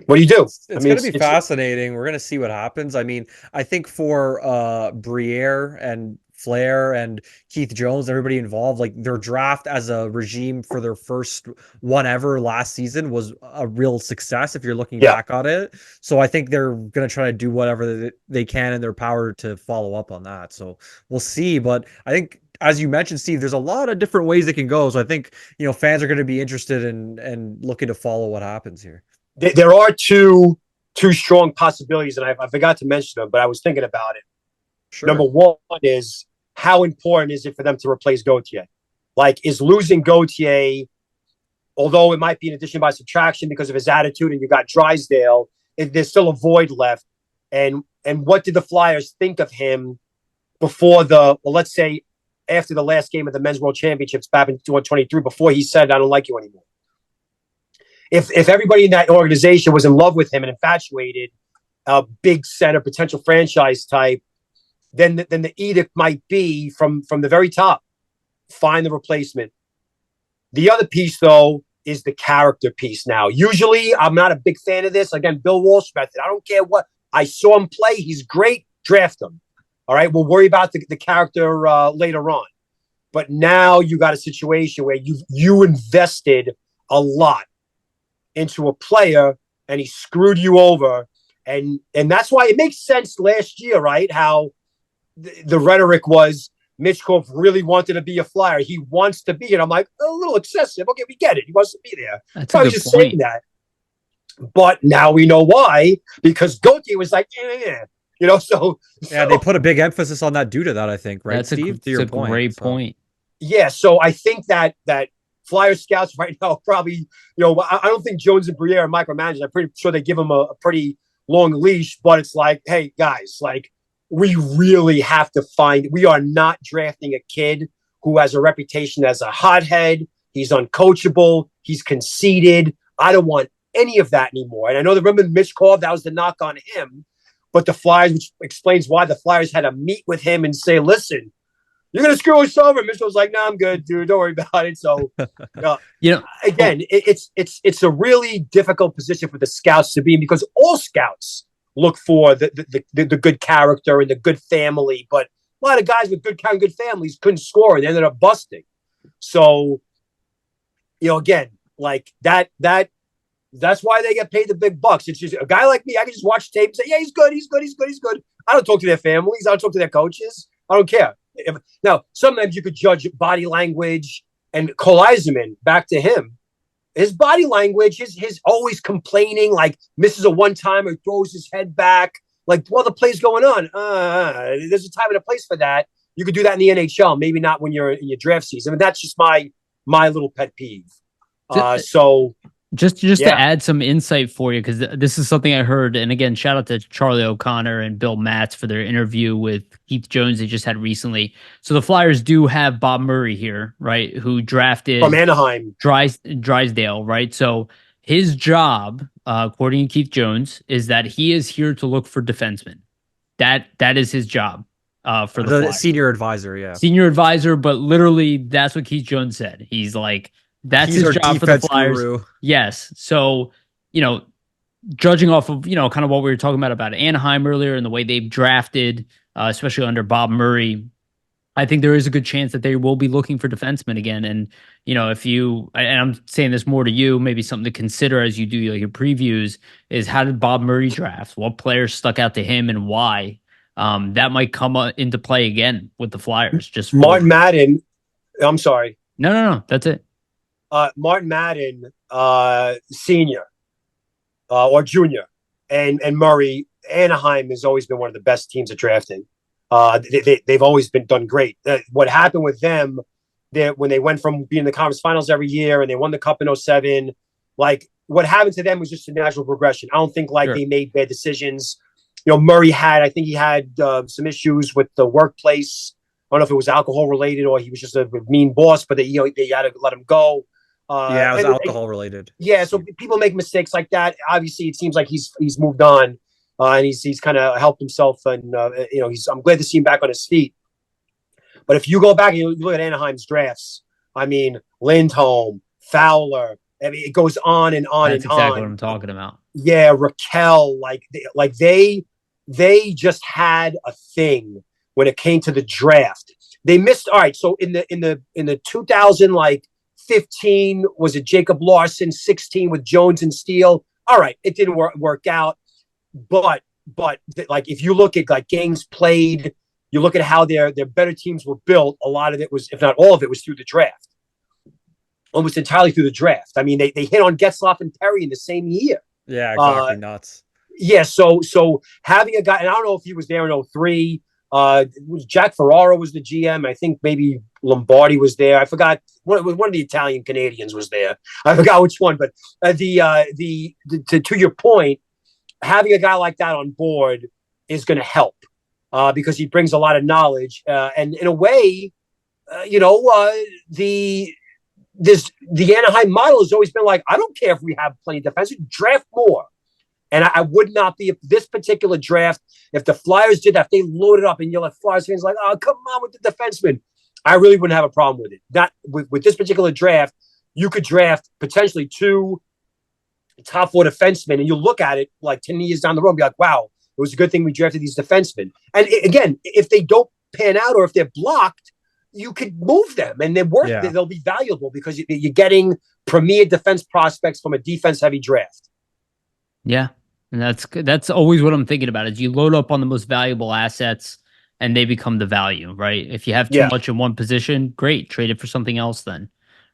What do you do? It's going to be fascinating. We're going to see what happens. I mean, I think for Briere and Flair and Keith Jones, everybody involved, like their draft as a regime for their first one ever last season was a real success if you're looking back on it. So I think they're going to try to do whatever they can in their power to follow up on that. So we'll see. But I think, as you mentioned, Steve, there's a lot of different ways it can go. So I think, fans are going to be interested in and looking to follow what happens here. There are two strong possibilities, and I forgot to mention them, but I was thinking about it. Sure. Number one is, how important is it for them to replace Gauthier? Like, is losing Gauthier, although it might be an addition by subtraction because of his attitude, and you got Drysdale, there's still a void left. And what did the Flyers think of him before let's say after the last game of the Men's World Championships back in 2023, before he said, I don't like you anymore? If everybody in that organization was in love with him and infatuated, a big center, potential franchise type, then the edict might be from the very top, find the replacement. The other piece, though, is the character piece now. Usually, I'm not a big fan of this. Again, Bill Walsh method. I don't care what. I saw him play. He's great. Draft him. All right? We'll worry about the character later on. But now you got a situation where you invested a lot into a player, and he screwed you over. And that's why it makes sense last year, right? How the rhetoric was, Mitchkov really wanted to be a Flyer. He wants to be it. I'm like, a little excessive. Okay, we get it. He wants to be there. That's a good just point. saying that. But now we know why, because Gauthier was like, so they put a big emphasis on that due to that, I think, right, that's Steve? That's a great point. Yeah, so I think that Flyer scouts right now probably, I don't think Jones and Briere are micromanagers. I'm pretty sure they give him a pretty long leash, but it's like, hey, guys, like, we really have to we are not drafting a kid who has a reputation as a hothead. He's uncoachable. He's conceited. I don't want any of that anymore. And I know remember Mitchkov, that was the knock on him, but the Flyers, which explains why the Flyers had to meet with him and say, listen, you're going to screw us over. Mitchell's like, no, I'm good, dude. Don't worry about it. So, again, it's a really difficult position for the scouts to be in, because all scouts look for the good character and the good family. But a lot of guys with good families couldn't score and they ended up busting. So, again, like that's why they get paid the big bucks. It's just a guy like me. I can just watch tape and say, yeah, he's good. I don't talk to their families. I don't talk to their coaches. I don't care. Now, sometimes you could judge body language, and Cole Eiserman, back to him, his body language, his always complaining, like misses a one-timer, throws his head back, like, well, the play's going on. There's a time and a place for that. You could do that in the NHL, maybe not when you're in your draft season. I mean, that's just my little pet peeve. Just to add some insight for you, because this is something I heard, and again, shout out to Charlie O'Connor and Bill Matz for their interview with Keith Jones they just had recently. So the Flyers do have Bob Murray here, right, who drafted from Anaheim, Drysdale, right? So his job, according to Keith Jones, is that he is here to look for defensemen. That is his job for the Flyers. Senior advisor, senior advisor. But literally, that's what Keith Jones said. He's like, that's his job for the Flyers. Guru. Yes. So, judging off of, kind of what we were talking about Anaheim earlier and the way they've drafted, especially under Bob Murray, I think there is a good chance that they will be looking for defensemen again. And, if you, and I'm saying this more to you, maybe something to consider as you do your previews, is how did Bob Murray draft? What players stuck out to him and why? That might come into play again with the Flyers. Just Martin Madden. I'm sorry. No. That's it. Martin Madden, senior or junior, and Murray. Anaheim has always been one of the best teams at drafting. They've always done great. What happened with them, when they went from being in the conference finals every year and they won the cup in 2007, like, what happened to them was just a natural progression. I don't think they made bad decisions. Murray I think he had some issues with the workplace. I don't know if it was alcohol related or he was just a mean boss, but they had to let him go. It was alcohol related. Yeah, so people make mistakes like that. Obviously, it seems like he's moved on, and he's kind of helped himself, and I'm glad to see him back on his feet. But if you go back and you look at Anaheim's drafts, I mean, Lindholm, Fowler, I mean, it goes on and on That's and exactly on. what I'm talking about. Yeah, Raquel, they just had a thing when it came to the draft. They missed. All right, so in the 2015 was it Jacob Larson, 16 with Jones and Steele. All right, it didn't work out, but like if you look at like games played, you look at how their better teams were built. A lot of it was, if not all of it, was through the draft. Almost entirely through the draft. I mean, they hit on Getzlaf and Perry in the same year. Yeah, exactly. Nuts. Yeah, so having a guy, and I don't know if he was there in 03. Jack Ferraro was the GM. I think maybe Lombardi was there. I forgot. One of the Italian Canadians was there. I forgot which one. But to your point, having a guy like that on board is going to help because he brings a lot of knowledge. And in a way, the Anaheim model has always been like, I don't care if we have plenty of defense, draft more. And I would not be, if this particular draft, if the Flyers did that, if they loaded up and you're like Flyers fans like, oh, come on with the defenseman, I really wouldn't have a problem with it. Not with this particular draft, you could draft potentially 2 top 4 defensemen, and you look at it like 10 years down the road and be like, wow, it was a good thing we drafted these defensemen. And again, if they don't pan out or if they're blocked, you could move them and they're worth it. They'll be valuable because you're getting premier defense prospects from a defense-heavy draft. Yeah. And that's always what I'm thinking about is you load up on the most valuable assets and they become the value, right? If you have too much in one position, great, trade it for something else then,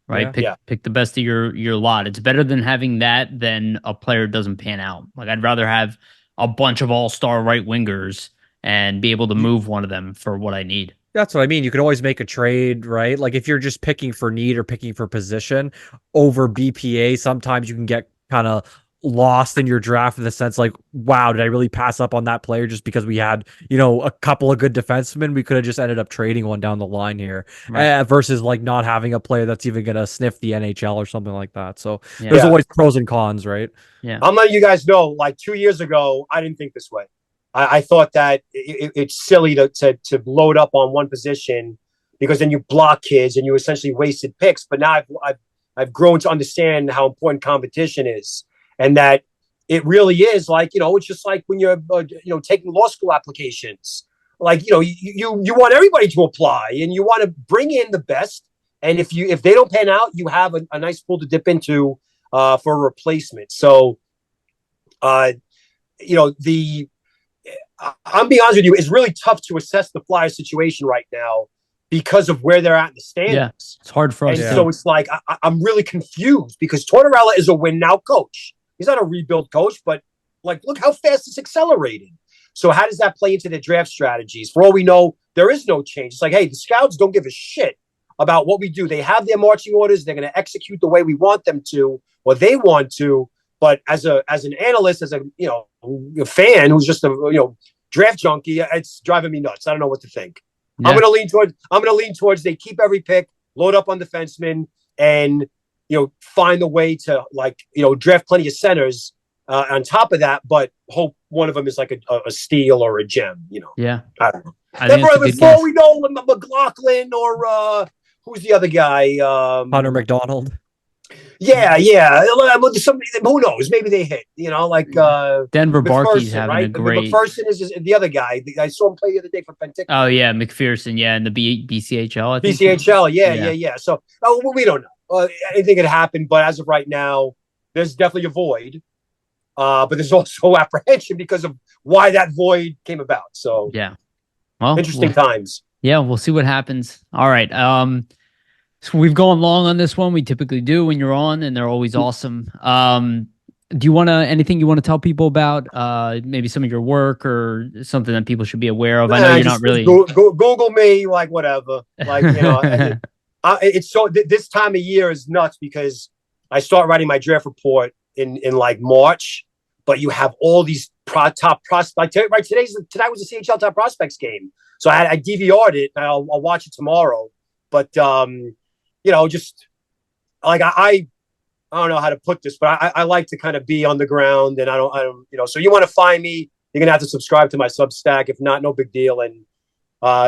right? Pick the best of your lot. It's better than having that than a player doesn't pan out. Like I'd rather have a bunch of all-star right wingers and be able to move one of them for what I need. That's what I mean. You can always make a trade, right? Like if you're just picking for need or picking for position over BPA, sometimes you can get kind of lost in your draft in the sense like, wow, did I really pass up on that player just because we had, a couple of good defensemen? We could have just ended up trading one down the line here, right? Versus like not having a player that's even going to sniff the NHL or something like that. So there's always pros and cons, right? Yeah. I'm letting you guys know, like 2 years ago, I didn't think this way. I thought that it's silly to load up on one position because then you block kids and you essentially wasted picks. But now I've grown to understand how important competition is. And that it really is like, it's just like when you're, taking law school applications. Like, you want everybody to apply and you want to bring in the best. And if they don't pan out, you have a nice pool to dip into for a replacement. So, I'm being honest with you, it's really tough to assess the Flyers situation right now because of where they're at in the standings. Yeah, it's hard for us. And so it's like, I'm really confused because Tortorella is a win now coach. He's not a rebuild coach, but like, look how fast it's accelerating. So how does that play into their draft strategies? For all we know, there is no change. It's like, hey, the scouts don't give a shit about what we do. They have their marching orders. They're going to execute the way we want them to, or they want to. But as an analyst, as a fan who's just a draft junkie, it's driving me nuts. I don't know what to think. Yeah. I'm going to lean towards they keep every pick, load up on defensemen, and find a way to draft plenty of centers on top of that, but hope one of them is like a steal or a gem. Yeah, I don't know. Before we know McLaughlin or who's the other guy? Hunter McDonald. Yeah. Somebody, who knows? Maybe they hit. Denver Barkey's having right? a great. McPherson is the other guy. I saw him play the other day for Penticton. Oh yeah, McPherson. Yeah, in the BCHL. I think. BCHL. Yeah. So we don't know. Anything could happen, but as of right now, there's definitely a void. But there's also apprehension because of why that void came about. So yeah, well, interesting times. Yeah, we'll see what happens. All right. So we've gone long on this one. We typically do when you're on, and they're always awesome. Do you want anything you want to tell people about? Maybe some of your work or something that people should be aware of. I know you're not really Google me, like whatever. Like it's so this time of year is nuts because I start writing my draft report in like March, but you have all these top prospects. Like tonight was the CHL top prospects game, so I DVR'd it. And I'll watch it tomorrow. But just like I don't know how to put this, but I like to kind of be on the ground, and I don't So you want to find me, you're gonna have to subscribe to my Substack. If not, no big deal. And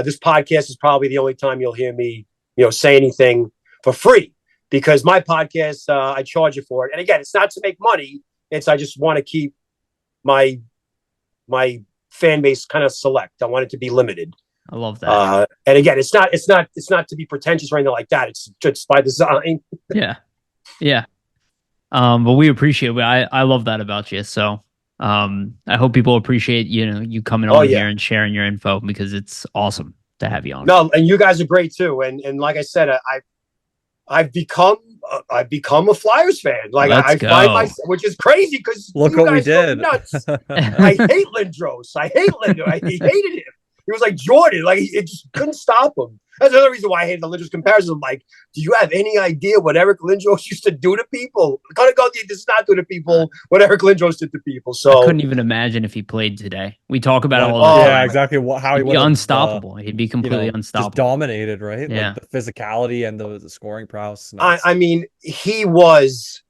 this podcast is probably the only time you'll hear me say anything for free. because my podcast, I charge you for it. And again, it's not to make money. It's I just want to keep my fan base kind of select. I want it to be limited. I love that. And again, it's not to be pretentious or anything like that. It's just by design. Yeah. But we appreciate it. I love that about you. So I hope people appreciate you coming on here and sharing your info, because it's awesome to have you on. No, and you guys are great too. And like I said, I've become a Flyers fan. Like I find myself, which is crazy because look what we did. Nuts. I hate Lindros. I hated him. He was like Jordan. Like it just couldn't stop him. That's another reason why I hate the Lindros comparison. I'm like, do you have any idea what Eric Lindros used to do to people? Gauthier does not do to people what Eric Lindros did to people. So I couldn't even imagine if he played today. We talk about it all the time. Yeah, exactly. How he'd be unstoppable. He'd be completely unstoppable. Just dominated, right? Yeah. Like the physicality and the scoring prowess. I mean, he was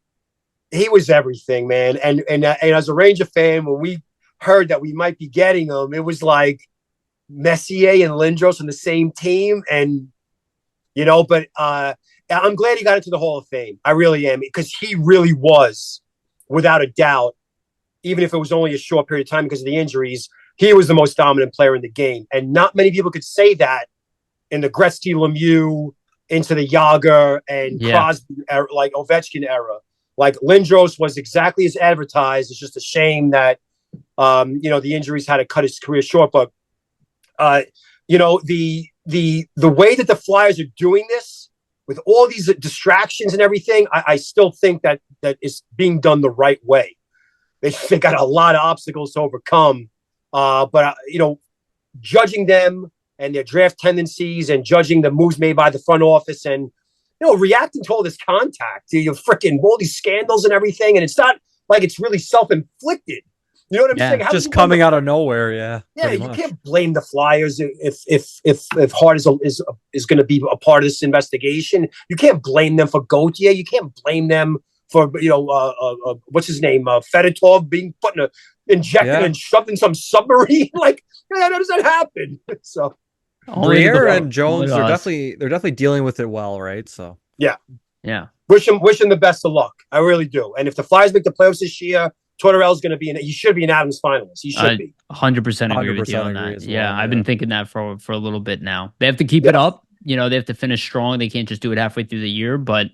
everything, man. And as a Ranger fan, when we heard that we might be getting him, it was like Messier and Lindros on the same team, and but I'm glad he got into the Hall of Fame. I really am, because he really was, without a doubt, even if it was only a short period of time because of the injuries, he was the most dominant player in the game, and not many people could say that in the Gretzky, Lemieux, into the Yager and Crosby era, like Ovechkin era. Like Lindros was exactly as advertised. It's just a shame that the injuries had to cut his career short, but. The way that the Flyers are doing this with all these distractions and everything, I still think that is being done the right way. They got a lot of obstacles to overcome, but judging them and their draft tendencies and judging the moves made by the front office and reacting to all this contact, freaking all these scandals and everything, and it's not like it's really self-inflicted. You know what I'm saying? Just coming out of nowhere, Yeah, you can't blame the Flyers if Hart is going to be a part of this investigation. You can't blame them for Gauthier. You can't blame them for what's his name, Fedotov being injected and shoved in some submarine. Like that doesn't happen. So Briere and Jones are definitely dealing with it well, right? So yeah. Wish him the best of luck. I really do. And if the Flyers make the playoffs this year, Tortorella's going to be he should be an Adams finalist. He should be. 100% agree with you on that. Well, I've been thinking that for a little bit now. They have to keep it up. They have to finish strong. They can't just do it halfway through the year, but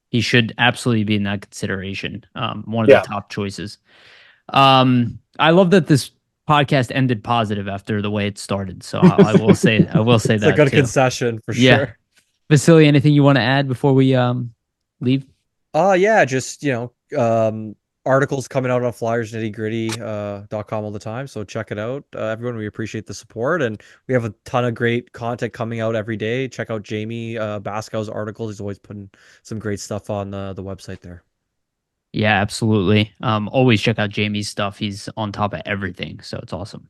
he should absolutely be in that consideration. One of the top choices. I love that this podcast ended positive after the way it started. So I will say that. It's a good concession for sure. Vasili, anything you want to add before we leave? Just articles coming out on FlyersNittyGritty.com all the time, so check it out. Everyone, we appreciate the support, and we have a ton of great content coming out every day. Check out Jamie Baskow's articles. He's always putting some great stuff on the website there. Yeah, absolutely. Always check out Jamie's stuff. He's on top of everything, so it's awesome.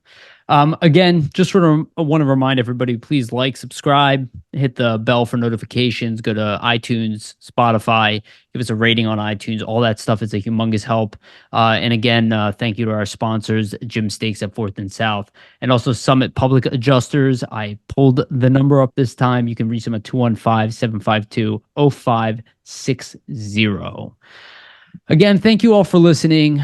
Again, just want to remind everybody, please like, subscribe, hit the bell for notifications, go to iTunes, Spotify, give us a rating on iTunes. All that stuff is a humongous help. And again, thank you to our sponsors, Jim Steaks at 4th and South, and also Summit Public Adjusters. I pulled the number up this time. You can reach them at 215-752-0560. Again, thank you all for listening.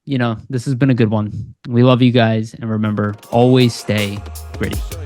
This has been a good one. We love you guys. And remember, always stay gritty.